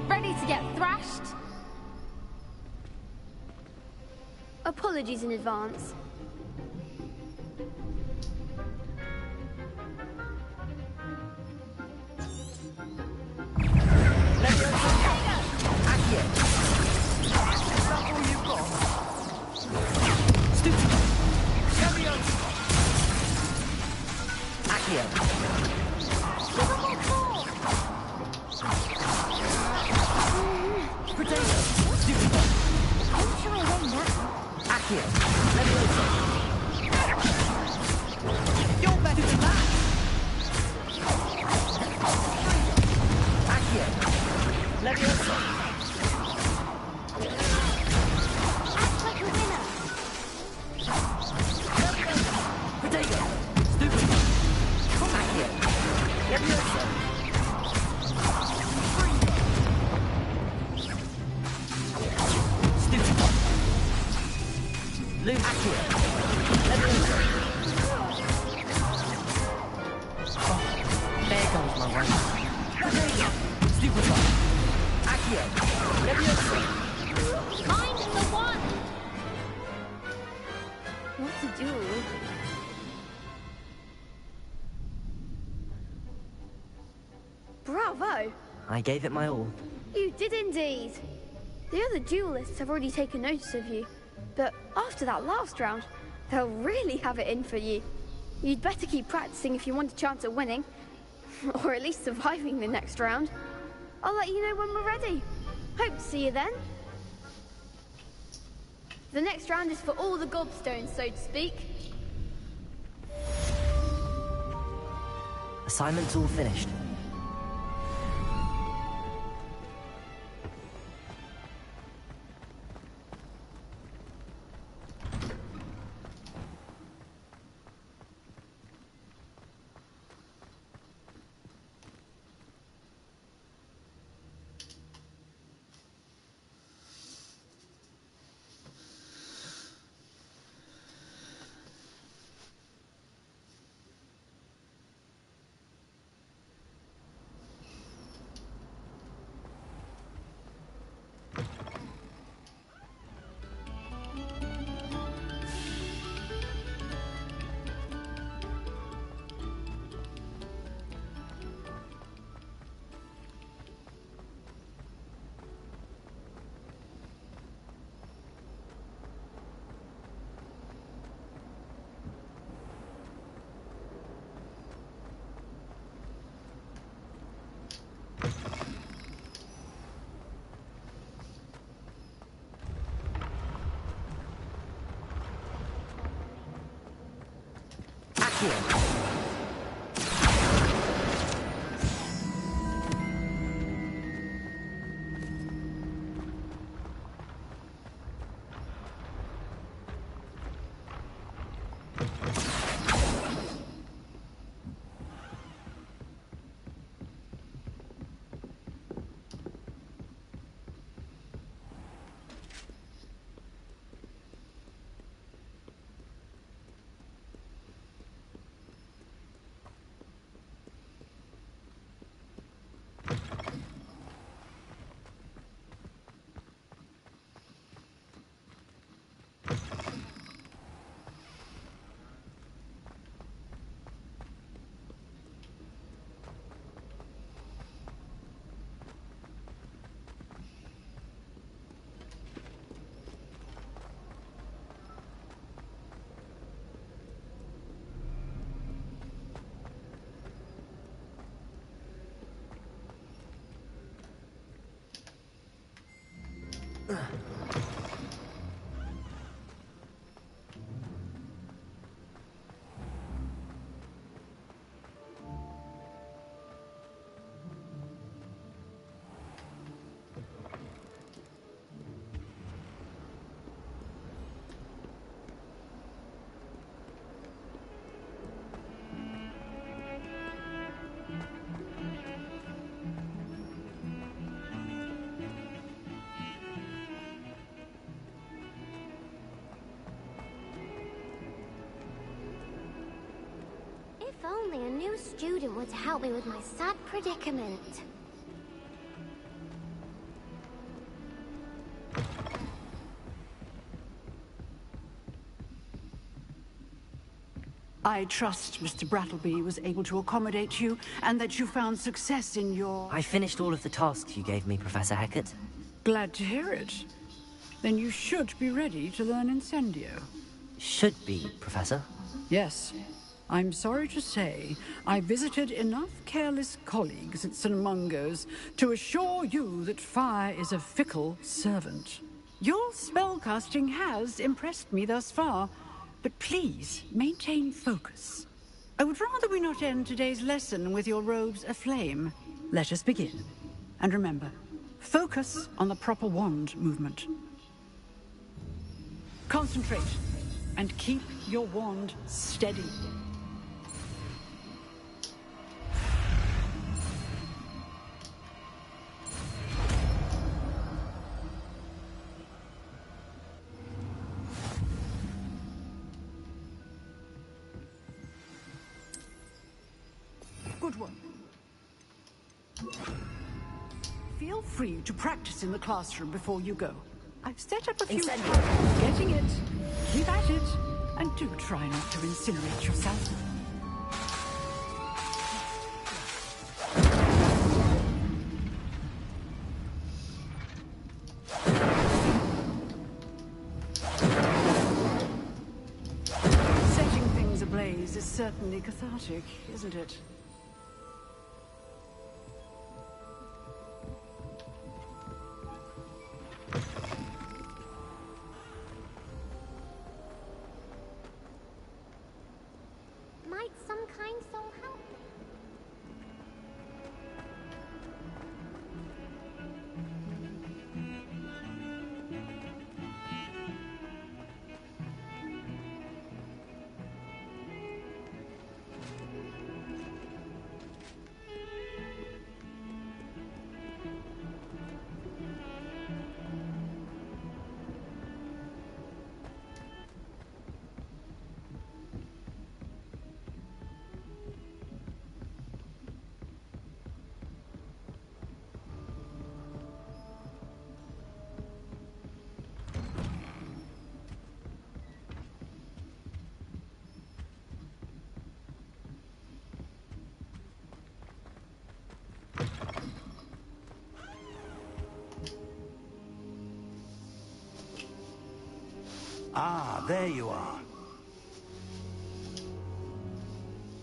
Ready to get thrashed? Apologies in advance. Bravo! I gave it my all. You did indeed. The other duelists have already taken notice of you, but after that last round, they'll really have it in for you. You'd better keep practicing if you want a chance at winning, or at least surviving the next round. I'll let you know when we're ready. Hope to see you then. The next round is for all the gobstones, so to speak. Assignment's all finished. here. If only a new student would help me with my sad predicament. I trust Mr. Brattleby was able to accommodate you, and that you found success in your... I finished all of the tasks you gave me, Professor Hecat. Glad to hear it. Then you should be ready to learn Incendio. Should be, Professor. Yes. I'm sorry to say, I visited enough careless colleagues at St. Mungo's to assure you that fire is a fickle servant. Your spellcasting has impressed me thus far, but please maintain focus. I would rather we not end today's lesson with your robes aflame. Let us begin. And remember, focus on the proper wand movement. Concentrate, and keep your wand steady. Good work. Feel free to practice in the classroom before you go. I've set up a few... Getting it. Keep at it. And do try not to incinerate yourself. Setting things ablaze is certainly cathartic, isn't it? Might some kind soul help me? Ah, there you are.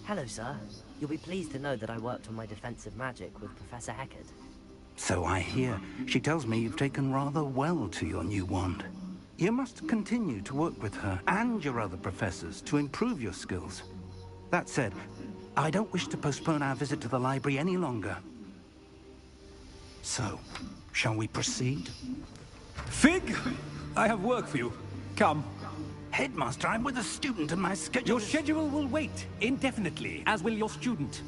Hello, sir. You'll be pleased to know that I worked on my defensive magic with Professor Hecat. So I hear. She tells me you've taken rather well to your new wand. You must continue to work with her and your other professors to improve your skills. That said, I don't wish to postpone our visit to the library any longer. So, shall we proceed? Fig! I have work for you. Come. Headmaster, I'm with a student and my schedule Your schedule will wait indefinitely, as will your student.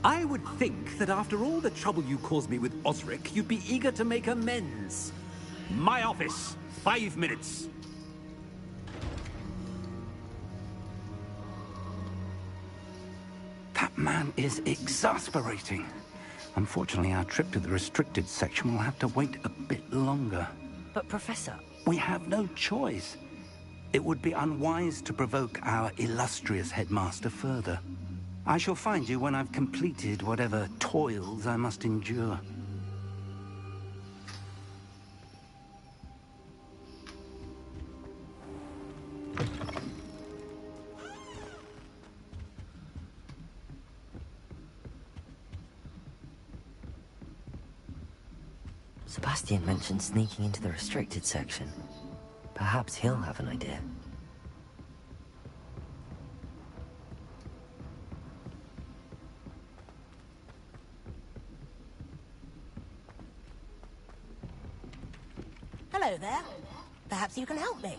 I would think that after all the trouble you caused me with Osric, you'd be eager to make amends. My office, 5 minutes. That man is exasperating. Unfortunately, our trip to the restricted section will have to wait a bit longer. But, Professor... We have no choice. It would be unwise to provoke our illustrious headmaster further. I shall find you when I've completed whatever toils I must endure. Sebastian mentioned sneaking into the restricted section. Perhaps he'll have an idea. Hello there. Perhaps you can help me.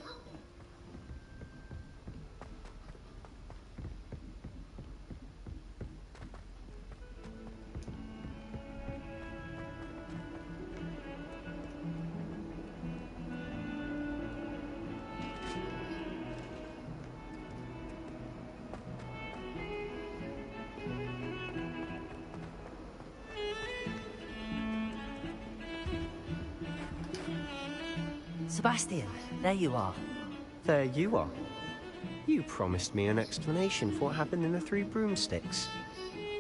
Sebastian, there you are. There you are. You promised me an explanation for what happened in the Three Broomsticks.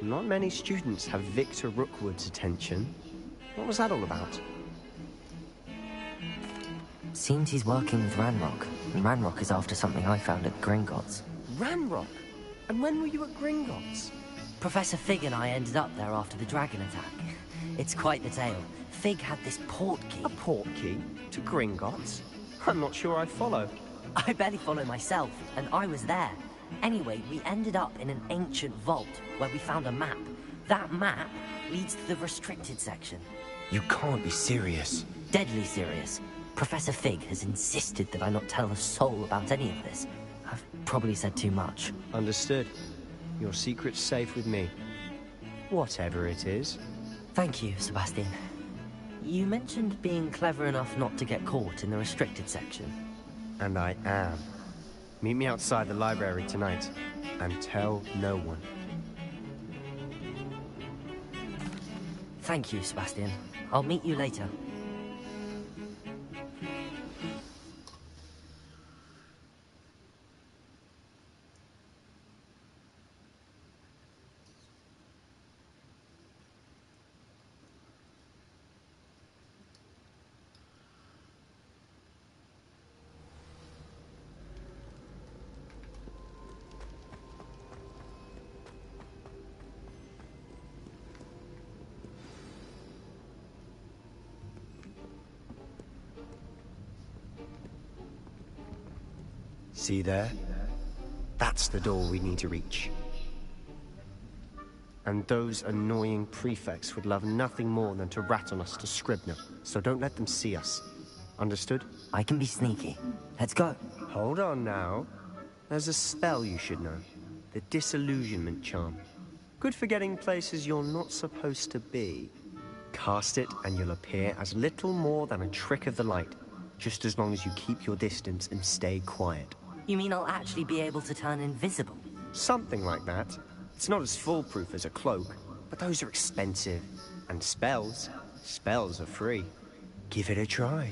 Not many students have Victor Rookwood's attention. What was that all about? Seems he's working with Ranrock, and Ranrock is after something I found at Gringotts. Ranrock? And when were you at Gringotts? Professor Fig and I ended up there after the dragon attack. It's quite the tale. Fig had this port key. A port key? To Gringotts? I'm not sure I follow. I barely follow myself, and I was there. Anyway, we ended up in an ancient vault where we found a map. That map leads to the restricted section. You can't be serious. Deadly serious. Professor Fig has insisted that I not tell a soul about any of this. I've probably said too much. Understood. Your secret's safe with me. Whatever it is. Thank you, Sebastian. You mentioned being clever enough not to get caught in the restricted section. And I am. Meet me outside the library tonight, and tell no one. Thank you, Sebastian. I'll meet you later. See there? That's the door we need to reach. And those annoying prefects would love nothing more than to rat on us to Scribner, so don't let them see us. Understood? I can be sneaky. Let's go. Hold on now. There's a spell you should know. The Disillusionment Charm. Good for getting places you're not supposed to be. Cast it and you'll appear as little more than a trick of the light, just as long as you keep your distance and stay quiet. You mean I'll actually be able to turn invisible? Something like that. It's not as foolproof as a cloak, but those are expensive. And spells are free. Give it a try.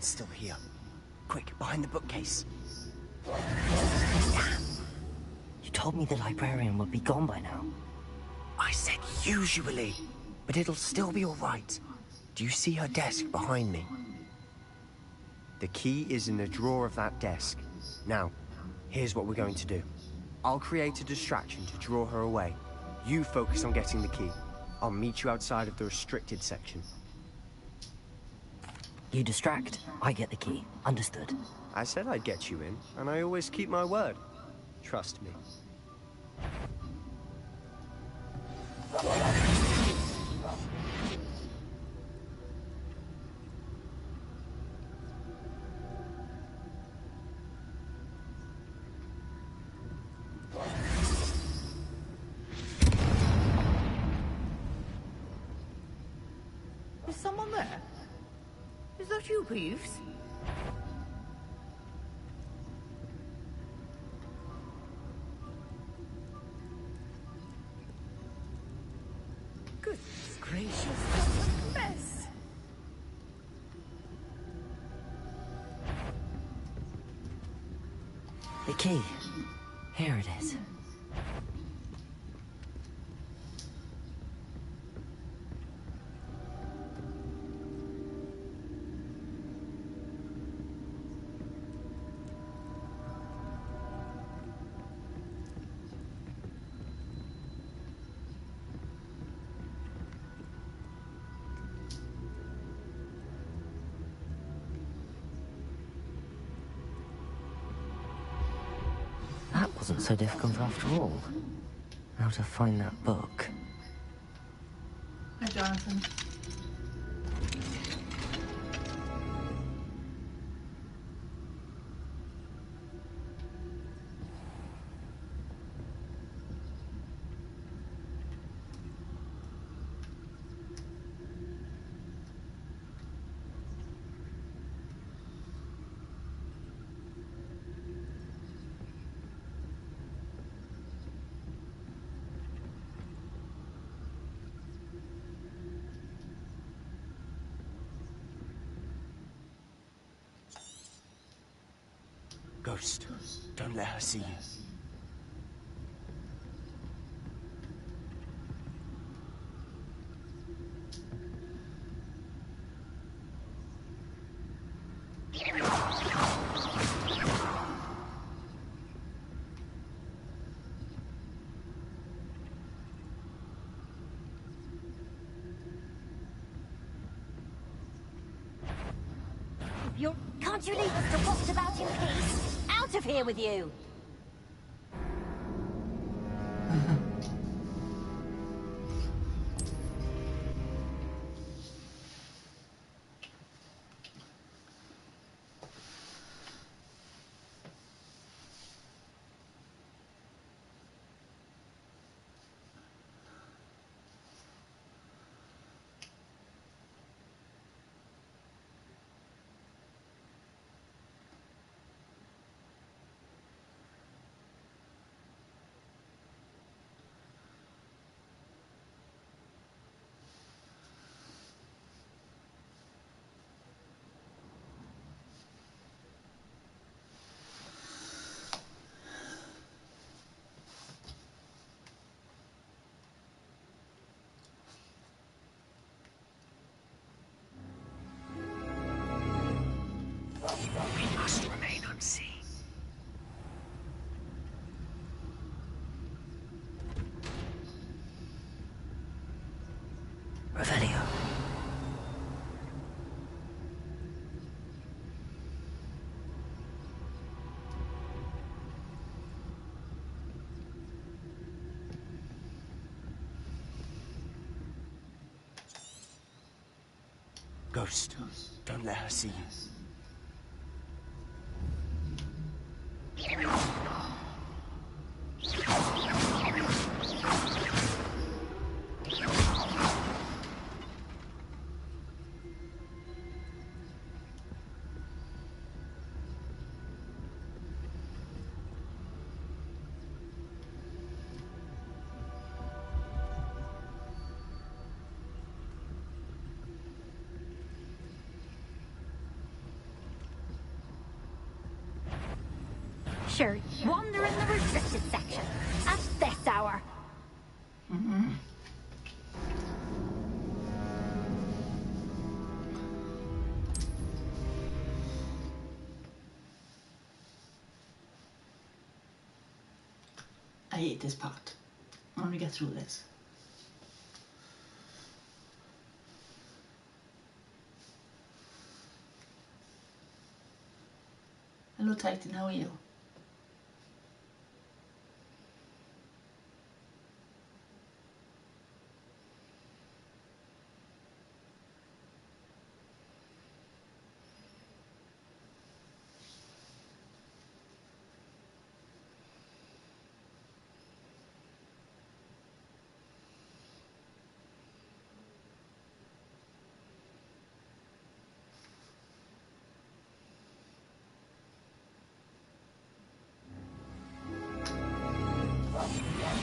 Still here. Quick, behind the bookcase. You told me the librarian would be gone by now. I said usually, but it'll still be all right. Do you see her desk behind me? The key is in the drawer of that desk. Now, here's what we're going to do. I'll create a distraction to draw her away. You focus on getting the key. I'll meet you outside of the restricted section. You distract, I get the key. Understood. I said I'd get you in, and I always keep my word. Trust me. Is someone there? Is that you, Peeves? Goodness gracious, what a mess! The key. Here it is. That wasn't so difficult after all. How to find that book. Hi, Jonathan. Ghost, don't let her see you. Can't you leave us to watch about in peace? Out of here with you! Revelio. Ghost, don't let her see you. Sure, wander in the restricted section at this hour. I hate this part. I want to get through this. Hello Titan, how are you?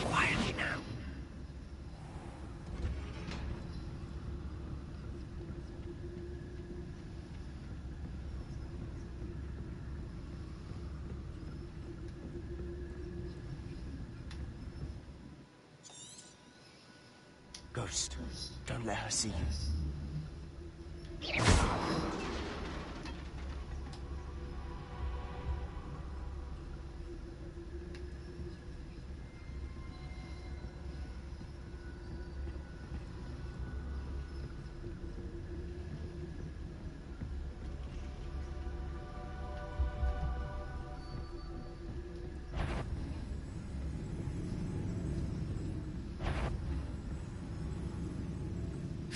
Quietly now. Ghost, don't let her see you.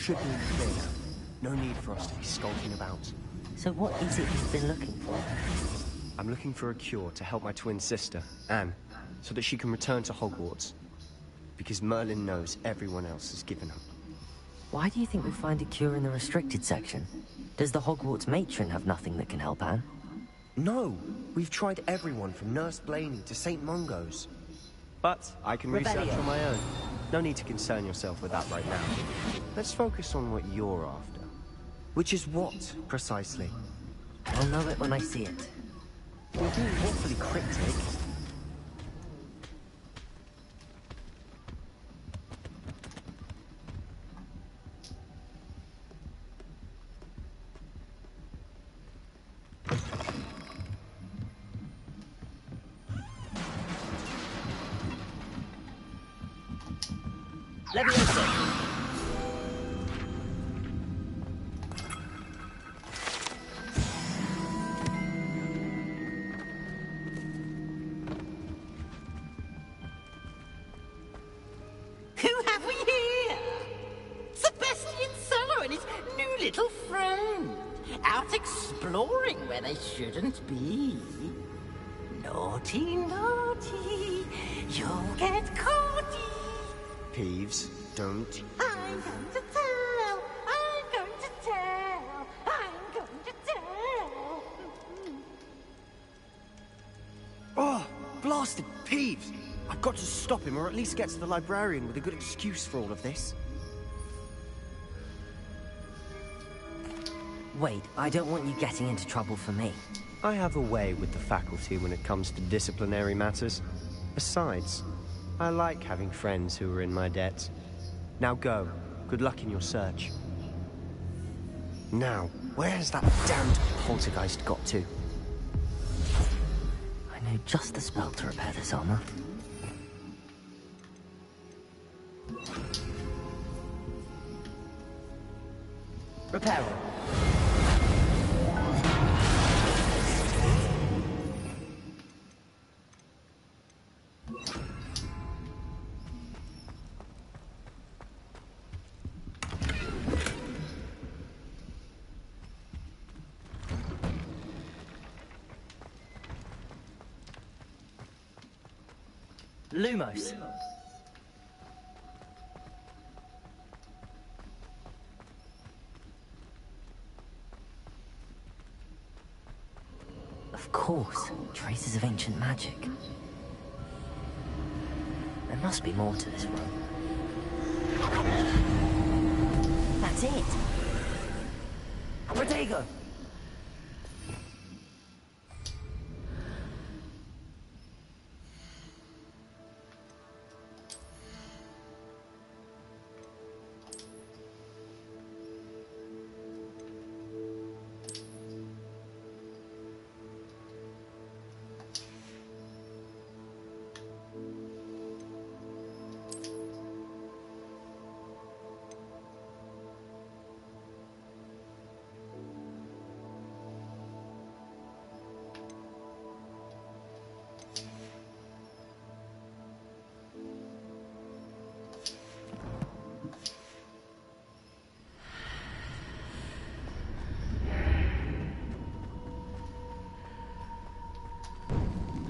Should be clear now. No need for us to be skulking about. So what is it you've been looking for? I'm looking for a cure to help my twin sister, Anne, so that she can return to Hogwarts. Because Merlin knows everyone else has given up. Why do you think we'll find a cure in the restricted section? Does the Hogwarts matron have nothing that can help Anne? No! We've tried everyone from Nurse Blaney to St. Mungo's. But I can research on my own. No need to concern yourself with that right now. Let's focus on what you're after. Which is what, precisely? I'll know it when I see it. You're being awfully cryptic. Who have we here? Sebastian Sallow and his new little friend. Out exploring where they shouldn't be. Naughty, naughty, you'll get caughty. Peeves, don't. I'm going to tell. I'm going to tell. I'm going to tell. Oh, blasted Peeves! I've got to stop him, or at least get to the librarian with a good excuse for all of this. Wait, I don't want you getting into trouble for me. I have a way with the faculty when it comes to disciplinary matters. Besides, I like having friends who are in my debt. Now go. Good luck in your search. Now, where has that damned poltergeist got to? I know just the spell to repair this armor. Repel. Lumos. Of course, traces of ancient magic. There must be more to this room. That's it! Rodrigo!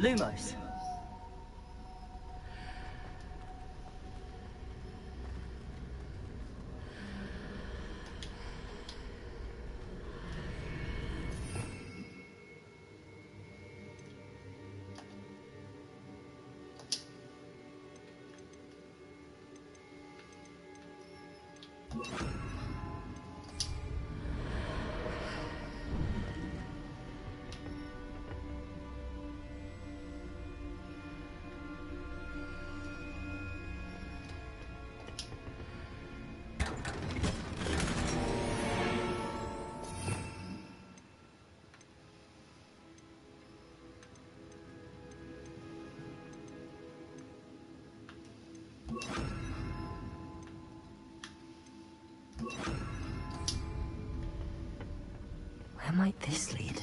Lumos. Where might this lead?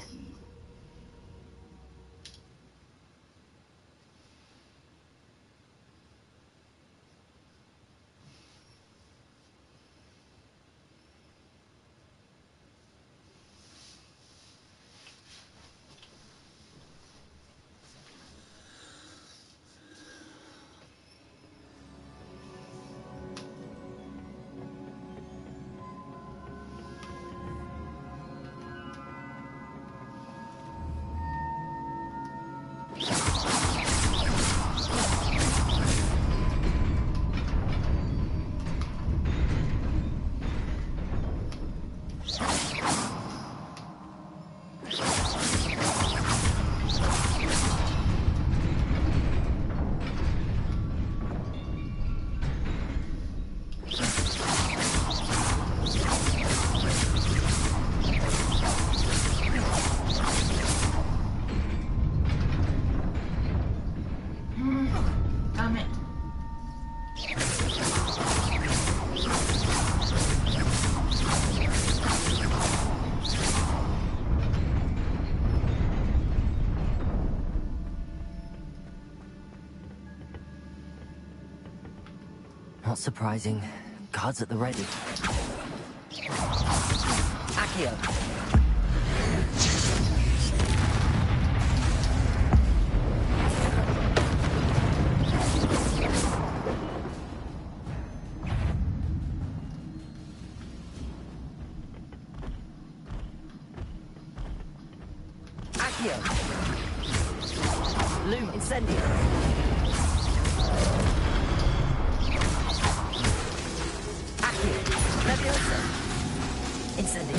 Damn it. Not surprising. Guards at the ready. Accio. Accio. Loom, incendio. Accio. Leviosa. Incendio.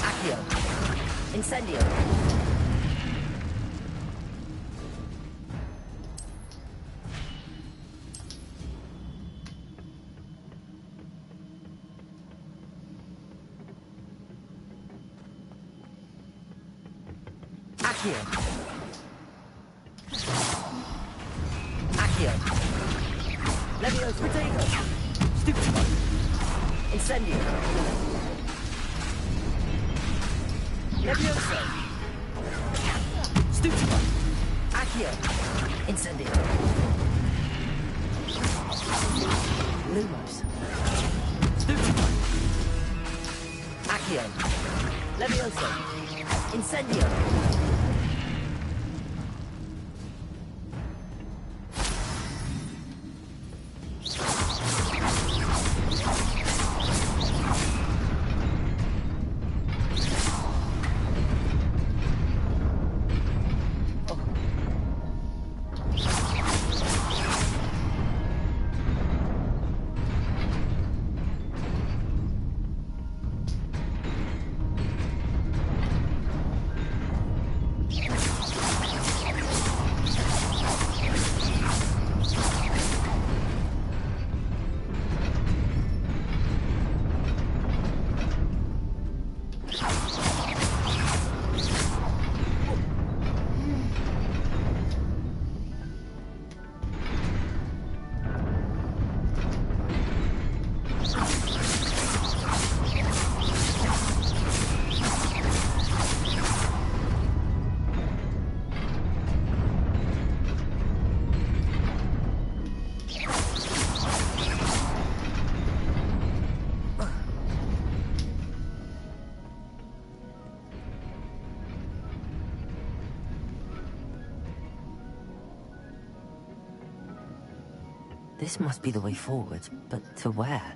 Accio. Incendio. Accio. Accio. Levioso. Protego. Stupefy. Incendio. Levioso. Stupefy. Accio. Incendio. Lumos. Stupefy. Accio. Levioso. Incendio. This must be the way forward, but to where?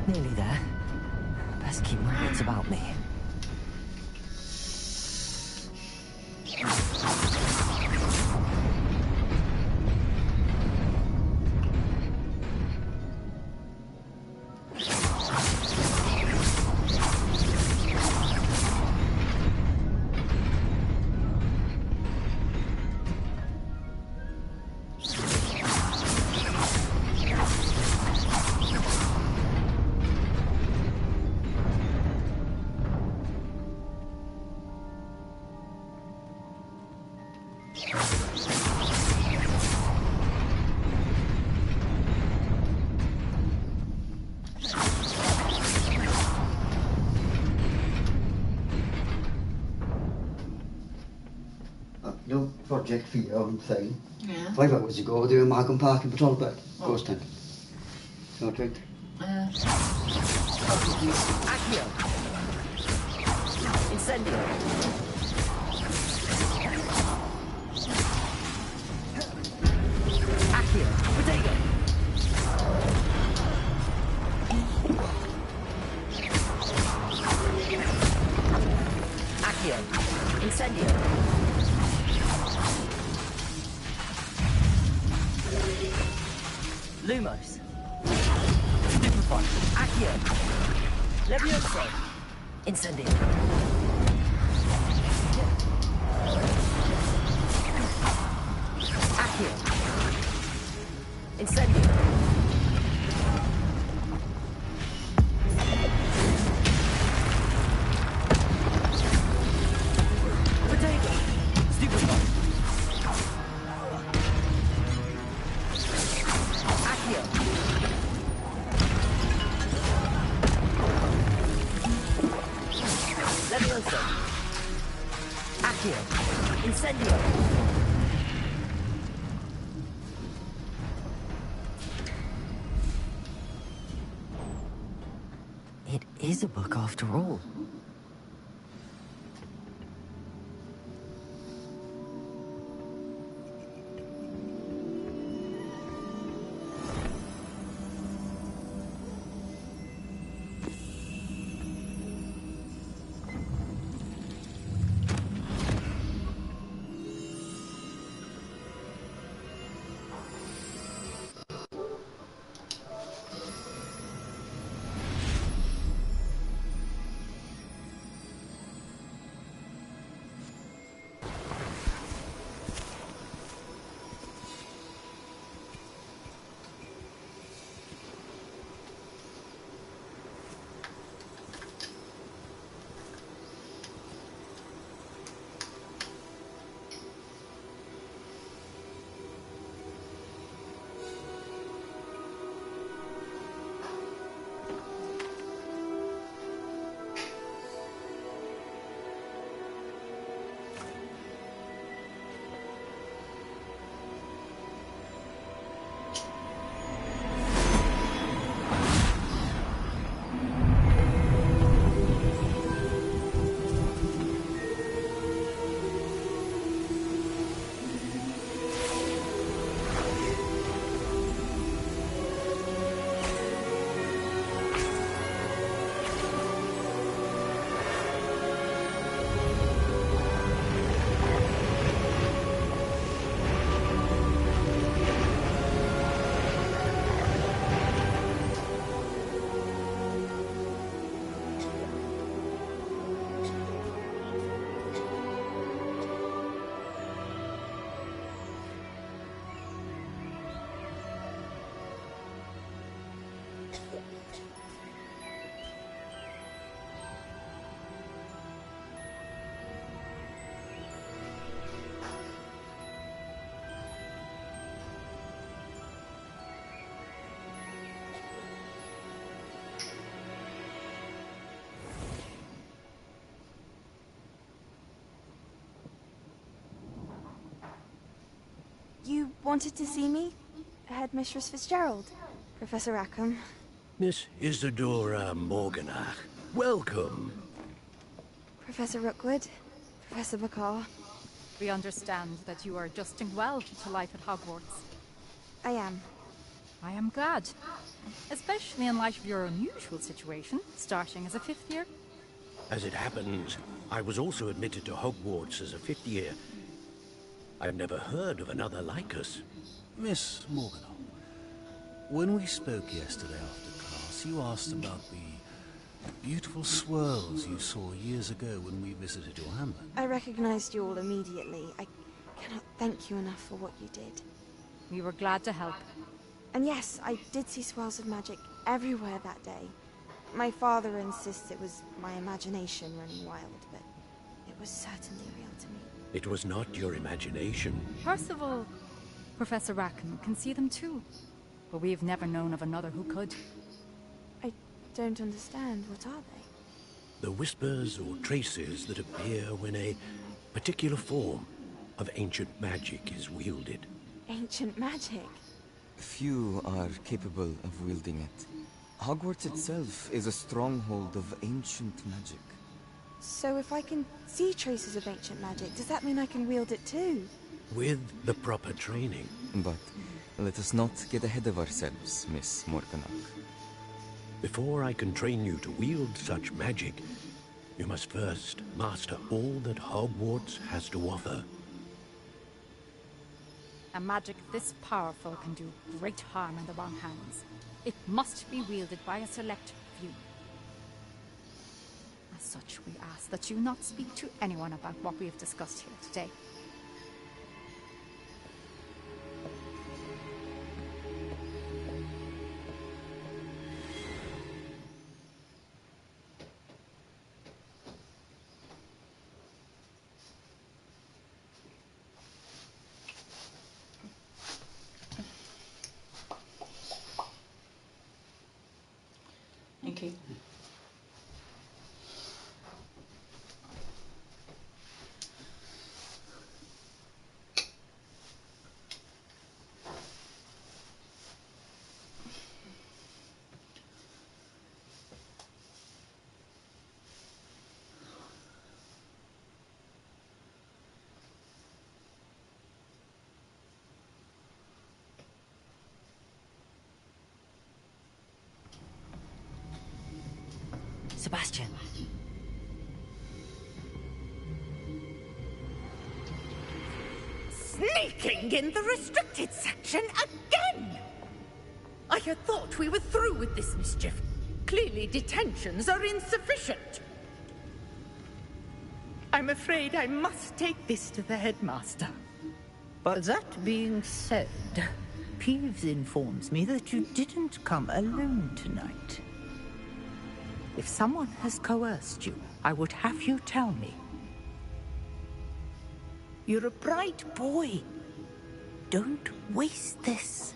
Nearly there. Best keep my wits about me. No project for your own thing. Yeah. 5 hours ago, they were Markham Park and Patrol Bed. Ghost Town. No drink. Accio. Incendio. Accio. Protego. Accio. Incendio. Lumos. Stupefy. Accio. Levioso. Incendio. Accio. Incendio. Protego. Stupefy. Accio. Levioso. Accio. Incendio. is a book after all. You wanted to see me? Headmistress Fitzgerald? Professor Rackham? Miss Isadora Morganach, welcome. Professor Rookwood? Professor Bakar? We understand that you are adjusting well to life at Hogwarts. I am. I am glad. Especially in light of your unusual situation, starting as a 5th year. As it happens, I was also admitted to Hogwarts as a 5th year. I've never heard of another like us. Miss Morganach, when we spoke yesterday after class, you asked about the beautiful swirls you saw years ago when we visited your hamlet. I recognized you all immediately. I cannot thank you enough for what you did. We were glad to help. And yes, I did see swirls of magic everywhere that day. My father insists it was my imagination running wild, but it was certainly real to me. It was not your imagination. Percival, Professor Rackham can see them too. But we've never known of another who could. I don't understand. What are they? The whispers or traces that appear when a particular form of ancient magic is wielded. Ancient magic? Few are capable of wielding it. Hogwarts itself is a stronghold of ancient magic. So if I can see traces of ancient magic, does that mean I can wield it too? With the proper training. But let us not get ahead of ourselves, Miss Morganach. Before I can train you to wield such magic, you must first master all that Hogwarts has to offer. A magic this powerful can do great harm in the wrong hands. It must be wielded by a select few. As such, we ask that you not speak to anyone about what we have discussed here today. Okay. Sebastian. Sneaking in the restricted section again! I had thought we were through with this mischief. Clearly detentions are insufficient. I'm afraid I must take this to the headmaster. But that being said, Peeves informs me that you didn't come alone tonight. If someone has coerced you, I would have you tell me. You're a bright boy. Don't waste this.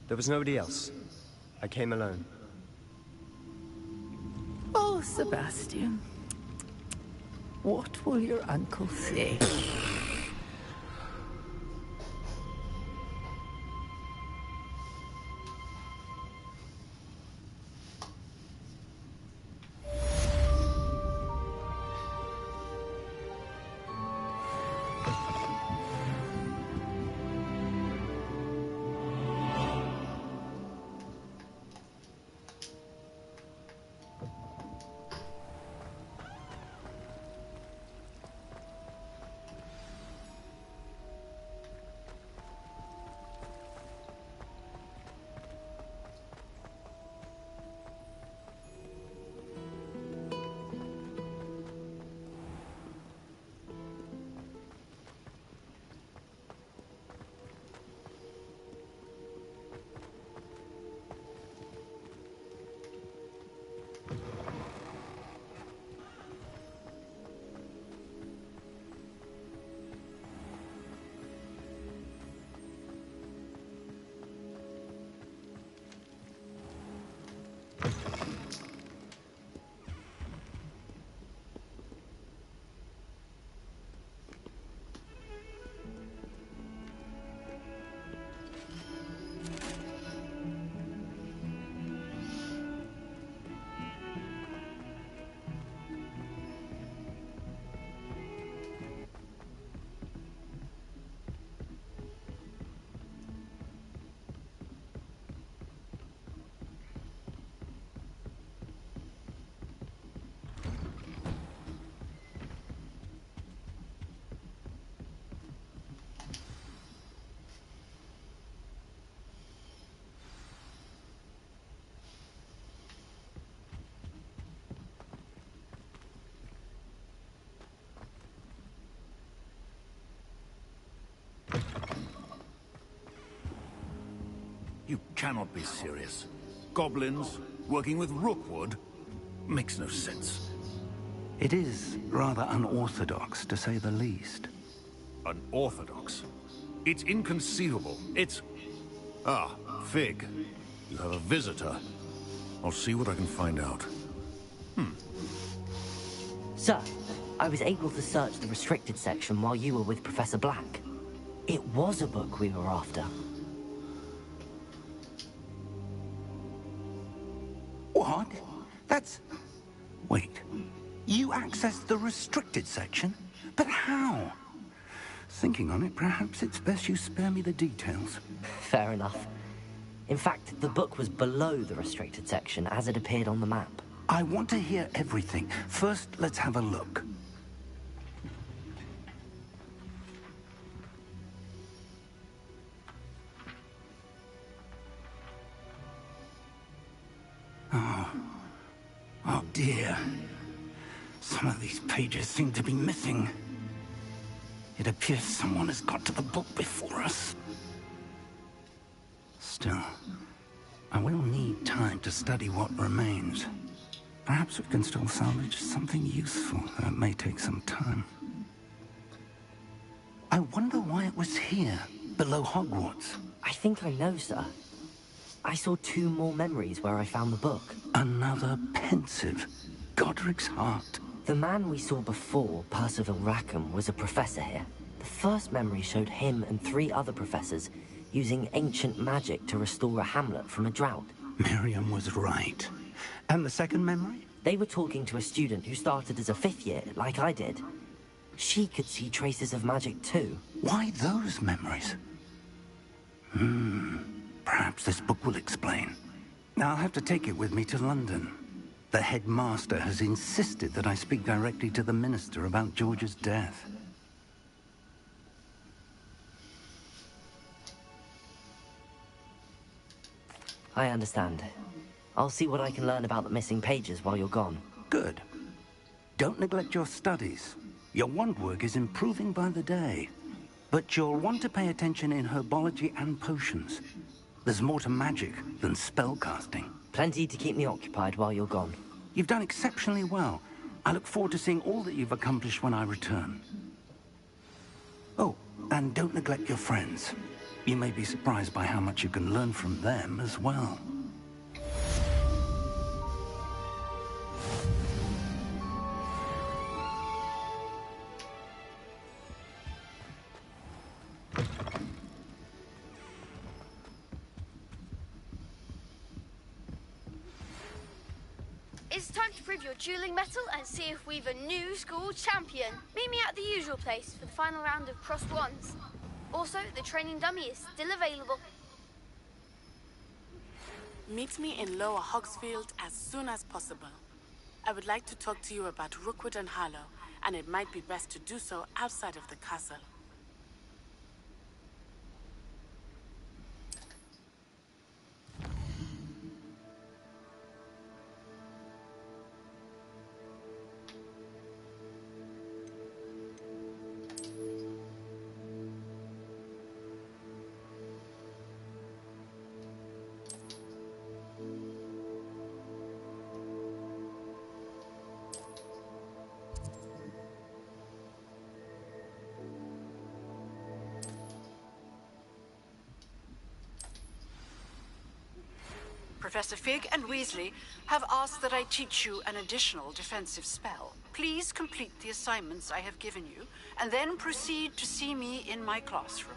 There was nobody else. I came alone. Oh, Sebastian. What will your uncle say? You cannot be serious. Goblins, working with Rookwood? Makes no sense. It is rather unorthodox, to say the least. Unorthodox? It's inconceivable. It's... Ah, Fig. You have a visitor. I'll see what I can find out. Sir, I was able to search the restricted section while you were with Professor Black. It was a book we were after. What? That's... Wait. You accessed the restricted section? But how? Thinking on it, perhaps it's best you spare me the details. Fair enough. In fact, the book was below the restricted section as it appeared on the map. I want to hear everything. First, let's have a look. Oh dear. Some of these pages seem to be missing. It appears someone has got to the book before us. Still, I will need time to study what remains. Perhaps we can still salvage something useful, though it may take some time. I wonder why it was here, below Hogwarts. I think I know, sir. I saw 2 more memories where I found the book. Another pensive. Godric's heart. The man we saw before, Percival Rackham, was a professor here. The first memory showed him and 3 other professors using ancient magic to restore a hamlet from a drought. Miriam was right. And the second memory? They were talking to a student who started as a 5th year, like I did. She could see traces of magic too. Why those memories? Perhaps this book will explain. I'll have to take it with me to London. The headmaster has insisted that I speak directly to the minister about George's death. I understand. I'll see what I can learn about the missing pages while you're gone. Good. Don't neglect your studies. Your wand work is improving by the day. But you'll want to pay attention in herbology and potions. There's more to magic than spellcasting. Plenty to keep me occupied while you're gone. You've done exceptionally well. I look forward to seeing all that you've accomplished when I return. Oh, and don't neglect your friends. You may be surprised by how much you can learn from them as well. It's time to prove your dueling mettle and see if we've a new school champion. Meet me at the usual place for the final round of crossed wands. Also, the training dummy is still available. Meet me in Lower Hogsfield as soon as possible. I would like to talk to you about Rookwood and Harlow, and it might be best to do so outside of the castle. Professor Fig and Weasley have asked that I teach you an additional defensive spell. Please complete the assignments I have given you, and then proceed to see me in my classroom.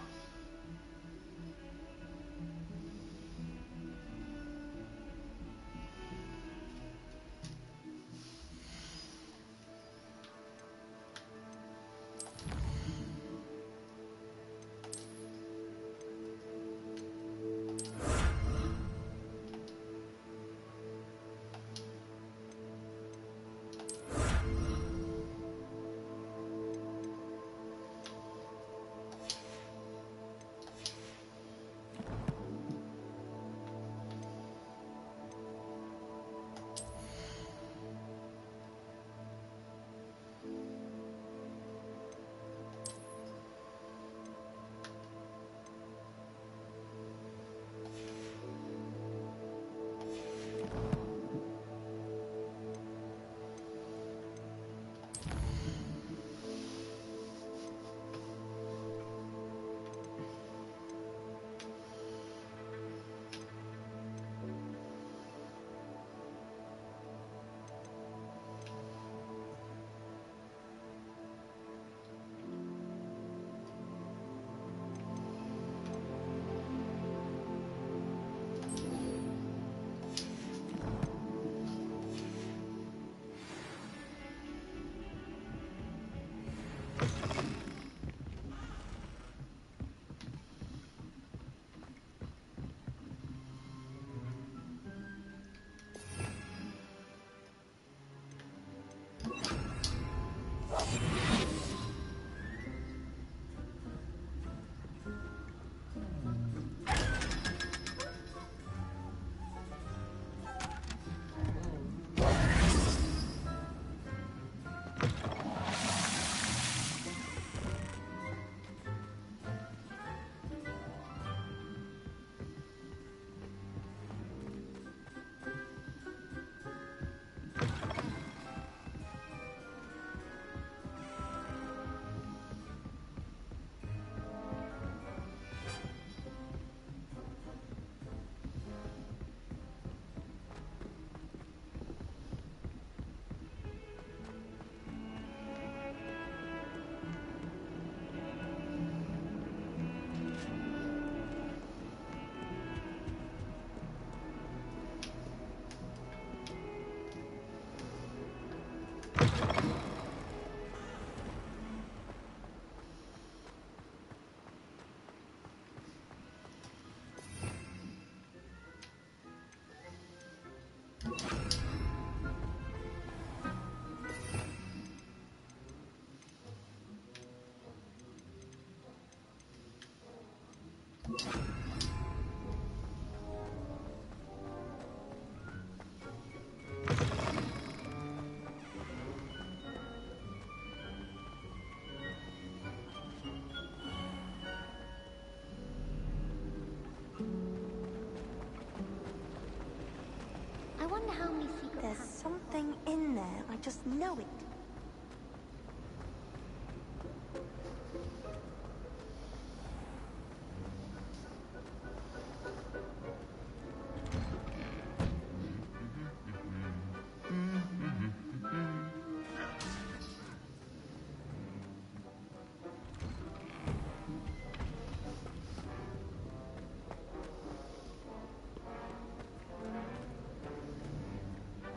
I wonder how many secrets. There's something in there. I just know it.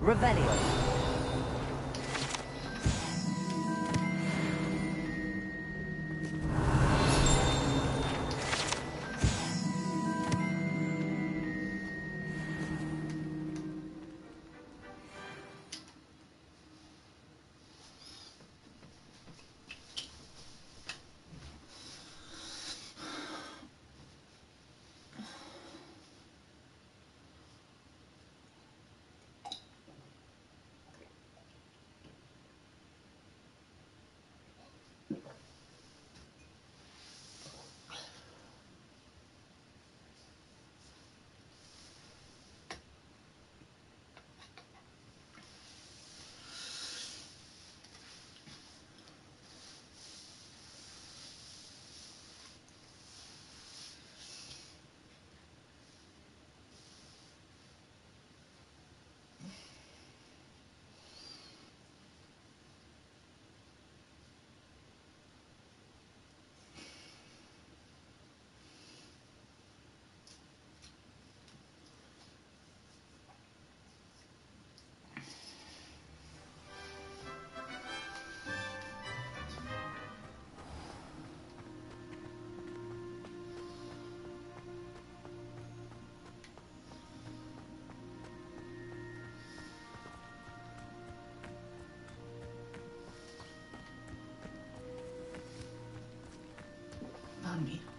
Revelio. Bambino.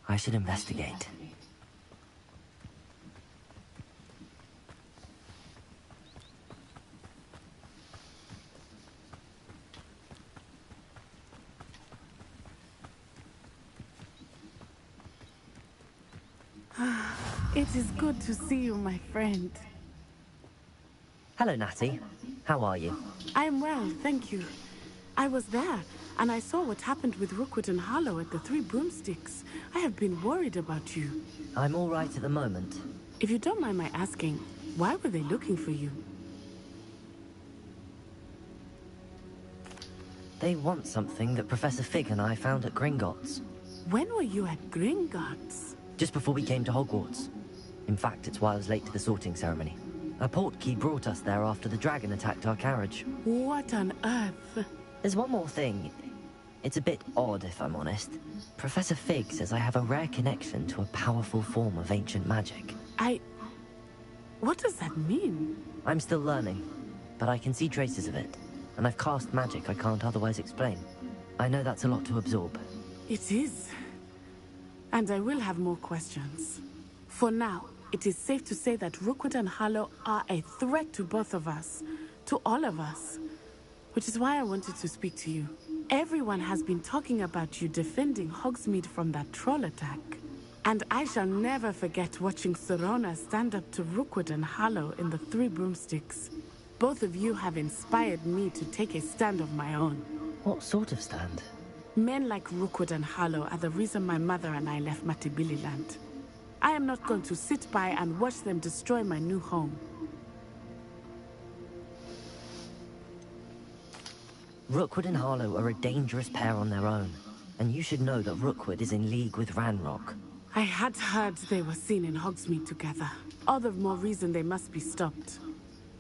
I should investigate. It is good to see you, my friend. Hello, Natty. How are you? I am well, thank you. I was there, and I saw what happened with Rookwood and Harlow at the Three Broomsticks. I have been worried about you. I'm all right at the moment. If you don't mind my asking, why were they looking for you? They want something that Professor Fig and I found at Gringotts. When were you at Gringotts? Just before we came to Hogwarts. In fact, it's why I was late to the sorting ceremony. A portkey brought us there after the dragon attacked our carriage. What on earth? There's one more thing. It's a bit odd, if I'm honest. Professor Fig says I have a rare connection to a powerful form of ancient magic. What does that mean? I'm still learning, but I can see traces of it. And I've cast magic I can't otherwise explain. I know that's a lot to absorb. It is. And I will have more questions. For now, it is safe to say that Rookwood and Harlow are a threat to both of us. To all of us. Which is why I wanted to speak to you. Everyone has been talking about you defending Hogsmeade from that troll attack. And I shall never forget watching Serona stand up to Rookwood and Harlow in the Three Broomsticks. Both of you have inspired me to take a stand of my own. What sort of stand? Men like Rookwood and Harlow are the reason my mother and I left Matibililand. I am not going to sit by and watch them destroy my new home. Rookwood and Harlow are a dangerous pair on their own. And you should know that Rookwood is in league with Ranrock. I had heard they were seen in Hogsmeade together. All the more reason they must be stopped.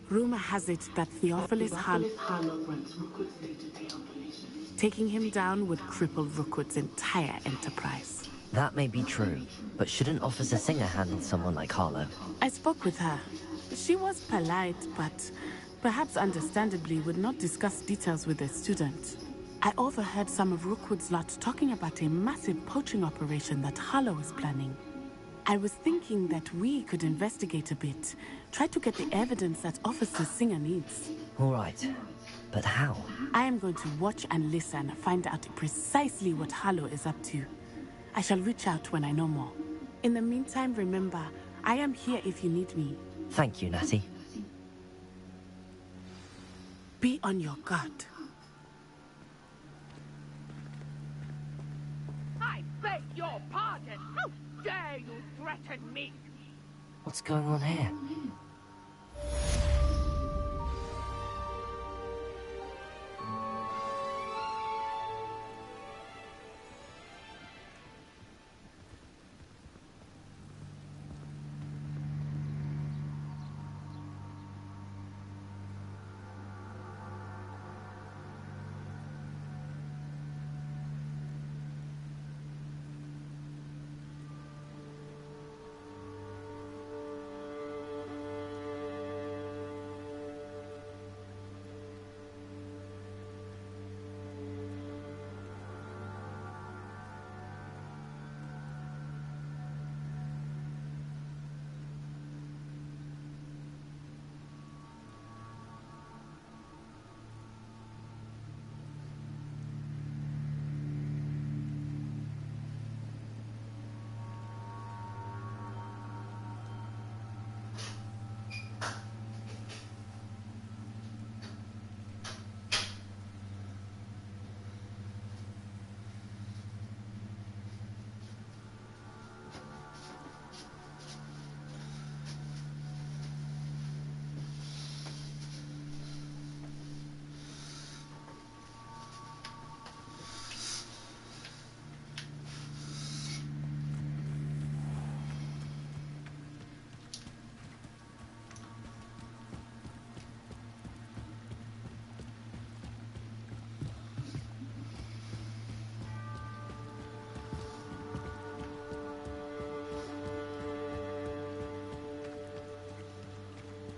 Rumor has it that Theophilus Harlow runs Rookwood's day-to-day operations. Taking him down would cripple Rookwood's entire enterprise. That may be true, but shouldn't Officer Singer handle someone like Harlow? I spoke with her. She was polite, but perhaps understandably would not discuss details with a student. I overheard some of Rookwood's lot talking about a massive poaching operation that Harlow is planning. I was thinking that we could investigate a bit, try to get the evidence that Officer Singer needs. All right, but how? I am going to watch and listen, find out precisely what Harlow is up to. I shall reach out when I know more. In the meantime, remember, I am here if you need me. Thank you, Natty. Be on your guard. I beg your pardon! How dare you threaten me? What's going on here?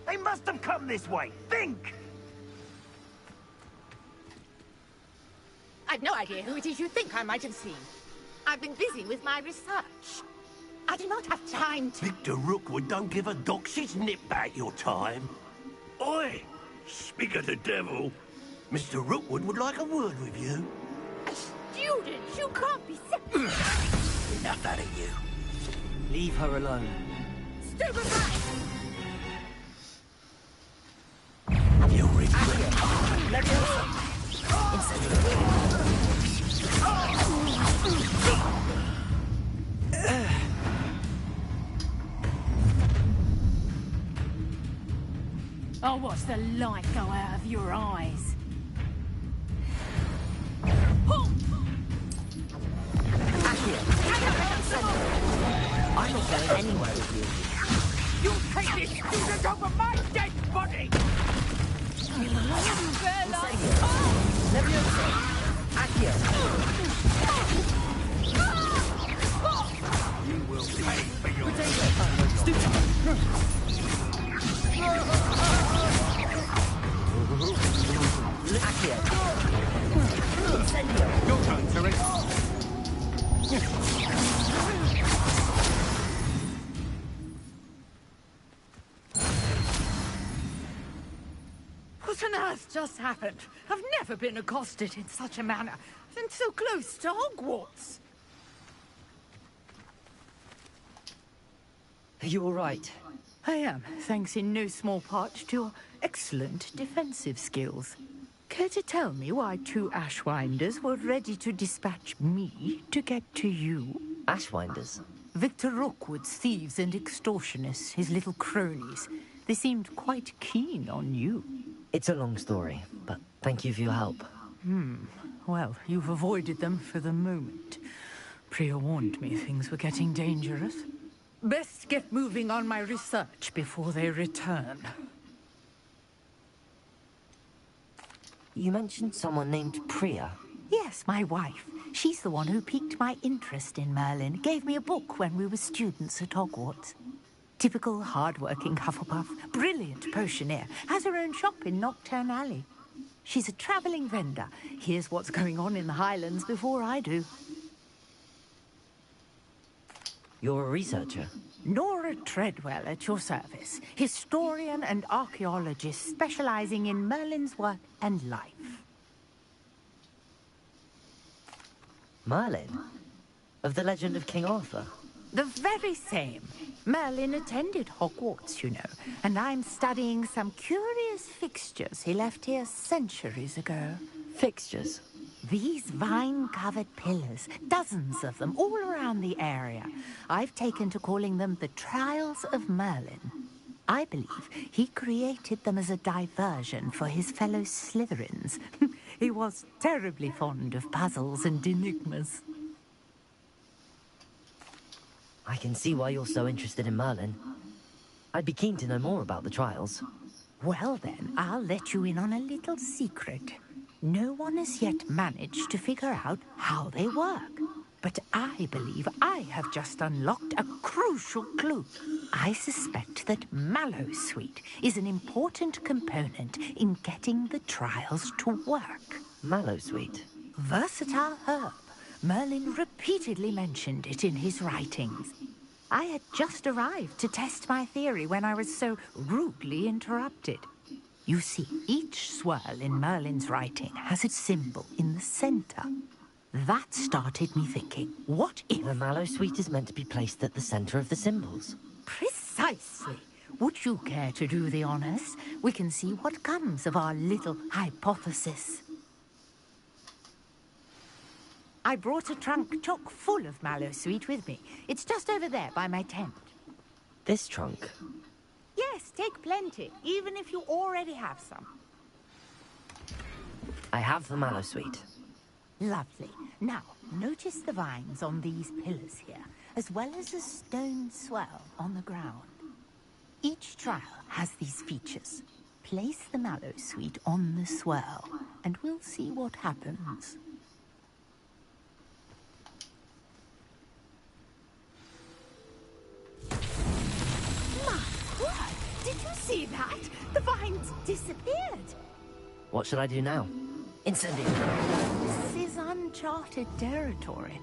They must have come this way. Think! I've no idea who it is you think I might have seen. I've been busy with my research. I do not have time to... Victor Rookwood don't give a doxy's nip back your time. Oi! Speak of the devil. Mr. Rookwood would like a word with you. A student? You can't be... Enough out of you. Leave her alone. Stupid rat! You regret. I'll watch the light go out of your eyes. I'm not going anywhere with you. You take this student over my dead body! Leviosa! Accio! You will pay for your Accio! Your turn, Terry. What on earth just happened? I've never been accosted in such a manner, and so close to Hogwarts. Are you all right? I am, thanks in no small part to your excellent defensive skills. Care to tell me why 2 Ashwinders were ready to dispatch me to get to you? Ashwinders? Victor Rookwood's thieves and extortionists, his little cronies. They seemed quite keen on you. It's a long story, but thank you for your help. Well, you've avoided them for the moment. Priya warned me things were getting dangerous. Best get moving on my research before they return. You mentioned someone named Priya. Yes, my wife. She's the one who piqued my interest in Merlin. Gave me a book when we were students at Hogwarts. Typical hard-working Hufflepuff, brilliant potioneer, has her own shop in Nocturne Alley. She's a travelling vendor. Hears what's going on in the Highlands before I do. You're a researcher? Nora Treadwell at your service. Historian and archaeologist specializing in Merlin's work and life. Merlin? Of the legend of King Arthur? The very same. Merlin attended Hogwarts, you know, and I'm studying some curious fixtures he left here centuries ago. Fixtures? These vine-covered pillars, dozens of them, all around the area. I've taken to calling them the Trials of Merlin. I believe he created them as a diversion for his fellow Slytherins. He was terribly fond of puzzles and enigmas. I can see why you're so interested in Merlin. I'd be keen to know more about the trials. Well then, I'll let you in on a little secret. No one has yet managed to figure out how they work. But I believe I have just unlocked a crucial clue. I suspect that Mallowsweet is an important component in getting the trials to work. Mallowsweet? Versatile herb. Merlin repeatedly mentioned it in his writings. I had just arrived to test my theory when I was so rudely interrupted. You see, each swirl in Merlin's writing has a symbol in the center. That started me thinking, what if... The Mallowsweet is meant to be placed at the center of the symbols. Precisely. Would you care to do the honors? We can see what comes of our little hypothesis. I brought a trunk chock full of Mallowsweet with me. It's just over there by my tent. This trunk? Yes, take plenty, even if you already have some. I have the Mallowsweet. Lovely. Now, notice the vines on these pillars here, as well as a stone swell on the ground. Each trial has these features. Place the Mallowsweet on the swirl, and we'll see what happens. Did you see that? The vines disappeared. What should I do now? Incendio. This is uncharted territory.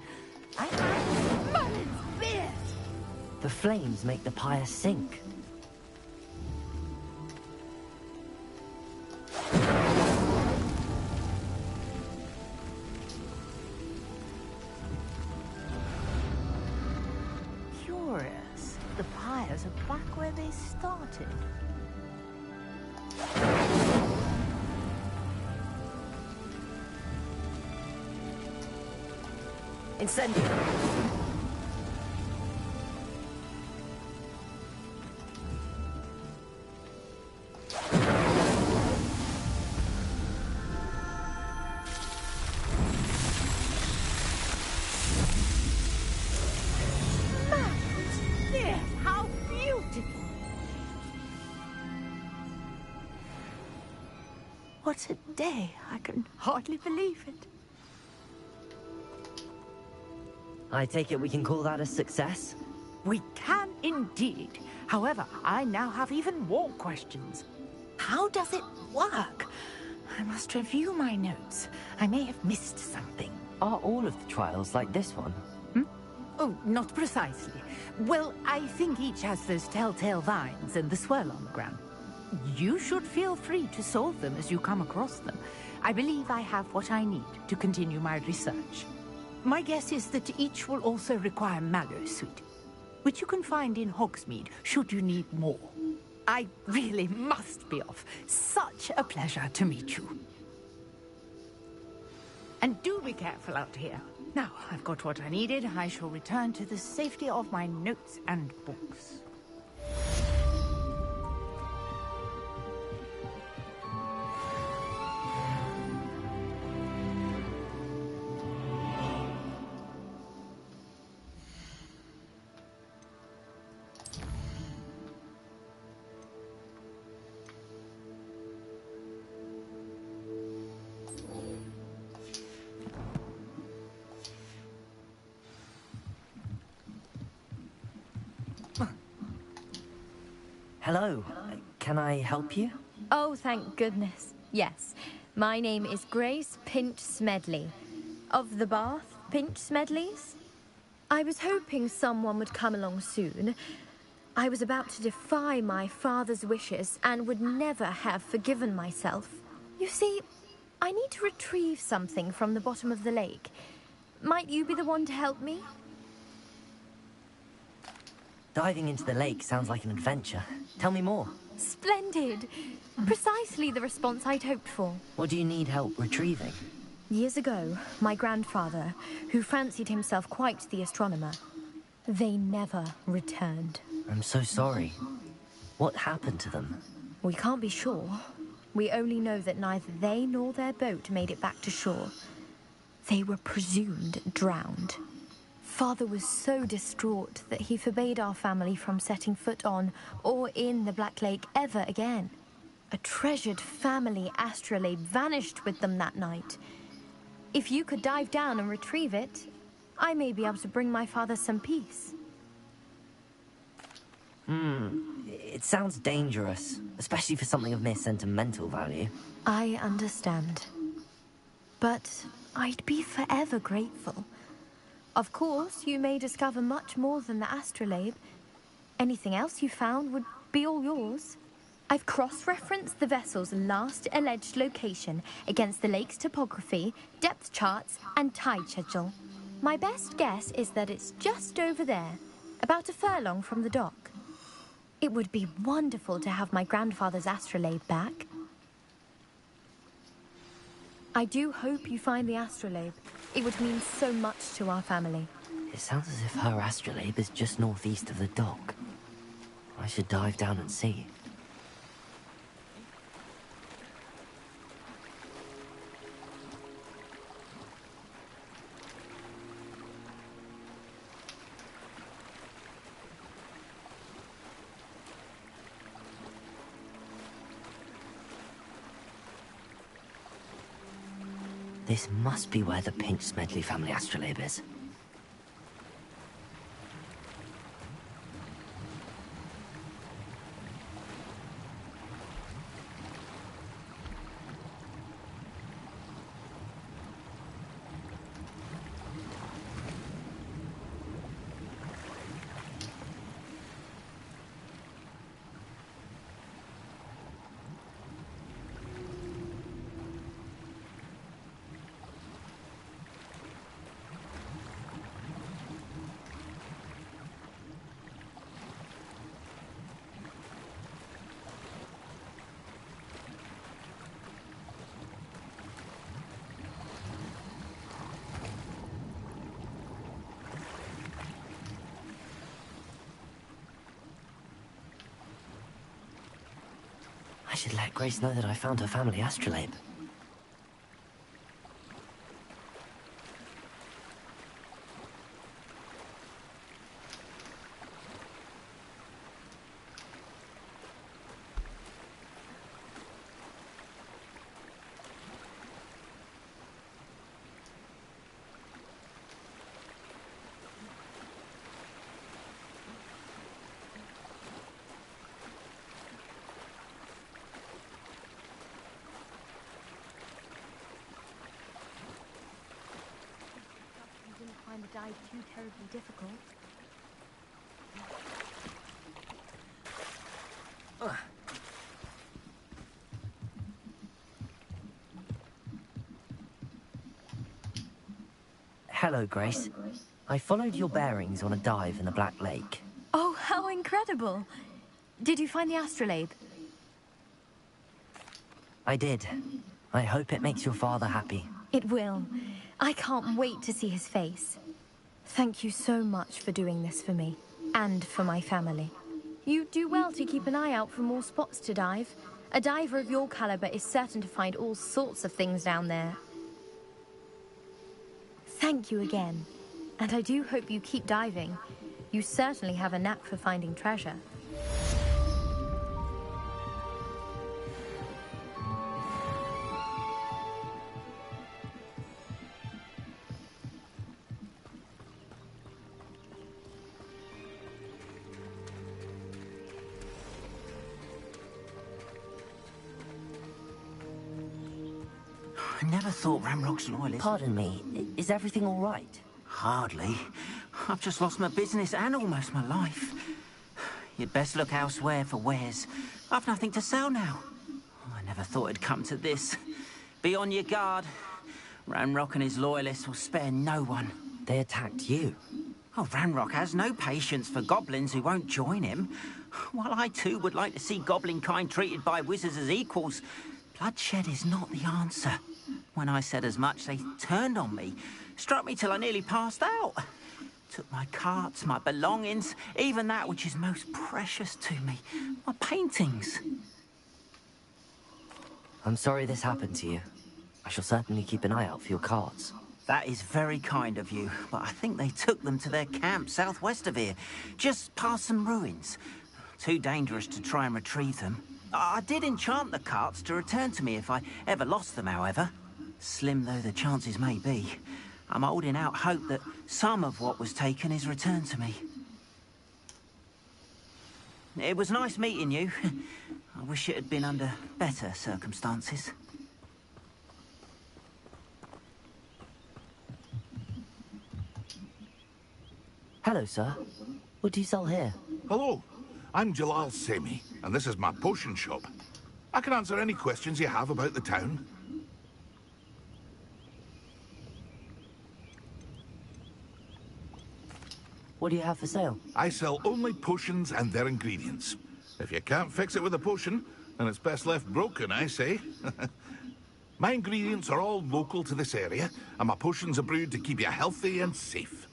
I have Merlin's beard. The flames make the pyre sink. Curious. they started. Incendio! Yes, how beautiful! What a day! I can hardly believe it. I take it we can call that a success? We can indeed. However, I now have even more questions. How does it work? I must review my notes. I may have missed something. Are all of the trials like this one? Oh, not precisely. Well, I think each has those telltale vines and the swirl on the ground. You should feel free to solve them as you come across them. I believe I have what I need to continue my research. My guess is that each will also require Mallow Sweet, which you can find in Hogsmeade should you need more. I really must be off. Such a pleasure to meet you. And do be careful out here. Now, I've got what I needed. I shall return to the safety of my notes and books. Hello. Can I help you? Oh, thank goodness. Yes. My name is Grace Pinch Smedley. Of the Bath Pinch Smedleys? I was hoping someone would come along soon. I was about to defy my father's wishes and would never have forgiven myself. You see, I need to retrieve something from the bottom of the lake. Might you be the one to help me? Diving into the lake sounds like an adventure. Tell me more. Splendid! Precisely the response I'd hoped for. What do you need help retrieving? Years ago, my grandfather, who fancied himself quite the astronomer, they never returned. I'm so sorry. What happened to them? We can't be sure. We only know that neither they nor their boat made it back to shore. They were presumed drowned. Father was so distraught that he forbade our family from setting foot on or in the Black Lake ever again. A treasured family astrolabe vanished with them that night. If you could dive down and retrieve it, I may be able to bring my father some peace. It sounds dangerous, especially for something of mere sentimental value. I understand. But I'd be forever grateful. Of course, you may discover much more than the astrolabe. Anything else you found would be all yours. I've cross-referenced the vessel's last alleged location against the lake's topography, depth charts, and tide schedule. My best guess is that it's just over there, about a furlong from the dock. It would be wonderful to have my grandfather's astrolabe back. I do hope you find the astrolabe. It would mean so much to our family. It sounds as if her astrolabe is just northeast of the dock. I should dive down and see. This must be where the Pinch Smedley family astrolabe is. I should let Grace know that I found her family astrolabe. The dive too terribly difficult. Hello, Grace. I followed your bearings on a dive in the Black Lake. Oh, how incredible! Did you find the astrolabe? I did. I hope it makes your father happy. It will. I can't wait to see his face. Thank you so much for doing this for me, and for my family. You do well to keep an eye out for more spots to dive. A diver of your caliber is certain to find all sorts of things down there. Thank you again, and I do hope you keep diving. You certainly have a knack for finding treasure. I never thought Ramrock's loyalists... Pardon me, is everything all right? Hardly. I've just lost my business and almost my life. You'd best look elsewhere for wares. I've nothing to sell now. I never thought it'd come to this. Be on your guard. Ramrock and his loyalists will spare no one. They attacked you? Oh, Ramrock has no patience for goblins who won't join him. While I too would like to see goblin kind treated by wizards as equals, bloodshed is not the answer. When I said as much, they turned on me, struck me till I nearly passed out. Took my carts, my belongings, even that which is most precious to me, my paintings. I'm sorry this happened to you. I shall certainly keep an eye out for your carts. That is very kind of you, but I think they took them to their camp southwest of here, just past some ruins. Too dangerous to try and retrieve them. I did enchant the carts to return to me if I ever lost them, however. Slim though the chances may be, I'm holding out hope that some of what was taken is returned to me. It was nice meeting you. I wish it had been under better circumstances. Hello, sir. What do you sell here? Hello, I'm Jalal Semi, and this is my potion shop. I can answer any questions you have about the town. What do you have for sale? I sell only potions and their ingredients. If you can't fix it with a potion, then it's best left broken, I say. My ingredients are all local to this area, and my potions are brewed to keep you healthy and safe.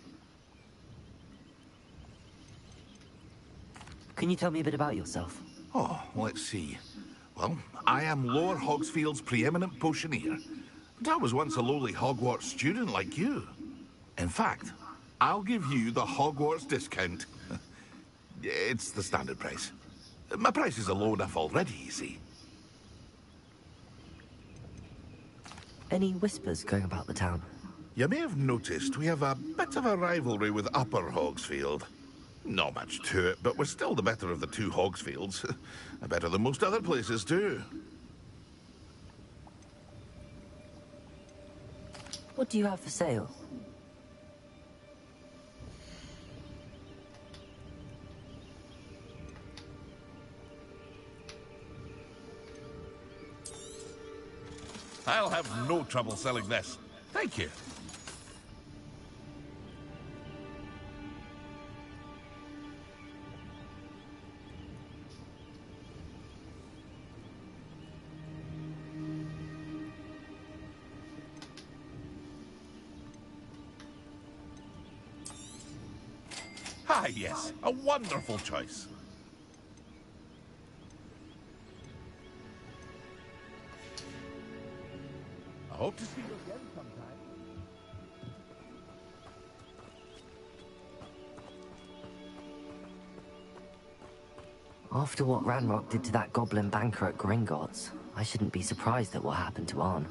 Can you tell me a bit about yourself? Oh, let's see. Well, I am Lower Hogsfield's preeminent potioneer. And I was once a lowly Hogwarts student like you. In fact, I'll give you the Hogwarts discount. It's the standard price. My prices are low enough already, you see. Any whispers going about the town? You may have noticed we have a bit of a rivalry with Upper Hogsfield. Not much to it, but we're still the better of the two Hogsfields. Better than most other places, too. What do you have for sale? I'll have no trouble selling this. Thank you. Ah, yes. A wonderful choice. Hope to see you again sometime. After what Ranrock did to that goblin banker at Gringotts, I shouldn't be surprised at what happened to Arn.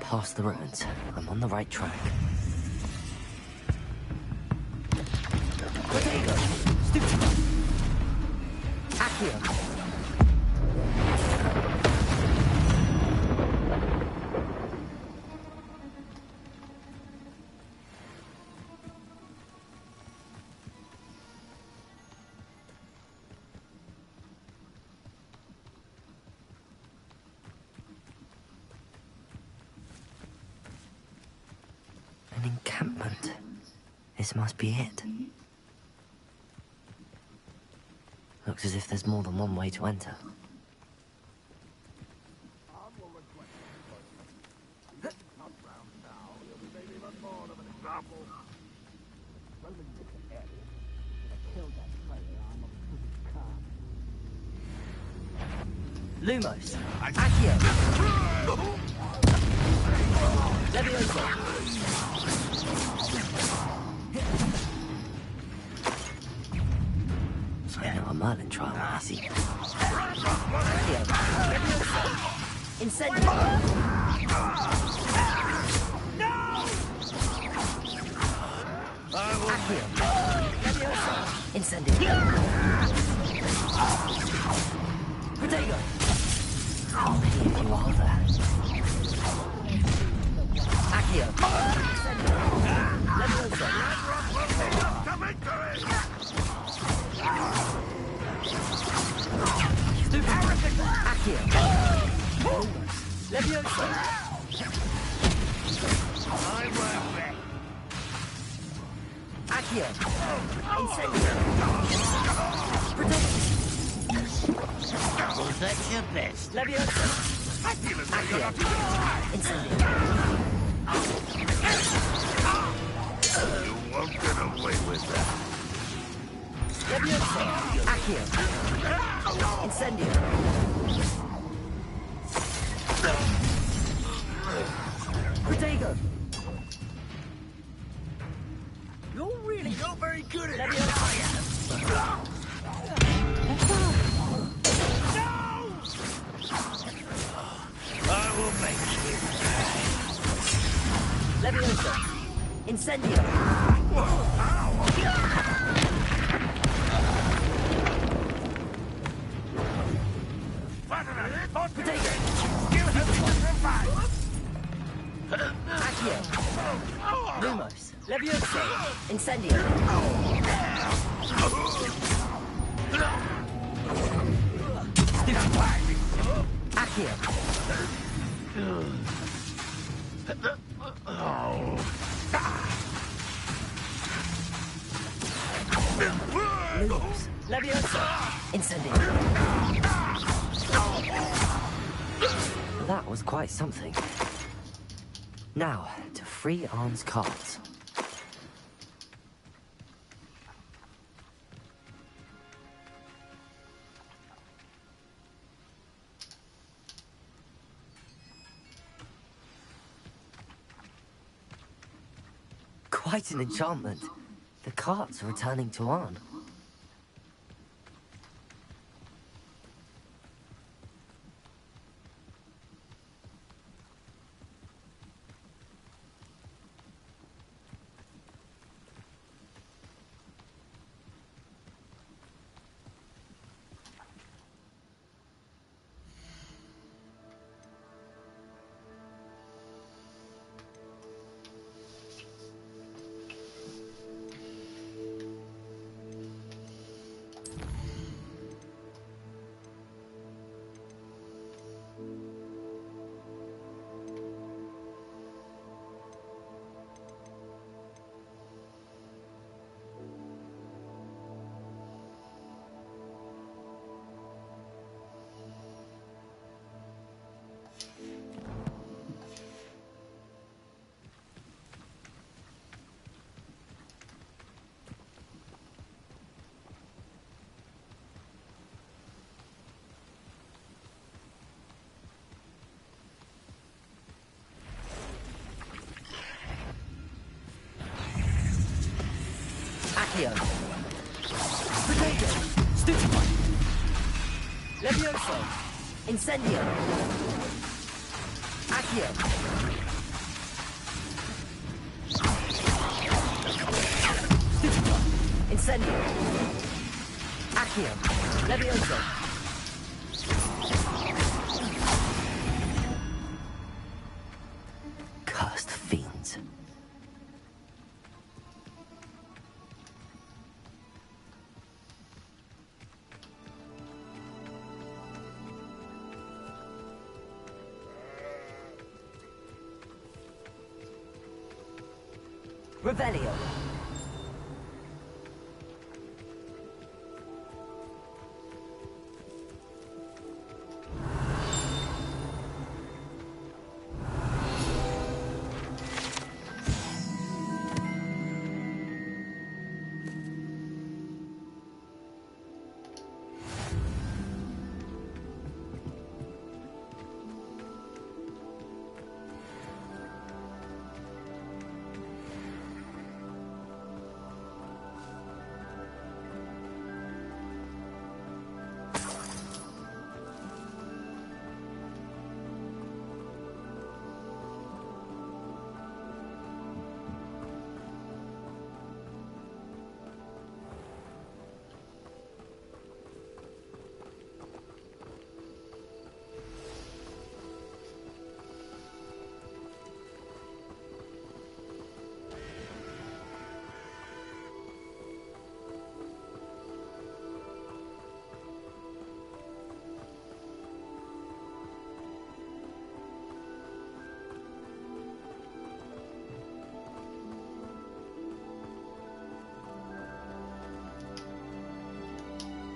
Past the ruins. I'm on the right track. Potato! Stupid! Accio! An encampment. This must be it. Looks as if there's more than one way to enter. Lumos! Accio! Levioso! Something of a Merlin trial, I see. Accio! Levioso! Incendio! Accio! Levioso! Incendio! Protego! How many of you are there? Accio! Levioso! Stupid! Accio! Levioso! Accio! Incendio! Protect! Was that your best? Levioso! Accio! Incendio! You won't get away with that. Levioso! Accio! Incendio! Protego! You're very good at it. I will make you. Levioso! Incendio! Protego! Accio! Lumos! Levioso! Incendio! Stupid! Accio! Lumos! Levioso! Incendio! That was quite something. Now, to free Arn's cards. Quite an enchantment. The carts are returning to Arn. Accio. Potato. Stupefy. Levioso. Incendio. Accio. Stupefy. Incendio. Accio. Levioso. Cursed fiends. Revelio.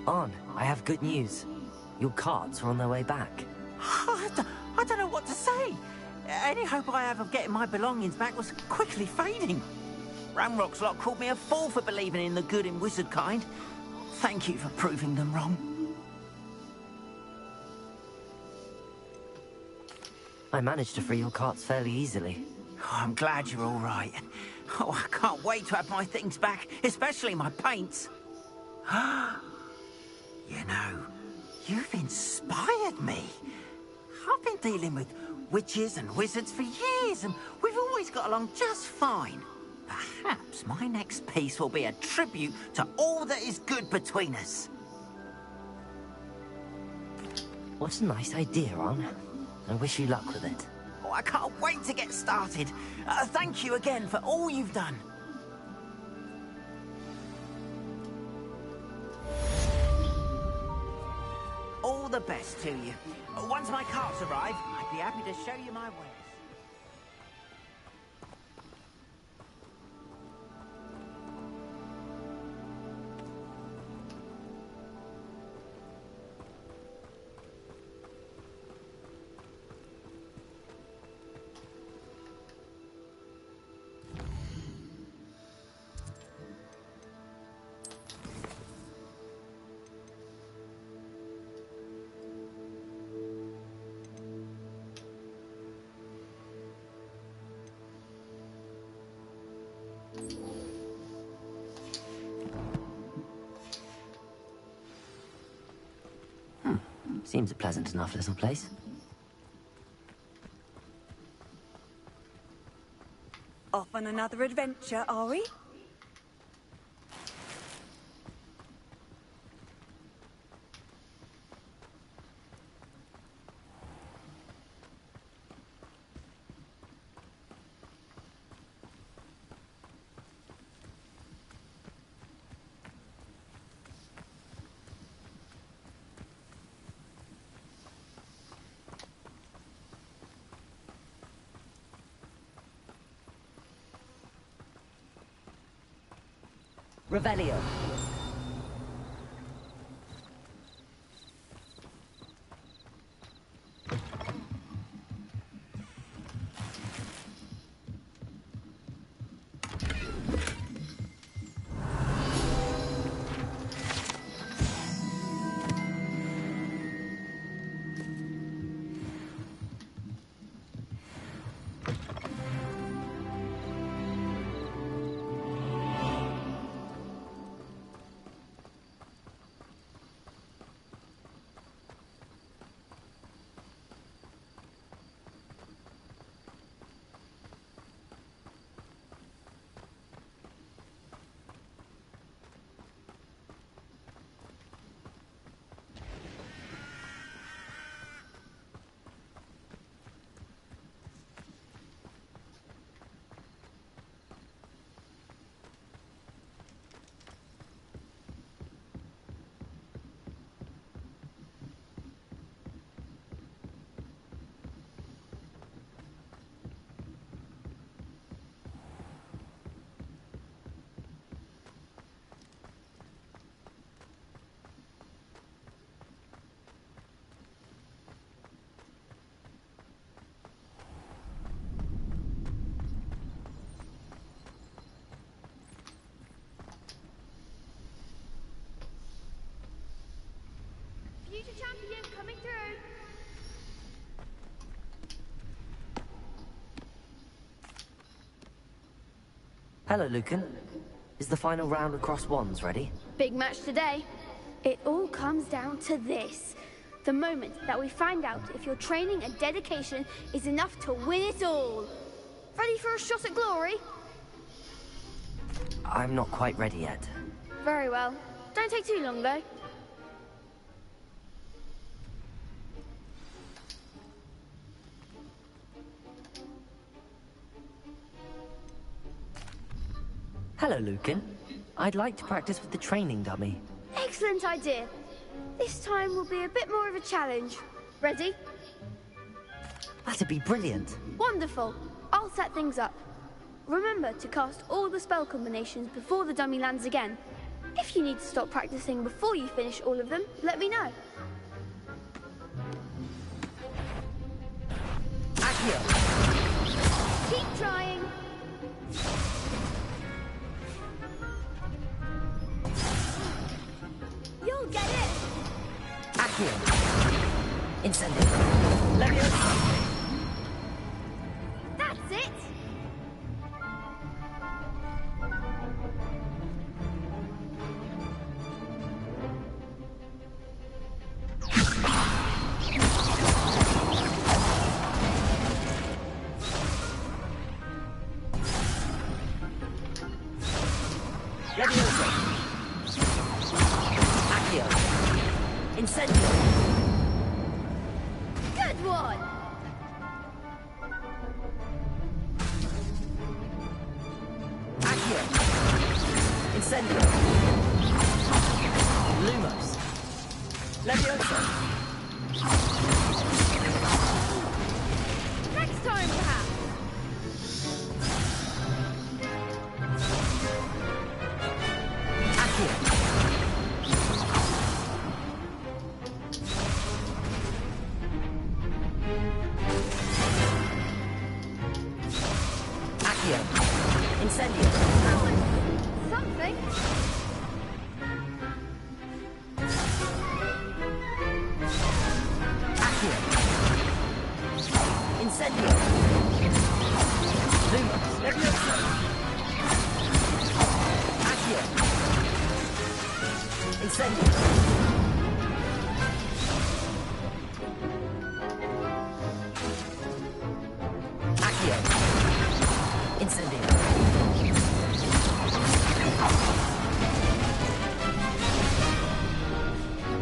On, I have good news. Your carts are on their way back. I don't know what to say. Any hope I have of getting my belongings back was quickly fading. Ramrock's lot called me a fool for believing in the good in wizard kind. Thank you for proving them wrong. I managed to free your carts fairly easily. Oh, I'm glad you're all right. Oh, I can't wait to have my things back, especially my paints. You know, you've inspired me. I've been dealing with witches and wizards for years, and we've always got along just fine. Perhaps my next piece will be a tribute to all that is good between us. What a nice idea, Ron. I wish you luck with it. Oh, I can't wait to get started. Thank you again for all you've done. All the best to you. Once my carts arrive, I'd be happy to show you my wares. Seems a pleasant enough little place. Off on another adventure, are we? Revelio. Hello, Lucan. Is the final round of cross wands ready? Big match today. It all comes down to this. The moment that we find out if your training and dedication is enough to win it all. Ready for a shot at glory? I'm not quite ready yet. Very well. Don't take too long, though. Hello, Lucan. I'd like to practice with the training dummy. Excellent idea. This time will be a bit more of a challenge. Ready? That'd be brilliant. Wonderful. I'll set things up. Remember to cast all the spell combinations before the dummy lands again. If you need to stop practicing before you finish all of them, let me know. Accio! Keep trying. You'll get it! Accio! Incendio! Leviosa! That's it! Leviosa! Accio! Incendio! Good one! Accio! Incendio! Lumos! Leviosa! Next time, perhaps! Accio! Accio! Incendio! Something? Accio! Incendio! Lumos! Leviosa! Accio! Incendio! Accio! Incendio!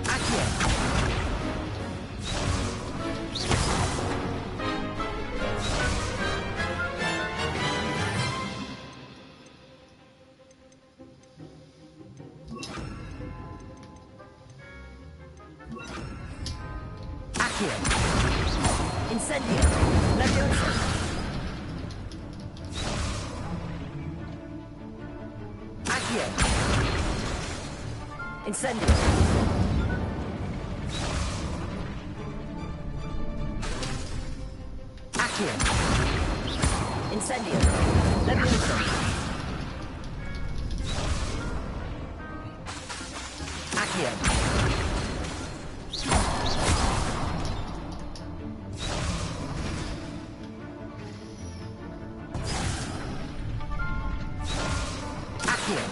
Accio! Accio! Incendio! Leviosa! Accio! Incendio! Accio! Incendio! Leviosa! Accio! Accio!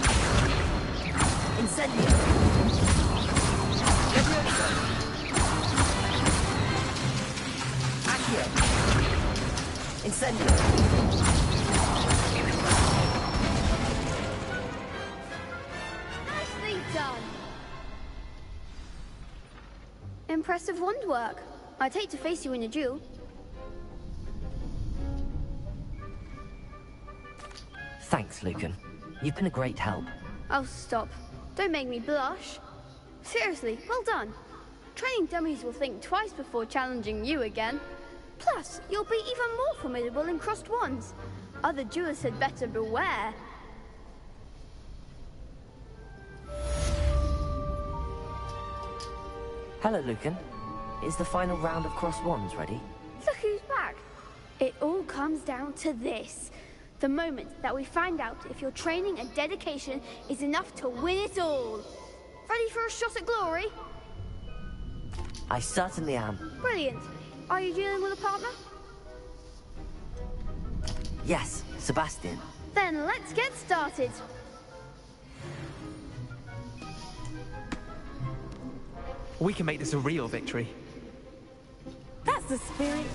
Incendio! Leviosa! Accio! Incendio! Nicely done! Impressive wand work. I'd hate to face you in a duel. Thanks, Lucan. You've been a great help. Oh, stop. Don't make me blush. Seriously, well done. Training dummies will think twice before challenging you again. Plus, you'll be even more formidable in crossed wands. Other duelists had better beware. Hello, Lucan. Is the final round of cross wands ready? Look who's back. It all comes down to this. The moment that we find out if your training and dedication is enough to win it all. Ready for a shot at glory? I certainly am. Brilliant. Are you dealing with a partner? Yes, Sebastian. Then let's get started. We can make this a real victory. That's the spirit.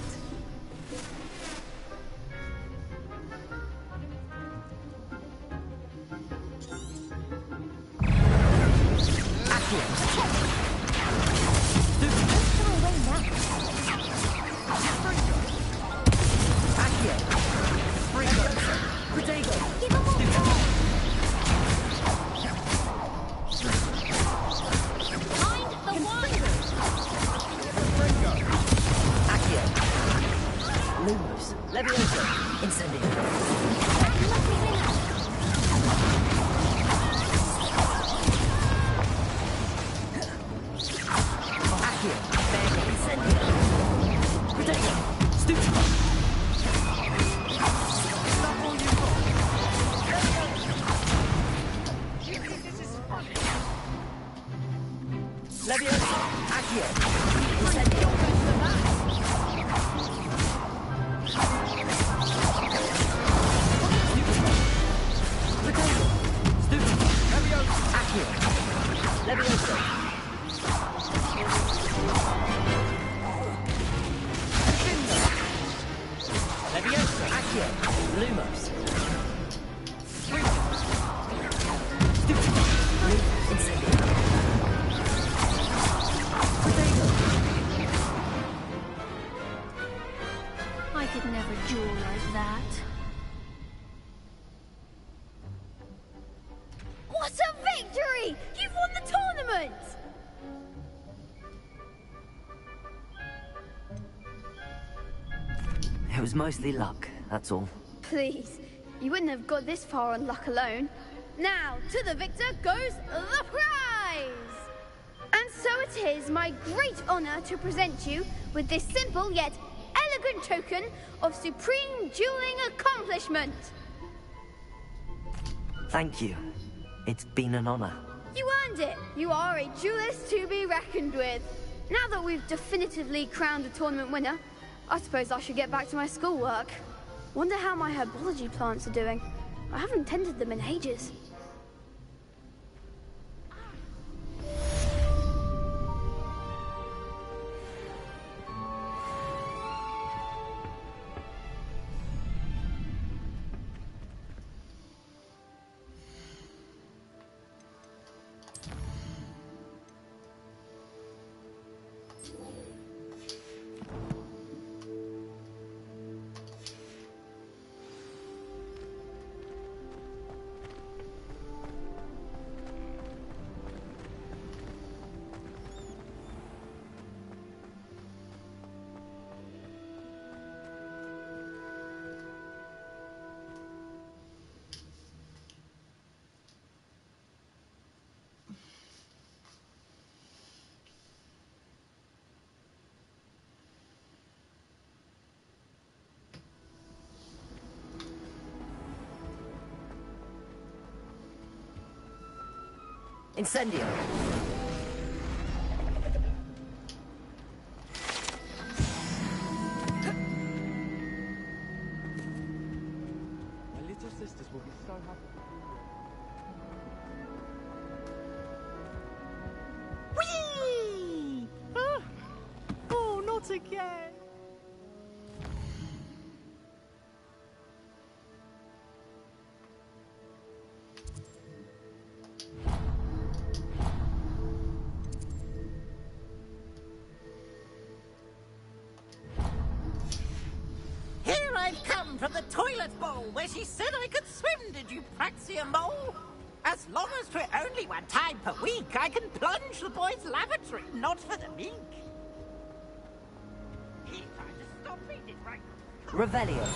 It was mostly luck, that's all. Please, you wouldn't have got this far on luck alone. Now, to the victor goes the prize! And so it is my great honor to present you with this simple yet elegant token of supreme dueling accomplishment. Thank you. It's been an honor. You earned it. You are a duelist to be reckoned with. Now that we've definitively crowned the tournament winner, I suppose I should get back to my schoolwork. Wonder how my herbology plants are doing. I haven't tended them in ages. Incendio! My little sisters will be so happy. Whee! Ah! Oh, not again! From the toilet bowl where she said I could swim, did you praxia mole? As long as 'twere only one time per week, I can plunge the boy's lavatory, not for the meek. He tried to stop me, did right? Revelio.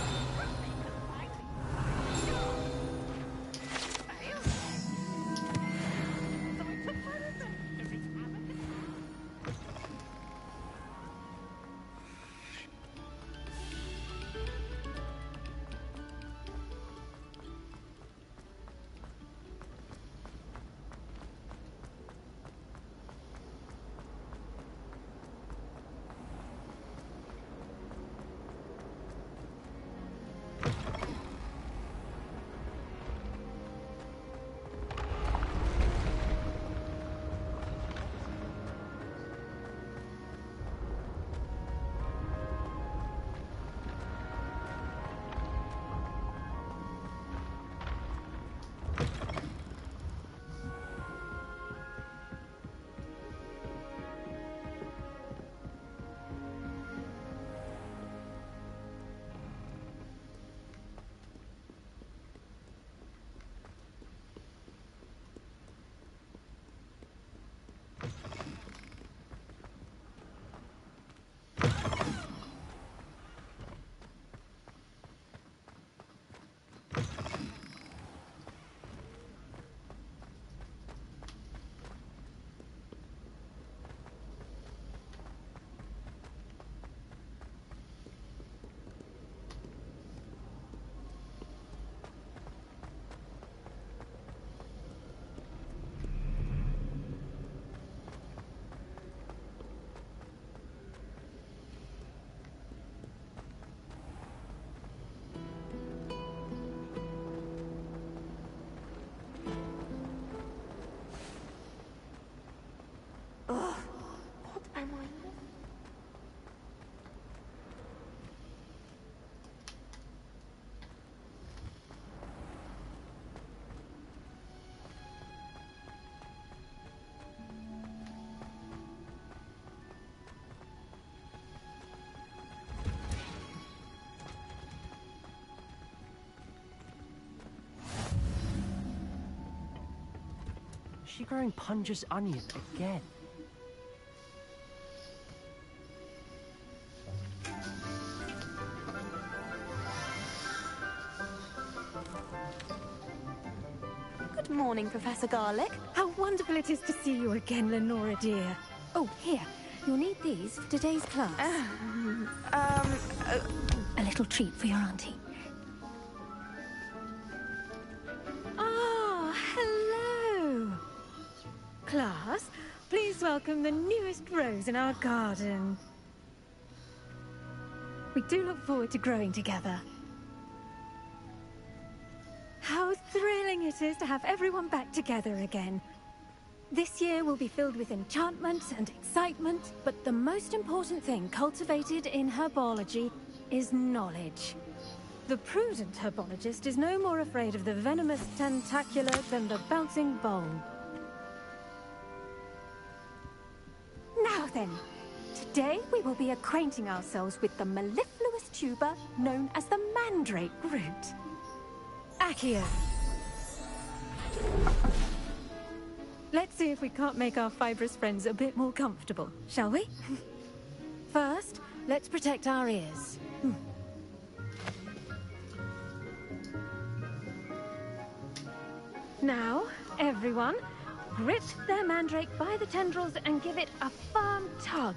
she growing Punja's onion again? Good morning, Professor Garlic. How wonderful it is to see you again, Lenora dear. Oh, here. You'll need these for today's class. A little treat for your auntie. Ah, hello. Class, please welcome the newest rose in our garden. We do look forward to growing together. How thrilling it is to have everyone back together again. This year will be filled with enchantment and excitement, but the most important thing cultivated in herbology is knowledge. The prudent herbologist is no more afraid of the venomous tentacular than the bouncing bowl. Now then, today we will be acquainting ourselves with the mellifluous tuber known as the mandrake root. Accio. Let's see if we can't make our fibrous friends a bit more comfortable, shall we? First, let's protect our ears. Now, everyone, grip their mandrake by the tendrils and give it a firm tug.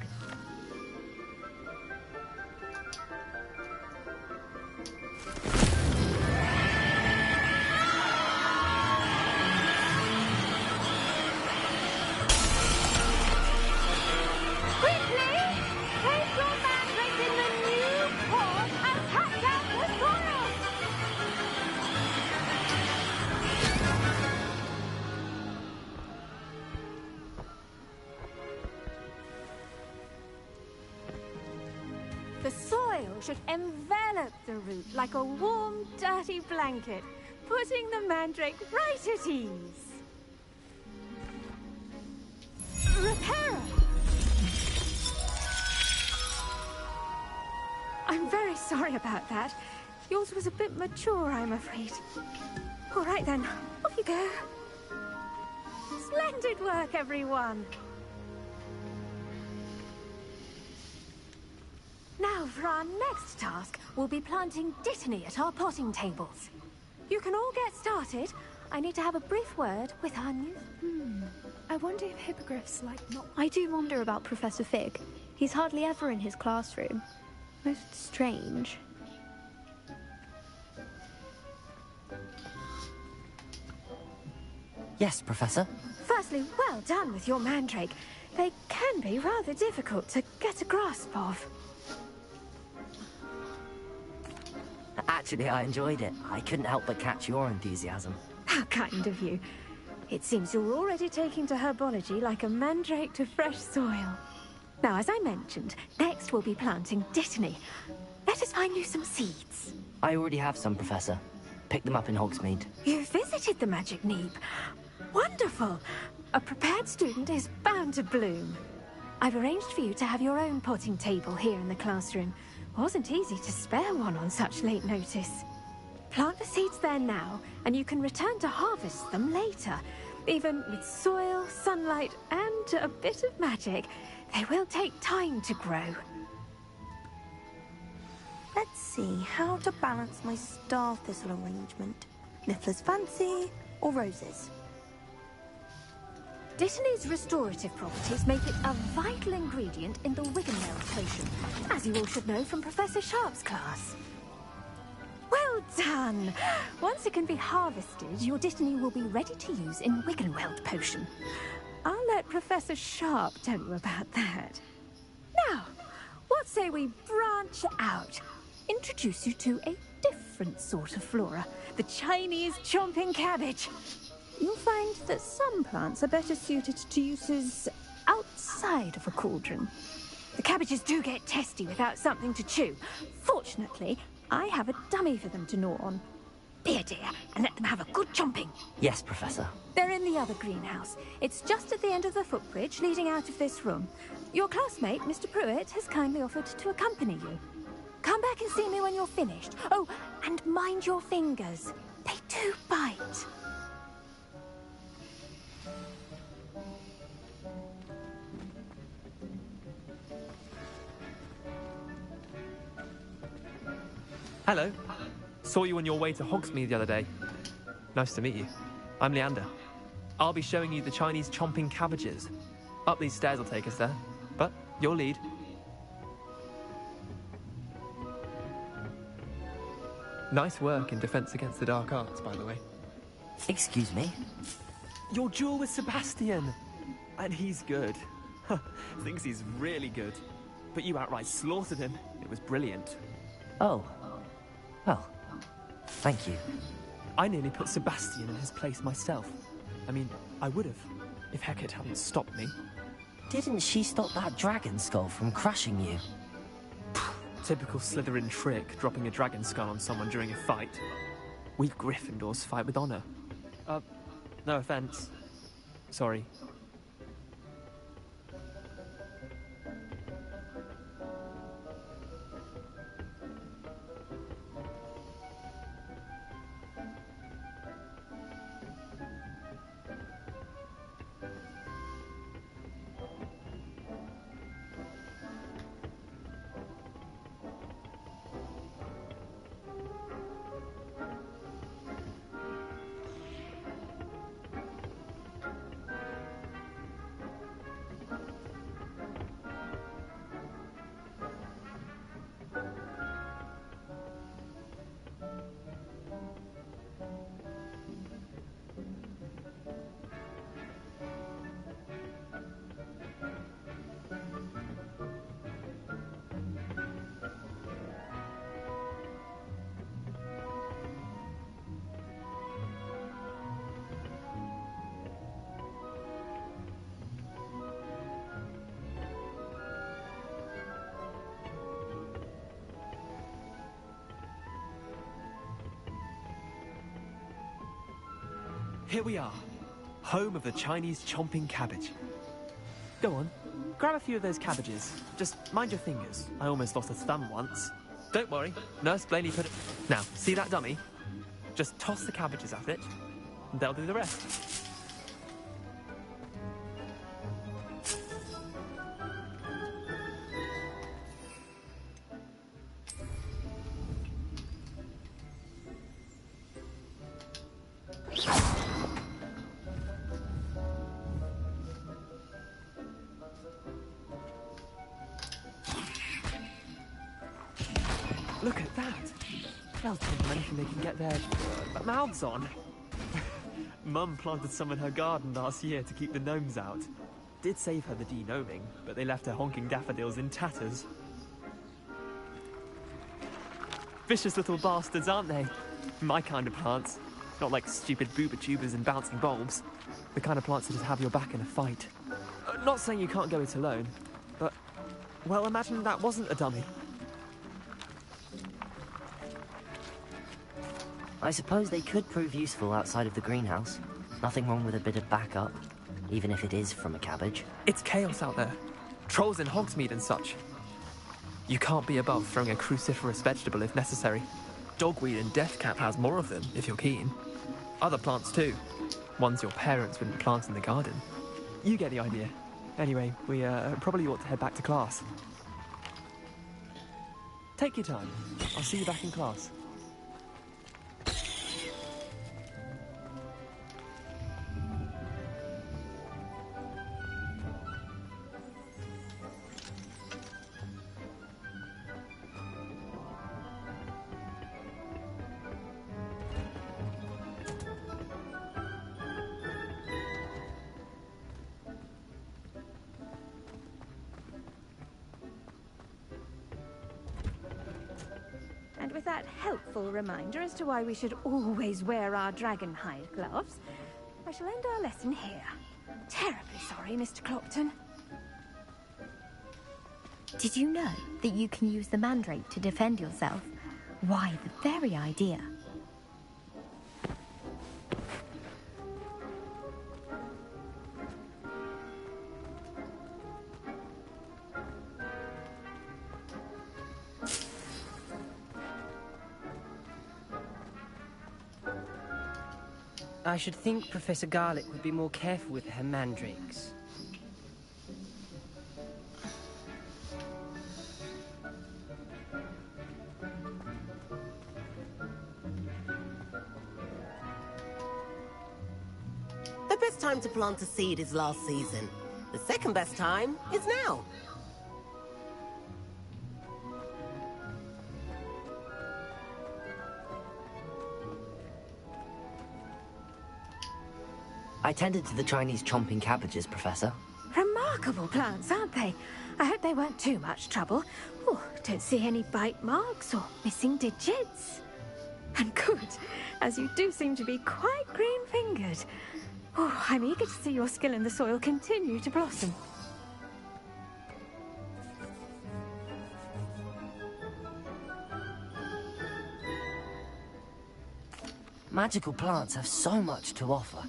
The soil should envelop the root like a warm, dirty blanket, putting the mandrake right at ease. Repairer! I'm very sorry about that. Yours was a bit mature, I'm afraid. All right then, off you go. Splendid work, everyone. Now, for our next task, we'll be planting dittany at our potting tables. You can all get started. I need to have a brief word with our new... I wonder if hippogriffs like not... I do wonder about Professor Fig. He's hardly ever in his classroom. Most strange. Yes, Professor. Firstly, well done with your mandrake. They can be rather difficult to get a grasp of. Actually, I enjoyed it. I couldn't help but catch your enthusiasm. How kind of you. It seems you're already taking to herbology like a mandrake to fresh soil. Now, as I mentioned, next we'll be planting dittany. Let us find you some seeds. I already have some, Professor. Picked them up in Hogsmeade. You visited the Magic Neep. Wonderful. A prepared student is bound to bloom. I've arranged for you to have your own potting table here in the classroom. Wasn't easy to spare one on such late notice. Plant the seeds there now, and you can return to harvest them later. Even with soil, sunlight, and a bit of magic, they will take time to grow. Let's see how to balance my star thistle arrangement. Niffler's fancy or roses? Dittany's restorative properties make it a vital ingredient in the Wiggenweld potion, as you all should know from Professor Sharp's class. Well done! Once it can be harvested, your dittany will be ready to use in Wiggenweld potion. I'll let Professor Sharp tell you about that. Now, what say we branch out? Introduce you to a different sort of flora, the Chinese chomping cabbage. You'll find that some plants are better suited to uses outside of a cauldron. The cabbages do get testy without something to chew. Fortunately, I have a dummy for them to gnaw on. Be a dear and let them have a good chomping. Yes, Professor. They're in the other greenhouse. It's just at the end of the footbridge leading out of this room. Your classmate, Mr. Pruitt, has kindly offered to accompany you. Come back and see me when you're finished. Oh, and mind your fingers. They do bite. Hello. Saw you on your way to Hogsmeade the other day. Nice to meet you. I'm Leander. I'll be showing you the Chinese chomping cabbages. Up these stairs will take us there, but your lead. Nice work in Defense Against the Dark Arts, by the way. Excuse me? Your duel with Sebastian! And he's good. Thinks he's really good. But you outright slaughtered him. It was brilliant. Oh. Well, thank you. I nearly put Sebastian in his place myself. I mean, I would have, if Hecate hadn't stopped me. Didn't she stop that dragon skull from crushing you? Typical Slytherin trick, dropping a dragon skull on someone during a fight. We Gryffindors fight with honor. No offense. Sorry. Here we are, home of the Chinese chomping cabbage. Go on, grab a few of those cabbages. Just mind your fingers. I almost lost a thumb once. Don't worry, Nurse Blaney put it... Now, see that dummy? Just toss the cabbages at it, and they'll do the rest. Look at that! They'll take them anything they can get their mouths on. Mum planted some in her garden last year to keep the gnomes out. Did save her the de-gnoming, but they left her honking daffodils in tatters. Vicious little bastards, aren't they? My kind of plants. Not like stupid booba tubers and bouncing bulbs. The kind of plants that just have your back in a fight. Not saying you can't go it alone, but... well, imagine that wasn't a dummy. I suppose they could prove useful outside of the greenhouse. Nothing wrong with a bit of backup, even if it is from a cabbage. It's chaos out there. Trolls in Hogsmeade and such. You can't be above throwing a cruciferous vegetable if necessary. Dogweed and deathcap has more of them, if you're keen. Other plants too. Ones your parents wouldn't plant in the garden. You get the idea. Anyway, we probably ought to head back to class. Take your time. I'll see you back in class. And with that helpful reminder as to why we should always wear our dragonhide gloves, I shall end our lesson here. Terribly sorry, Mr. Clopton. Did you know that you can use the mandrake to defend yourself? Why, the very idea. I should think Professor Garlick would be more careful with her mandrakes. The best time to plant a seed is last season. The second best time is now. I tended to the Chinese chomping cabbages, Professor. Remarkable plants, aren't they? I hope they weren't too much trouble. Oh, don't see any bite marks or missing digits. And good, as you do seem to be quite green-fingered. Oh, I'm eager to see your skill in the soil continue to blossom. Magical plants have so much to offer.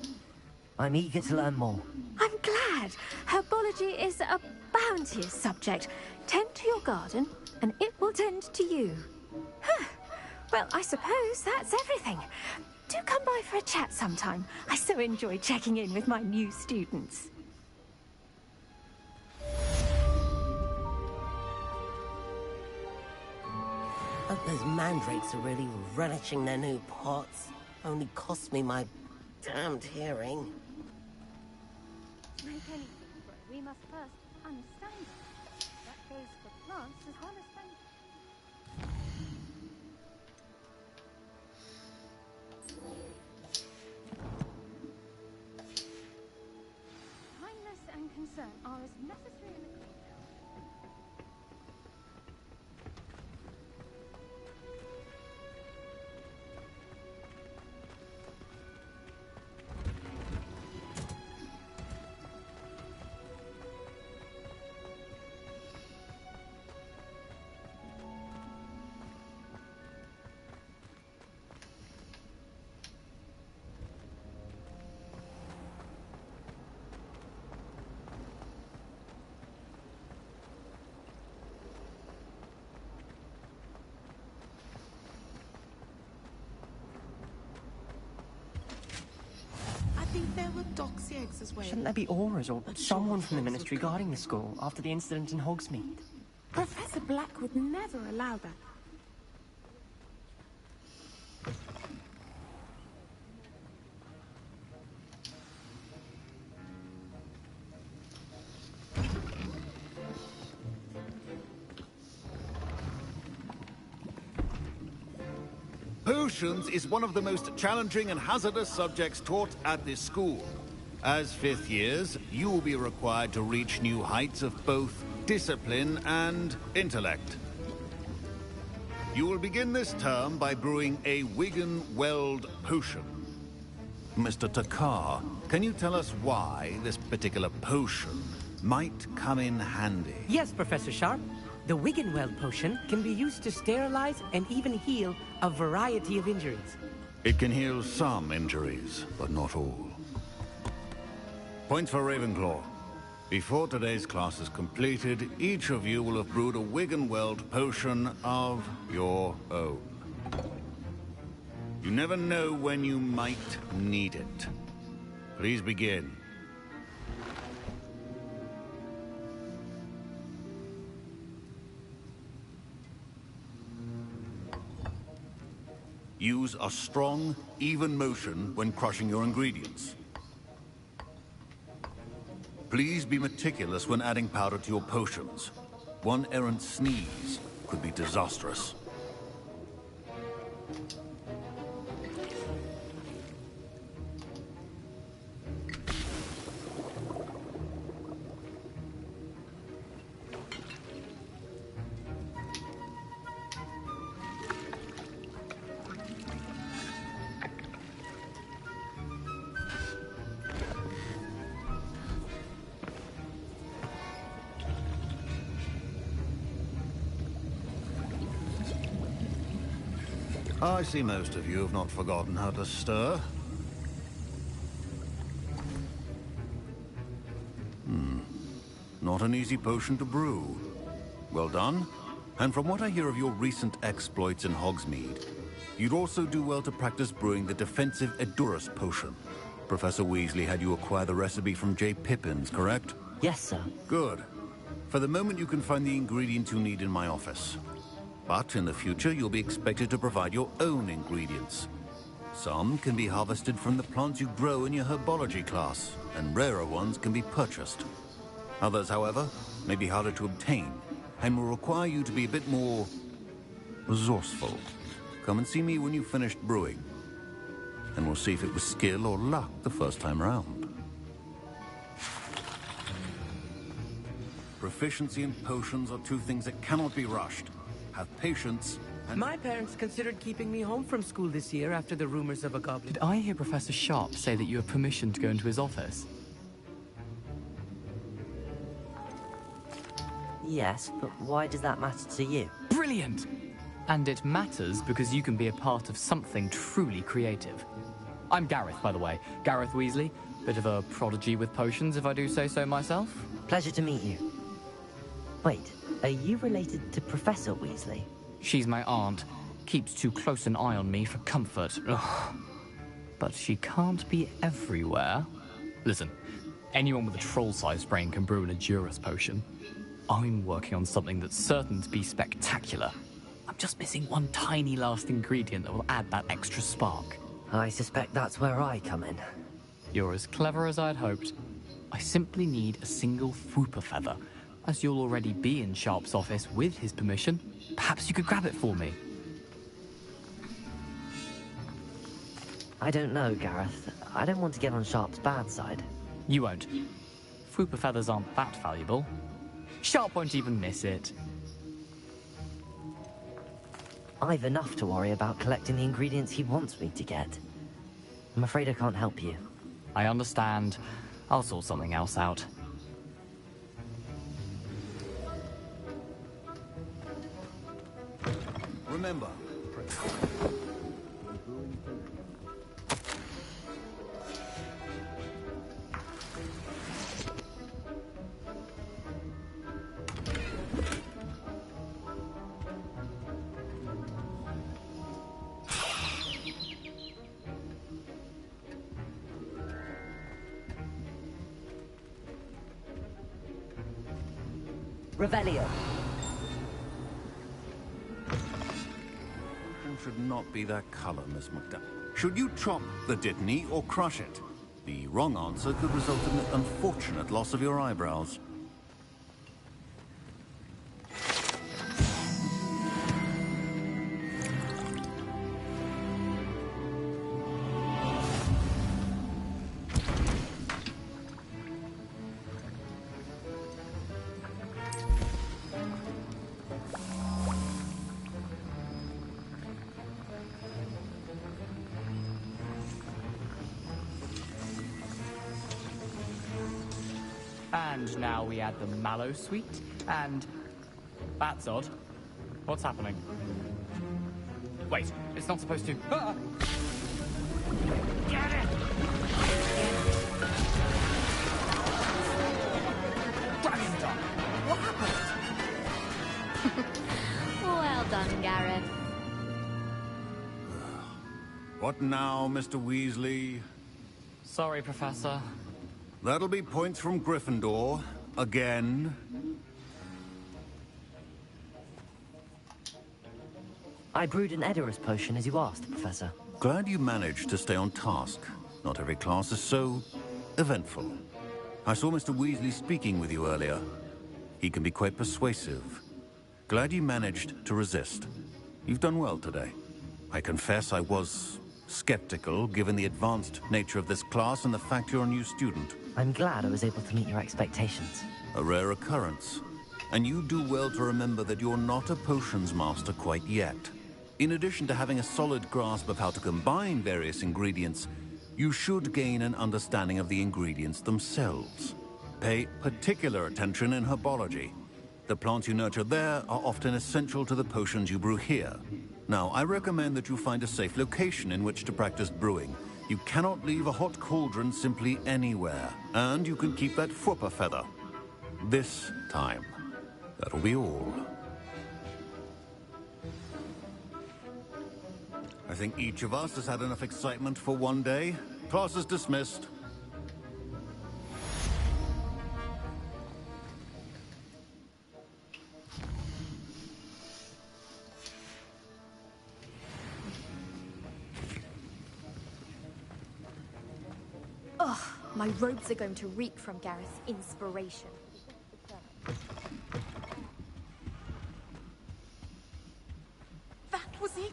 I'm eager to learn more. I'm glad. Herbology is a bounteous subject. Tend to your garden, and it will tend to you. Well, I suppose that's everything. Do come by for a chat sometime. I so enjoy checking in with my new students. Hope those mandrakes are really relishing their new pots. Only cost me my damned hearing. To make anything grow, we must first understand it. That goes for plants as well as things. Kindness and concern are as necessary in the greenhouse. There were doxy eggs as well. Shouldn't there be auras or someone from the Ministry guarding the school after the incident in Hogsmeade? Professor Black would never allow that. Potions is one of the most challenging and hazardous subjects taught at this school. As fifth years, you will be required to reach new heights of both discipline and intellect. You will begin this term by brewing a Wigan-Weld potion. Mr. Takar, can you tell us why this particular potion might come in handy? Yes, Professor Sharp. The Wiggenweld potion can be used to sterilize and even heal a variety of injuries. It can heal some injuries, but not all. Points for Ravenclaw. Before today's class is completed, each of you will have brewed a Wiggenweld potion of your own. You never know when you might need it. Please begin. Use a strong, even motion when crushing your ingredients. Please be meticulous when adding powder to your potions. One errant sneeze could be disastrous. I see most of you have not forgotten how to stir. Not an easy potion to brew. Well done. And from what I hear of your recent exploits in Hogsmeade, you'd also do well to practice brewing the defensive Edurus potion. Professor Weasley had you acquire the recipe from J. Pippins, correct? Yes, sir. Good. For the moment, you can find the ingredients you need in my office. But in the future, you'll be expected to provide your own ingredients. Some can be harvested from the plants you grow in your herbology class, and rarer ones can be purchased. Others, however, may be harder to obtain, and will require you to be a bit more resourceful. Come and see me when you've finished brewing, and we'll see if it was skill or luck the first time round. Proficiency and potions are two things that cannot be rushed. Have patience and... My parents considered keeping me home from school this year after the rumors of a goblin. Did I hear Professor Sharp say that you have permission to go into his office? Yes, but why does that matter to you? Brilliant! And it matters because you can be a part of something truly creative. I'm Gareth, by the way. Gareth Weasley. Bit of a prodigy with potions, if I do say so myself. Pleasure to meet you. Wait, are you related to Professor Weasley? She's my aunt. Keeps too close an eye on me for comfort. Ugh. But she can't be everywhere. Listen, anyone with a troll-sized brain can brew an Edurus potion. I'm working on something that's certain to be spectacular. I'm just missing one tiny last ingredient that will add that extra spark. I suspect that's where I come in. You're as clever as I'd hoped. I simply need a single Fwooper feather. As you'll already be in Sharp's office with his permission, perhaps you could grab it for me. I don't know, Gareth. I don't want to get on Sharp's bad side. You won't. Fwooper feathers aren't that valuable. Sharp won't even miss it. I've enough to worry about collecting the ingredients he wants me to get. I'm afraid I can't help you. I understand. I'll sort something else out. Remember. Revelio. Should not be that color, Miss McDuck. Should you chop the Dittany or crush it? The wrong answer could result in the unfortunate loss of your eyebrows. And now we add the mallow sweet, and... That's odd. What's happening? Wait, it's not supposed to... Ah! Get it! Dragon Dog! What happened? Well done, Gareth. What now, Mr. Weasley? Sorry, Professor. That'll be points from Gryffindor. Again. I brewed an Edurus potion as you asked, Professor. Glad you managed to stay on task. Not every class is so eventful. I saw Mr. Weasley speaking with you earlier. He can be quite persuasive. Glad you managed to resist. You've done well today. I confess I was skeptical, given the advanced nature of this class and the fact you're a new student. I'm glad I was able to meet your expectations. A rare occurrence. And you do well to remember that you're not a potions master quite yet. In addition to having a solid grasp of how to combine various ingredients, you should gain an understanding of the ingredients themselves. Pay particular attention in herbology. The plants you nurture there are often essential to the potions you brew here. Now, I recommend that you find a safe location in which to practice brewing. You cannot leave a hot cauldron simply anywhere. And you can keep that Fwooper feather. This time. That'll be all. I think each of us has had enough excitement for one day. Class is dismissed. My robes are going to reek from Gareth's inspiration. That was it?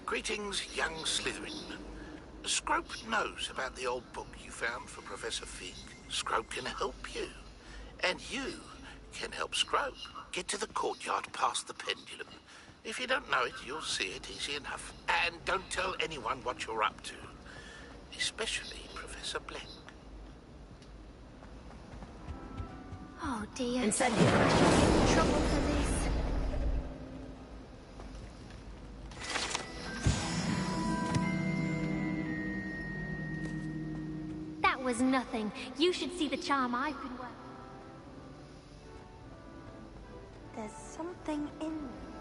Greetings, young Slytherin. Scrope knows about the old book you found for Professor Fig. Scrope can help you. And you can help Scrope get to the courtyard past the pendulum. If you don't know it, you'll see it easy enough. And don't tell anyone what you're up to. Especially Professor Blank. Oh dear. Incendiary. In trouble for this. That was nothing. You should see the charm I've been working. There's something in them.